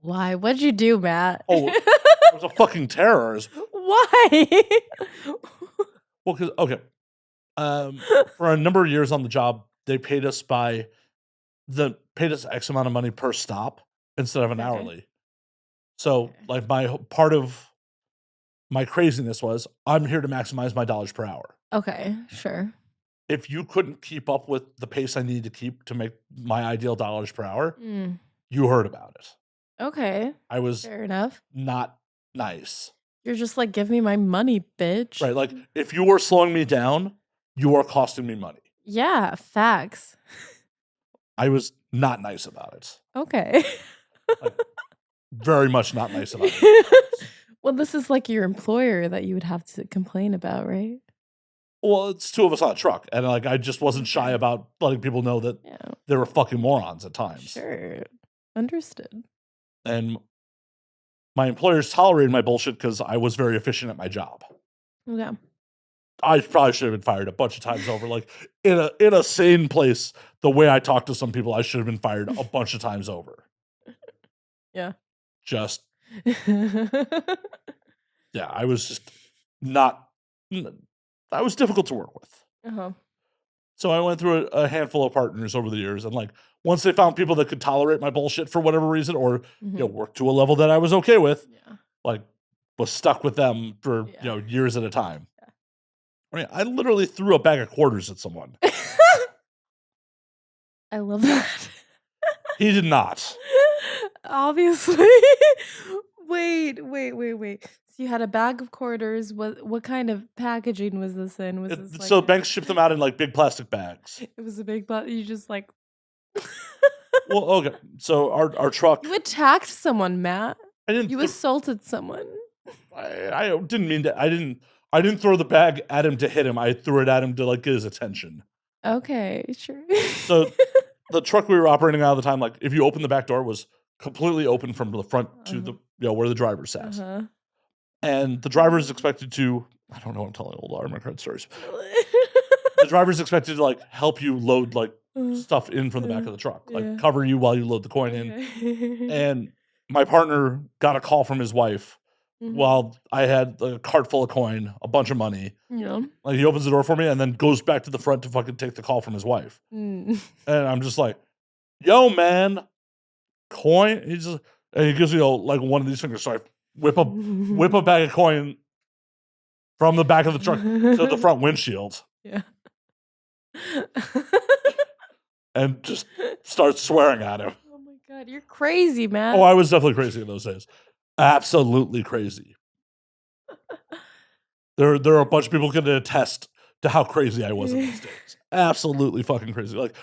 Why? What'd you do, Matt? Oh, I was a fucking terrorist. Why? Well, because for a number of years on the job, they paid us X amount of money per stop instead of an hourly. So, like, part of my craziness was I'm here to maximize my dollars per hour. Okay, sure. If you couldn't keep up with the pace I needed to keep to make my ideal dollars per hour, you heard about it. Okay, I was fair enough. Not nice. You're just like, give me my money, bitch. Right, like, if you are slowing me down, you are costing me money. Yeah, facts. I was not nice about it. Okay. Like, very much not nice about it. Well, this is like your employer that you would have to complain about, right? Well, it's two of us on a truck, and like I just wasn't shy about letting people know that they were fucking morons at times. Sure. Understood. And my employers tolerated my bullshit because I was very efficient at my job. Okay. I probably should have been fired a bunch of times over. Like in a sane place, the way I talk to some people, I should have been fired a bunch of times over. Yeah. Just yeah, I was just not. I was difficult to work with. So I went through a handful of partners over the years, and like once they found people that could tolerate my bullshit for whatever reason, or work to a level that I was okay with, like was stuck with them for years at a time. I mean, I literally threw a bag of quarters at someone. I love that. He did not. Obviously. Wait. So you had a bag of quarters. What kind of packaging was this in? Was this like so banks shipped them out in like big plastic bags. It was a big you just like Well, okay. So our truck. You attacked someone, Matt. I didn't. You assaulted someone. I didn't mean to. I didn't throw the bag at him to hit him. I threw it at him to like get his attention. Okay, sure. So the truck we were operating out of the time, like if you open the back door, was completely open from the front to the where the driver sat. And the driver is expected to. I don't know. I'm telling old armor card stories. The driver is expected to like help you load like stuff in from the back of the truck, like cover you while you load the coin in. And my partner got a call from his wife while I had a cart full of coin, a bunch of money. Yeah. Like he opens the door for me and then goes back to the front to fucking take the call from his wife. And I'm just like, "Yo, man, coin." And he gives me like one of these fingers. So I whip a bag of coin from the back of the truck to the front windshield. Yeah. And just start swearing at him. Oh my god, you're crazy, man. Oh, I was definitely crazy in those days. Absolutely crazy. There are a bunch of people who can attest to how crazy I was in those days. Absolutely fucking crazy. Like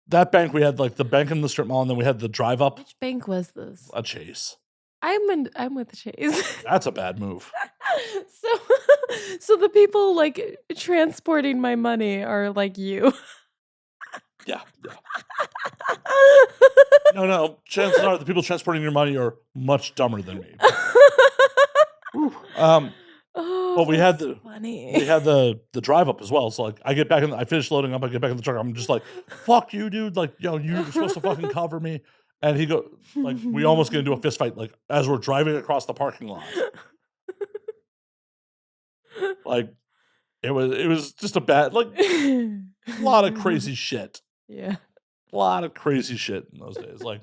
that bank, we had like the bank in the strip mall, and then we had the drive up. Which bank was this? A Chase. I'm with Chase. That's a bad move. So the people like transporting my money are like you. Yeah. No. Chances are the people transporting your money are much dumber than me. But we had the drive up as well. So like I get back I finish loading up, I get back in the truck. I'm just like, "Fuck you, dude. Like, you're supposed to fucking cover me." And he like we almost get into a fist fight like as we're driving across the parking lot. Like it was just a bad a lot of crazy shit. Yeah. A lot of crazy shit in those days. Like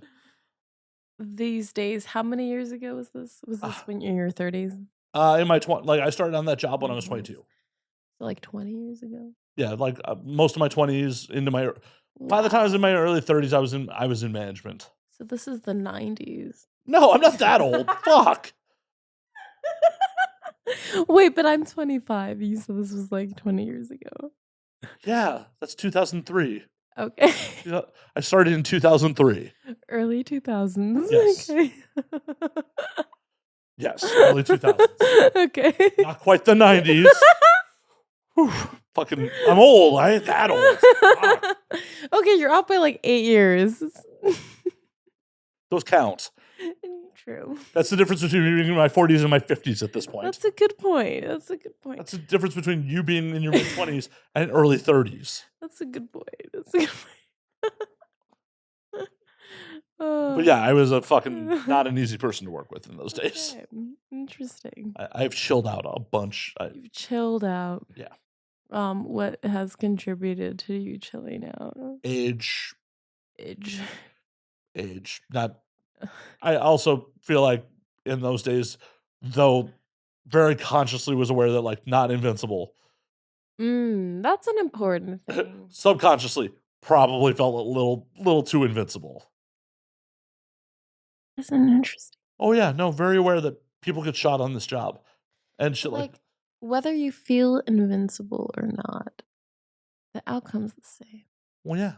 these days, how many years ago was this? Was this when you're in your 30s? In my 20s, like I started on that job when I was 22. So like 20 years ago? Yeah, like most of my 20s into my by the time I was in my early 30s, I was in management. So this is the 90s. No, I'm not that old. Fuck. Wait, but I'm 25. You said this was like 20 years ago. Yeah, that's 2003. Okay. I started in 2003. Early 2000s. Yes. Okay. Yes, early 2000s. Okay. Not quite the 90s. Whew, fucking, I'm old. I ain't that old. Fuck. Okay, you're off by like 8 years. Those count. True. That's the difference between me being in my 40s and my 50s at this point. That's a good point. That's the difference between you being in your mid-20s and early 30s. That's a good point. But yeah, I was a fucking not an easy person to work with in those days. Okay. Interesting. I've chilled out a bunch. You've chilled out. Yeah. What has contributed to you chilling out? Age. Not. I also feel like in those days, though, very consciously was aware that like not invincible. That's an important thing. Subconsciously, probably felt a little too invincible. Isn't interesting? Oh yeah, no, very aware that people get shot on this job and shit like whether you feel invincible or not, the outcome's the same. well, yeah,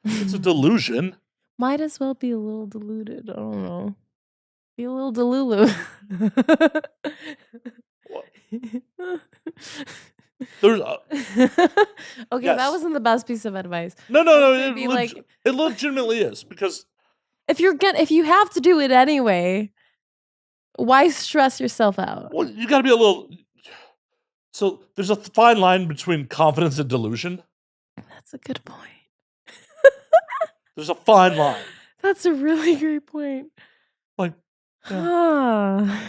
it's a delusion. Might as well be a little deluded. I don't know. Be a little delulu. There's okay, yes. that wasn't the best piece of advice. No. It legitimately is because if you have to do it anyway, why stress yourself out? well, you got to be a little. So there's a fine line between confidence and delusion. That's a good point. There's a fine line. That's a really great point. Like, yeah.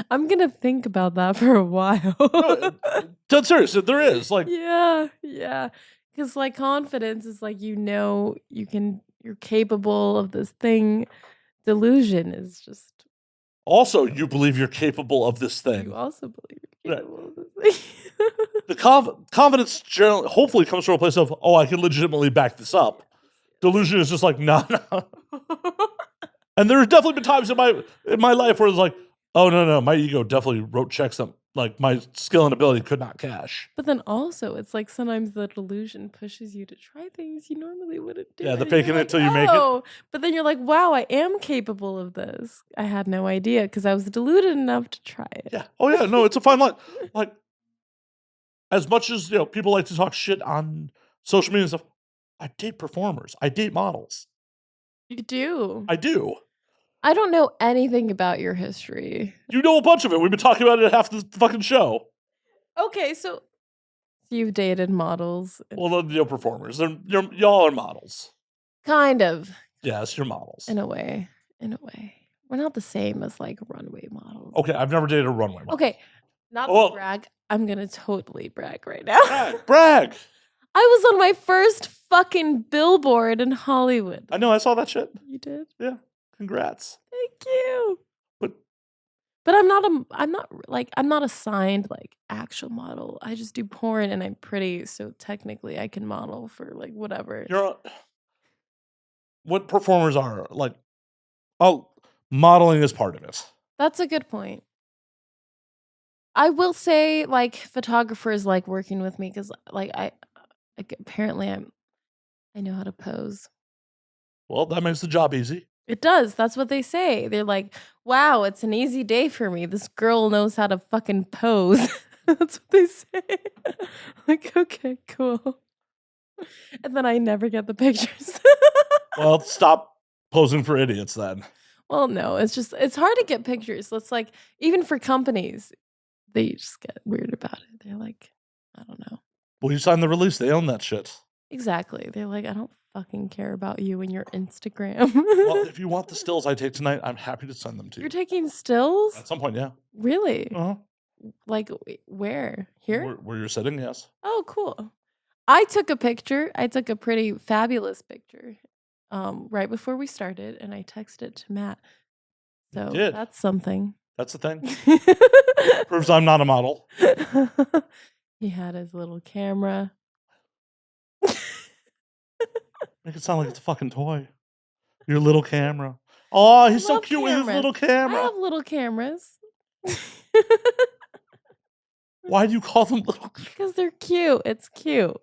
I'm gonna think about that for a while. No, dead serious. There is like, yeah, because like confidence is like you're capable of this thing. Delusion is just also you believe you're capable of this thing. You also believe you're capable of this thing. The confidence generally, hopefully, comes from a place of I can legitimately back this up. Delusion is just like no. And there have definitely been times in my life where it's like, oh no, my ego definitely wrote checks that like my skill and ability could not cash. But then also, it's like sometimes the delusion pushes you to try things you normally wouldn't do. Yeah, the faking it till you make it. But then you're like, wow, I am capable of this. I had no idea because I was deluded enough to try it. Yeah. Oh yeah, no, it's a fine line. Like, as much as people like to talk shit on social media and stuff, I date performers. I date models. You do. I do. I don't know anything about your history. You know a bunch of it. We've been talking about it at half the fucking show. Okay, so you've dated models. Well, performers. Y'all are models. Kind of. Yes, you're models. In a way. We're not the same as like runway models. Okay, I've never dated a runway model. Okay, not to brag. I'm going to totally brag right now. Brag. I was on my first fucking billboard in Hollywood. I know, I saw that shit. You did? Yeah. Congrats. Thank you. But I'm not a signed like actual model. I just do porn and I'm pretty, so technically I can model for like whatever. What performers are like modeling is part of it. That's a good point. I will say like photographers like working with me because like apparently I know how to pose. Well, that makes the job easy. It does. That's what they say. They're like, wow, it's an easy day for me. This girl knows how to fucking pose. That's what they say. Like, okay, cool. And then I never get the pictures. Well, stop posing for idiots then. Well, no, it's hard to get pictures. It's like, even for companies, they just get weird about it. They're like, I don't know. Well, you signed the release. They own that shit. Exactly. They're like, I don't fucking care about you and your Instagram. Well, if you want the stills I take tonight, I'm happy to send them to you. You're taking stills? At some point, yeah. Really? Uh-huh. Like, where? Here? Where you're sitting, yes. Oh, cool. I took a picture. I took a pretty fabulous picture right before we started, and I texted it to Matt. So that's something. That's the thing. Proves I'm not a model. He had his little camera. Make it sound like it's a fucking toy. Your little camera. Oh, he's so cute with his little camera. I have little cameras. Why do you call them little? Because they're cute. It's cute.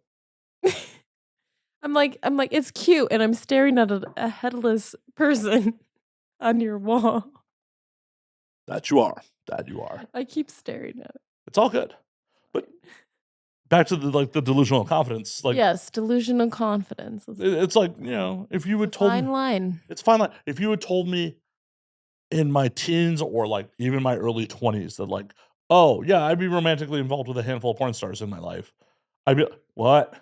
I'm like, it's cute, and I'm staring at a headless person on your wall. That you are. I keep staring at it. It's all good. But back to the delusional confidence. Like, yes, delusional confidence. It's like, if you had told me. Fine line. It's fine line. If you had told me in my teens or like even my early 20s that like, oh yeah, I'd be romantically involved with a handful of porn stars in my life, I'd be like, what?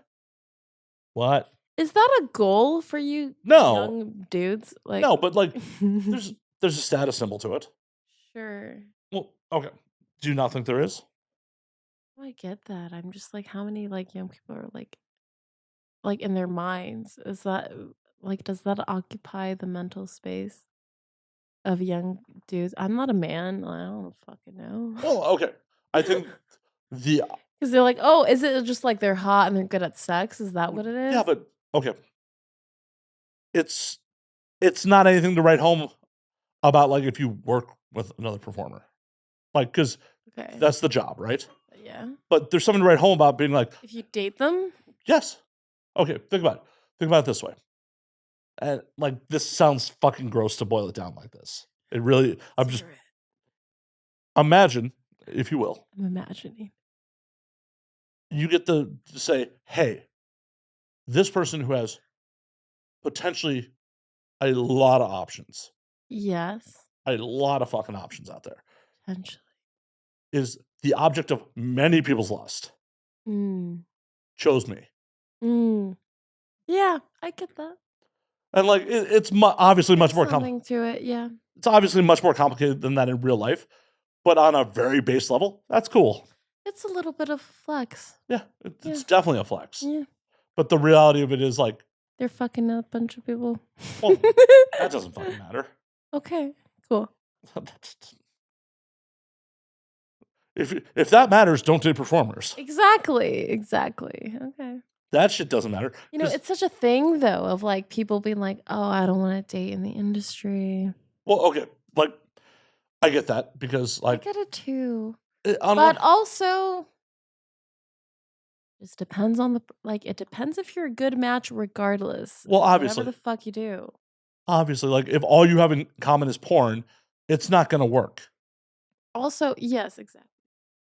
Is that a goal for you? No. Young dudes? Like, no, but like there's a status symbol to it. Sure. Well, okay. Do you not think there is? I get that. I'm just like, how many like young people are like in their minds? Is that like, does that occupy the mental space of young dudes? I'm not a man. I don't fucking know. Well, okay. I think because they're like, oh, is it just like they're hot and they're good at sex? Is that what it is? Yeah, but okay. It's not anything to write home about like if you work with another performer. Like, because Okay. that's the job, right? Yeah. But there's something to write home about being like, If you date them? yes. Okay, think about it. Think about it this way. And like, this sounds fucking gross to boil it down like this. It really, I'm just, Hear it. imagine, if you will, I'm imagining. you get to say, hey, this person who has potentially a lot of options, Yes. a lot of fucking options out there, Potentially. is the object of many people's lust, Mm. chose me. Mm. Yeah, I get that. And like, it's obviously much more Something to it, yeah. It's obviously much more complicated than that in real life, but on a very base level, that's cool. It's a little bit of flex. Yeah, it's definitely a flex. Yeah. But the reality of it is like, They're fucking a bunch of people. well, that doesn't fucking matter. Okay, cool. If that matters, don't date performers. Exactly. Okay. That shit doesn't matter. You know, it's such a thing though of like people being like, "Oh, I don't want to date in the industry." Well, okay, like I get that because I like get it too. but But also just depends on it depends if you're a good match regardless. well, Whatever the fuck you do. obviously, like if all you have in common is porn, it's not gonna work. Also, yes, exactly.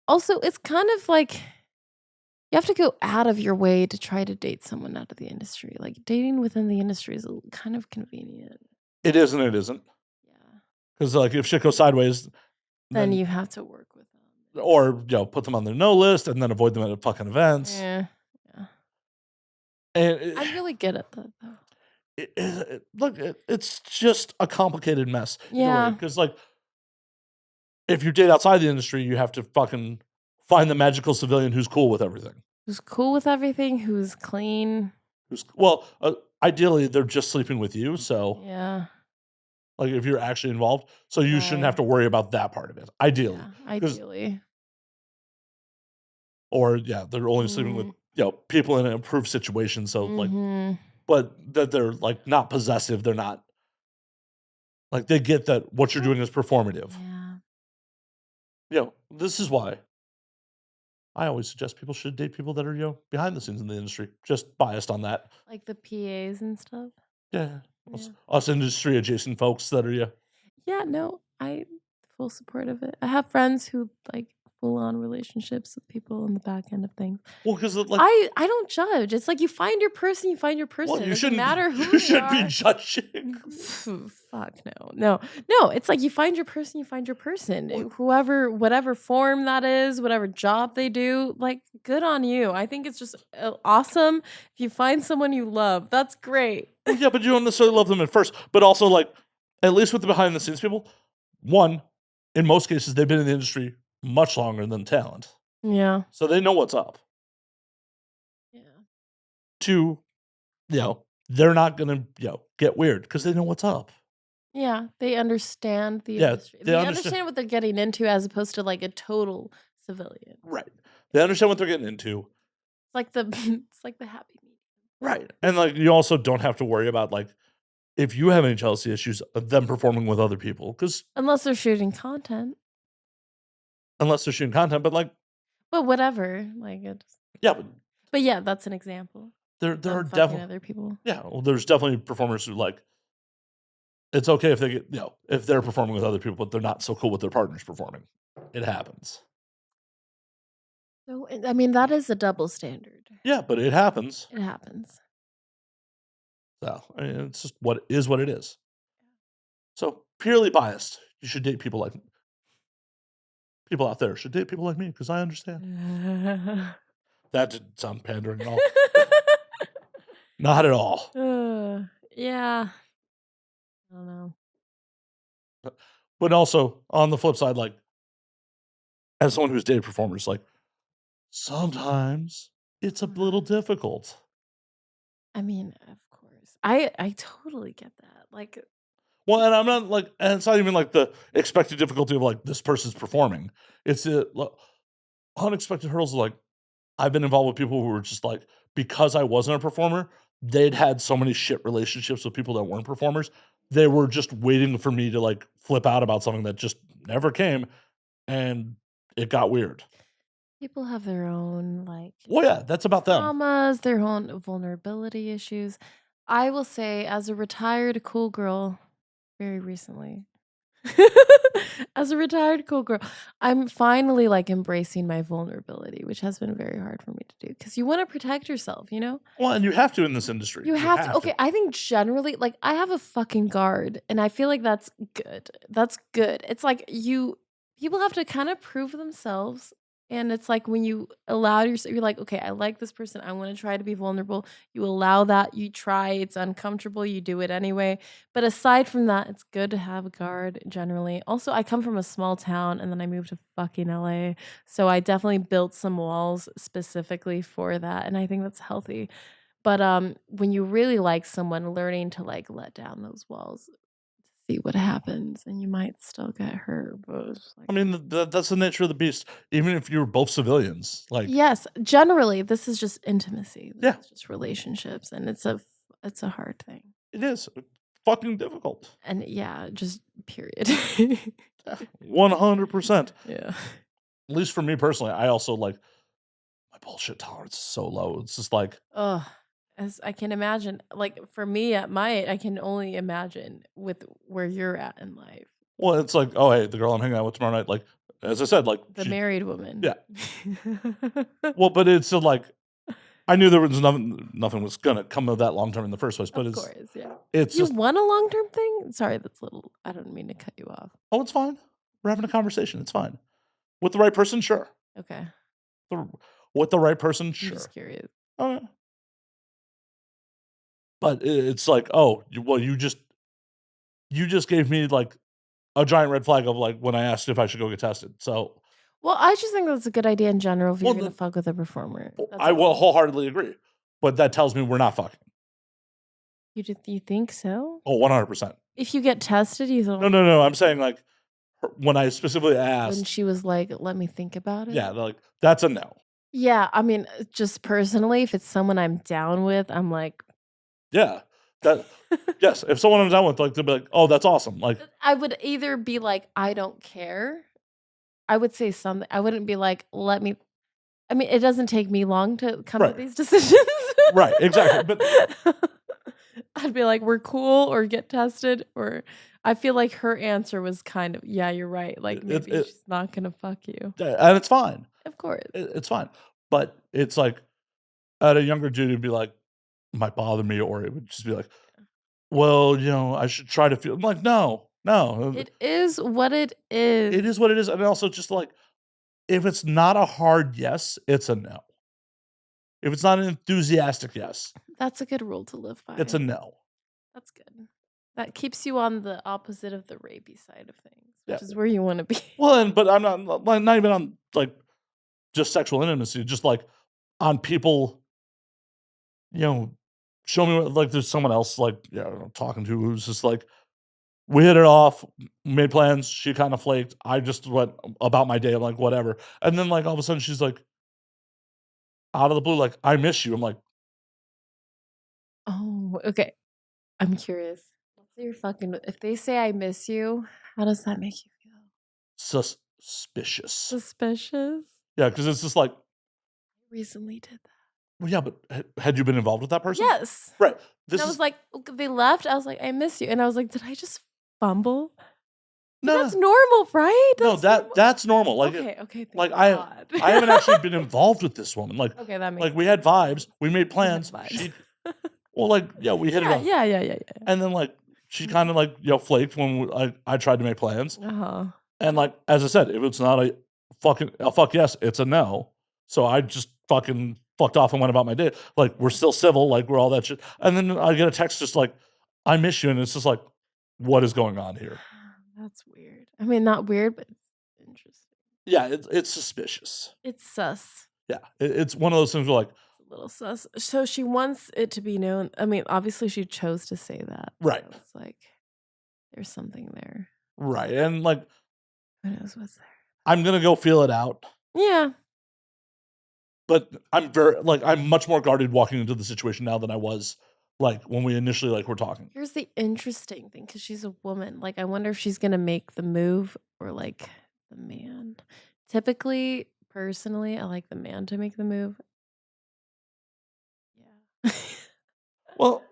Also, it's kind of like you have to go out of your way to try to date someone out of the industry. Like dating within the industry is kind of convenient. It is and it isn't. Yeah. Because like if shit goes sideways, Then you have to work with them. or put them on their no list and then avoid them at fucking events. Yeah. And I really get it though. look, it's just a complicated mess. Yeah. Because like if you date outside the industry, you have to fucking find the magical civilian who's cool with everything. Who's cool with everything, who's clean. Ideally they're just sleeping with you, so Yeah. like if you're actually involved, so you shouldn't have to worry about that part of it. Ideally. Yeah, ideally. Or they're only sleeping with people in an improved situation, so like but that they're like not possessive, they're not like they get that what you're doing is performative. Yeah. This is why I always suggest people should date people that are, behind the scenes in the industry. Just biased on that. Like the PAs and stuff. Yeah. Yeah. Us industry adjacent folks that are Yeah, no, I full support of it. I have friends who like full on relationships with people on the back end of things. Well, because like I don't judge. It's like you find your person, you find your person. well, It you doesn't shouldn't matter who you should are. be judging. Fuck no. It's like you find your person, you find your person. Whatever form that is, whatever job they do, like good on you. I think it's just awesome if you find someone you love. That's great. Yeah, but you don't necessarily love them at first. But also, like, at least with the behind the scenes people, one, in most cases, they've been in the industry much longer than talent. Yeah. So they know what's up. Yeah. Two, they're not going to, get weird because they know what's up. Yeah. They understand the Yeah, industry. They understand what they're getting into as opposed to like a total civilian. Right. They understand what they're getting into. It's like the happy medium. Right. And like you also don't have to worry about like if you have any jealousy issues of them performing with other people, because Unless they're shooting content. But like, but whatever, like it. Yeah, but yeah, that's an example. There are definitely other people. Yeah, well, there's definitely performers who like. It's okay if they get if they're performing with other people, but they're not so cool with their partners performing. It happens. So I mean, that is a double standard. Yeah, but it happens. It happens. So I mean, it's just what it is. So purely biased, you should date people like people out there should date people like me because I understand. That didn't sound pandering at all. Not at all. Yeah. I don't know. But also on the flip side, like as someone who's dated performers, like sometimes it's a little difficult. I mean, of course. I totally get that. Like, well, and I'm not like, and it's not even like the expected difficulty of like this person's performing. It's unexpected hurdles. Like I've been involved with people who were just like, because I wasn't a performer, they'd had so many shit relationships with people that weren't performers they were just waiting for me to, like, flip out about something that just never came, and it got weird. People have their own, like, Well, yeah, that's about them. traumas, their own vulnerability issues. I will say, as a retired cool girl, very recently, as a retired cool girl, I'm finally, like, embracing my vulnerability, which has been very hard for me to do because you wanna protect yourself, you know? Well, and you have to in this industry. You You have to. have Okay, to. I think generally, like, I have a fucking guard, and I feel like that's good. That's good. It's like people have to kind of prove themselves, and it's like when you allow yourself, you're like, okay, I like this person. I want to try to be vulnerable. You allow that. You try. It's uncomfortable. You do it anyway. But aside from that, it's good to have a guard generally. Also, I come from a small town, and then I moved to fucking LA, so I definitely built some walls specifically for that, and I think that's healthy. But, when you really like someone, learning to, like, let down those walls, see what happens, and you might still get hurt, but it's like I mean, that's the nature of the beast. Even if you were both civilians, like, yes, generally, this is just intimacy. This yeah, is just relationships, and it's a hard thing. it is fucking difficult. And yeah, just period. Yeah, 100%. Yeah. At least for me personally, I also, like, my bullshit tolerance is so low. It's just like, Ugh, as I can imagine, like, for me at my age, I can only imagine with where you're at in life. well, it's like, "Oh, hey, the girl I'm hanging out with tomorrow night," like, as I said, like, The married woman. yeah. Well, but it's still like, I knew there was nothing was gonna come of that long term in the first place, but Of course, yeah. it's You just, want a long-term thing? Sorry, that's a little I don't mean to cut you off. "Oh, it's fine. We're having a conversation, it's fine." With the right person, sure. Okay. The with the right person, I'm sure. just curious. Oh, yeah. But it's like, "Oh, you just gave me, like, a giant red flag of, like, when I asked if I should go get tested." So, Well, I just think that's a good idea in general if well, you're gonna fuck with a performer. That's I will all. wholeheartedly agree, but that tells me we're not fucking. You think so? Oh, 100%. If you get tested, you No, don't no, no, I'm saying, like, when I specifically when asked, she was like, "Let me think about yeah, it." like, that's a no. Yeah, I mean, just personally, if it's someone I'm down with, I'm like Yeah. That yes, if someone I'm down with, like, they'll be like, "Oh, that's awesome." Like, I would either be like, "I don't care." I would say something. I wouldn't be like, "Let me." I mean, it doesn't take me long to come to right, these decisions. right, exactly, but I'd be like, "We're cool," or "Get tested," or I feel like her answer was kind of, "Yeah, you're right." Like, maybe it she's not gonna fuck you. and it's fine. Of course. It's fine. But it's like, at a younger dude, it'd be like, might bother me, or it would just be like, "Well, I should try to feel." I'm like, "No, no, It is what it it is. is what it is," and also just, like, if it's not a hard yes, it's a no. If it's not an enthusiastic yes, That's a good rule to live it's a by. no. That's good. That keeps you on the opposite of the rapey side of things, Yeah. which is where you wanna be. Well, but I'm not, like, not even on, like, just sexual intimacy, just, like, on people, you know, show me what, like, there's someone else, like, I'm talking to who's just like, we hit it off, made plans, she kinda flaked, I just went about my day, I'm like, "Whatever," and then, like, all of a sudden, she's like, out of the blue, like, "I miss you." I'm like, Oh, okay. I'm curious. Let's say you're fucking if they say I miss you, how does that make you feel? "Suspicious." Suspicious? Yeah, because it's just like, Recently did that. well, yeah, but had you been involved with that person? Yes. Right. And This I is was like, they left. I was like, I miss you. And I was like, did I just fumble? But no, that's normal, right? no, That's normal. that's normal, Okay, like, thank God. I haven't actually been involved with this woman, Okay, that makes like, we had vibes, we made you had plans, vibes. well, like, yeah, we hit it Yeah, off, yeah, yeah, yeah, yeah. and then, like, she kinda, like, flaked when I tried to make plans, Uh-huh. and, like, as I said, if it's not a fuck yes, it's a no, so I just fucking fucked off and went about my day, like, we're still civil, like, we're all that shit, and then I get a text just like, "I miss you," and it's just like, what is going on here? That's weird. I mean, not weird, but it's interesting. Yeah, it's suspicious. It's sus. Yeah, it's one of those things where, like, It's a little sus. So she wants it to be known. I mean, obviously she chose to say that. right, So it's like there's something there. right, and, like, Who knows what's there? I'm gonna go feel it out, Yeah. but I'm much more guarded walking into the situation now than I was like when we initially like were talking. Here's the interesting thing, because she's a woman. Like, I wonder if she's gonna make the move or like the man. Typically, personally, I like the man to make the move. Yeah. Well,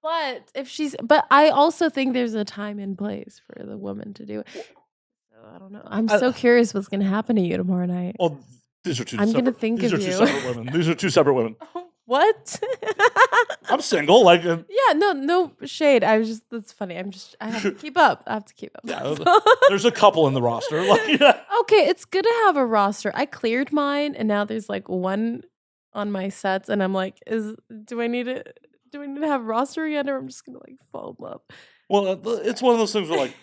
but I also think there's a time and place for the woman to do it. So I don't know. I'm so curious what's gonna happen to you tomorrow night. well, these are two. I'm gonna separate, think these of are two you. separate women. These are two separate women. What? I'm single. Like, Yeah, no shade. That's funny. I have to keep up. yeah, there's a couple in the roster. Like, yeah. Okay, it's good to have a roster. I cleared mine, and now there's like one on my sets, and I'm like, do I need to have a roster again, or I'm just gonna like fall in love? Well, it's one of those things where like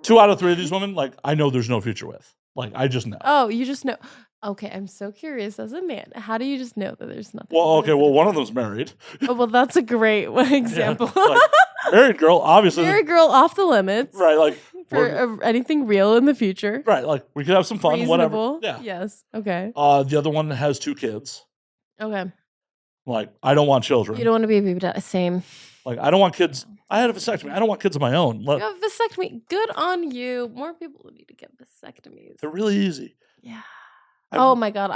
2 out of 3 of these women, like I know there's no future with. Like I just know. Oh, you just know. Okay, I'm so curious as a man. How do you just know that there's nothing? Well, okay, well, one of them's married. Oh, well, that's a great example. Yeah, like, married girl, obviously. Married girl off the limits. Right, like for anything real in the future. Right, like we could have some fun, Reasonable. whatever. Yeah. Yes. Okay. The other one has 2 kids. Okay. Like I don't want children. You don't want to be a baby dad. Same. Like I don't want kids. I had a vasectomy. I don't want kids of my own. You have a vasectomy. Good on you. More people need to get vasectomies. They're really easy. Yeah. Oh my God.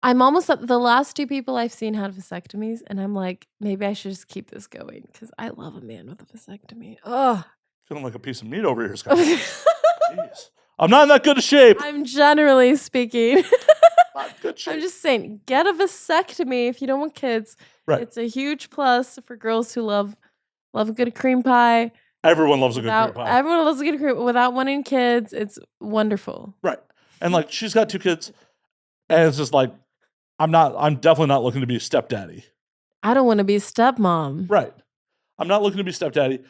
I'm almost at the last 2 people I've seen had vasectomies, and I'm like, maybe I should just keep this going because I love a man with a vasectomy. Ugh. Feeling like a piece of meat over here, Scott. Jeez. I'm not in that good a shape. I'm generally speaking. Not good shape. I'm just saying, get a vasectomy if you don't want kids. Right. It's a huge plus for girls who love a good cream pie. Everyone loves a good cream pie. Everyone loves a good cream without wanting kids. It's wonderful. Right. And like she's got 2 kids, and it's just like I'm definitely not looking to be a stepdaddy. I don't want to be a stepmom. Right. I'm not looking to be stepdaddy.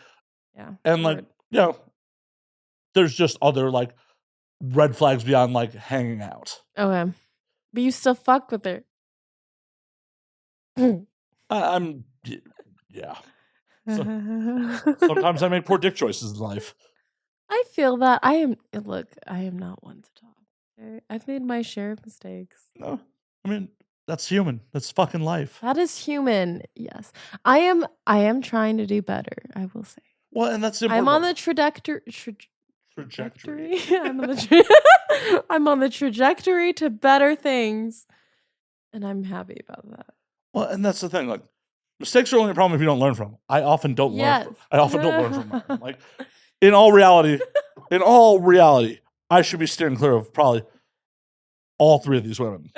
Yeah. And like, you know, there's just other like red flags beyond like hanging out. Okay. But you still fuck with her. Yeah. Sometimes I make poor dick choices in life. I feel that. I am not one to talk. Okay? I've made my share of mistakes. No. I mean, that's human. That's fucking life. That is human. Yes. I am trying to do better, I will say. Well, and that's the I'm on the trajectory. I'm on the trajectory to better things, and I'm happy about that. Well, and that's the thing. Like, mistakes are only a problem if you don't learn from them. I often don't learn. I often don't learn from them. Like, in all reality, I should be steering clear of probably all 3 of these women.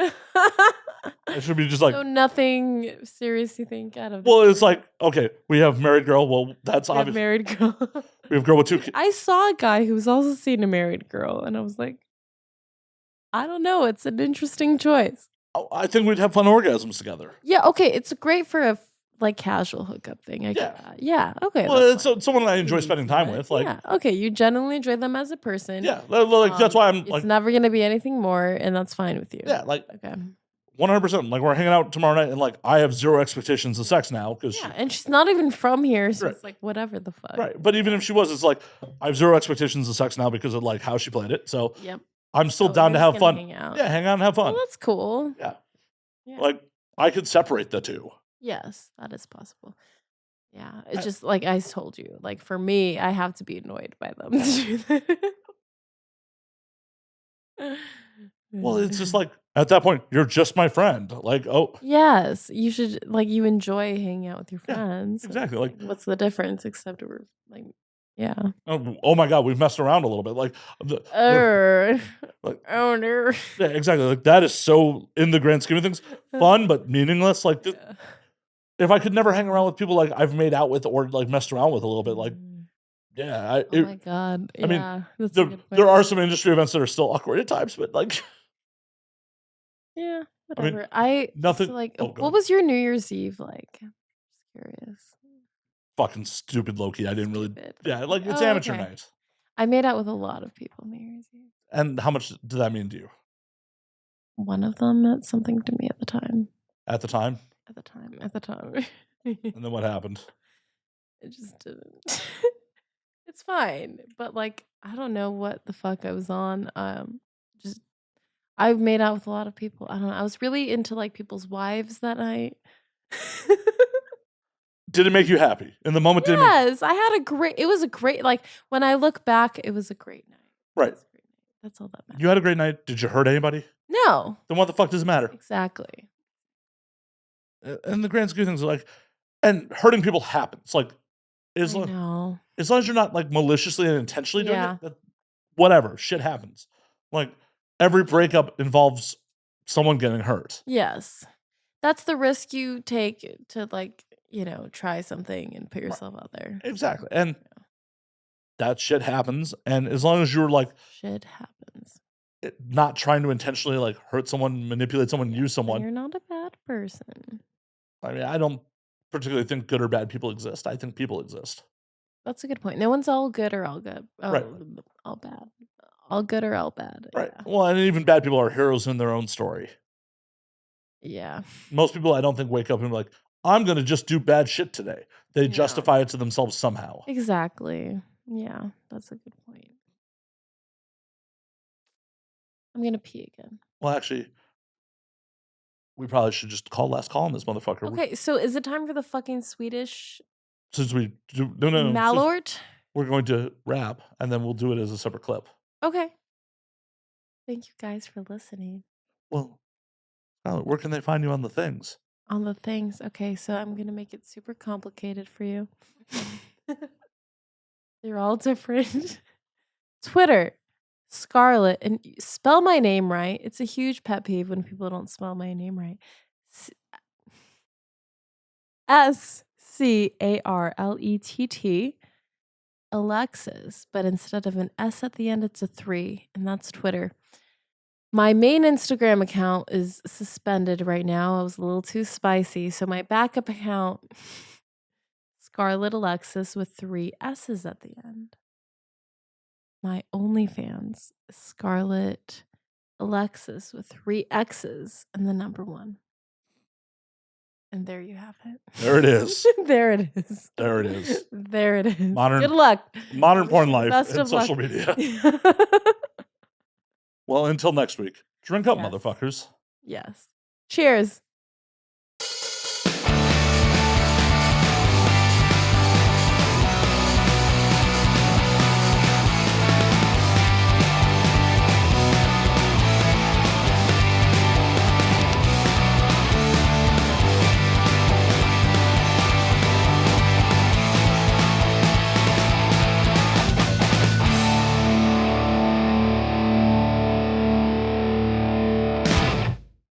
I should be just like, so nothing serious. You think out of? Well, it's like, okay, we have married girl. Well, that's obvious. Married girl. We have girl with 2 kids. I saw a guy who was also seeing a married girl, and I was like, I don't know. It's an interesting choice. Oh, I think we'd have fun orgasms together. Yeah. Okay. It's great for a like casual hookup thing. I get that. Yeah. Okay. Well, it's someone I enjoy spending time with. Like, yeah. Okay. You genuinely enjoy them as a person. Yeah. Like that's why I'm like, it's never gonna be anything more, and that's fine with you. Yeah. Like, okay. 100%. Like we're hanging out tomorrow night, and like I have 0 expectations of sex now because and she's not even from here, so it's like whatever the fuck. Right. But even if she was, it's like I have 0 expectations of sex now because of like how she played it. So I'm still down to have fun. Hang out. Yeah, hang out and have fun. Well, that's cool. Yeah. Like I could separate the 2. Yes, that is possible. Yeah, it's just like I told you. Like for me, I have to be annoyed by them to do that. Well, it's just like at that point, you're just my friend. Like, oh, yes, you should like you enjoy hanging out with your friends. Exactly. Like, what's the difference? Except we're like, yeah. Oh my God, we've messed around a little bit. Like, oh no. Yeah, exactly. Like that is so in the grand scheme of things, fun but meaningless. Like, if I could never hang around with people like I've made out with or like messed around with a little bit, like, yeah. Oh my God. I mean, there are some industry events that are still awkward at times, but like. Yeah, whatever. Nothing. So like, what was your New Year's Eve like? I'm just curious. Fucking stupid, Loki. I didn't really. Yeah, like it's amateur night. I made out with a lot of people New Year's Eve. And how much did that mean to you? One of them meant something to me at the time. At the time. At the time. And then what happened? It just didn't. It's fine, but like I don't know what the fuck I was on. I've made out with a lot of people. I don't know. I was really into like people's wives that night. Did it make you happy? In the moment, did it make Yes, I had it was a great, like, when I look back, it was a great night. Right. It was a great night. That's all that matters. You had a great night. Did you hurt anybody? No. Then what the fuck does it matter? Exactly. And the grand scheme of things are like, and hurting people happens. Like, as I long know. as you're not like maliciously and intentionally doing Yeah. it, whatever, shit happens. Like, every breakup involves someone getting hurt. Yes. That's the risk you take to, like, try something and put yourself out there. Exactly. And that shit happens. And as long as you're like Shit happens. not trying to intentionally like hurt someone, manipulate someone, use Then someone. you're not a bad person. I mean, I don't particularly think good or bad people exist. I think people exist. That's a good point. No one's all good or all good. Right. All bad. All good or all bad. Right. Well, and even bad people are heroes in their own story. Yeah. Most people, I don't think, wake up and be like, I'm going to just do bad shit today. They No. justify it to themselves somehow. Exactly. Yeah, that's a good point. I'm going to pee again. Well, actually, we probably should just call last call on this motherfucker. Okay, so is it time for the fucking Swedish Since we do, no. Malört? We're going to rap, and then we'll do it as a separate clip. Okay. Thank you guys for listening. Well, where can they find you on the things? On the things. Okay, so I'm going to make it super complicated for you. They're all different. Twitter, Scarlett, and spell my name right. It's a huge pet peeve when people don't spell my name right. Scarlett, Alexis, but instead of an S at the end, it's a 3, and that's Twitter. My main Instagram account is suspended right now. I was a little too spicy, so my backup account, Scarlett Alexis with 3 S's at the end. My OnlyFans, Scarlett Alexis with 3 X's and the number 1. And there you have it. There it is. There it is. There it is. There it is. Good luck. Modern porn life Best and of social luck. media. Well, until next week, drink up, Yes. motherfuckers. Yes. Cheers.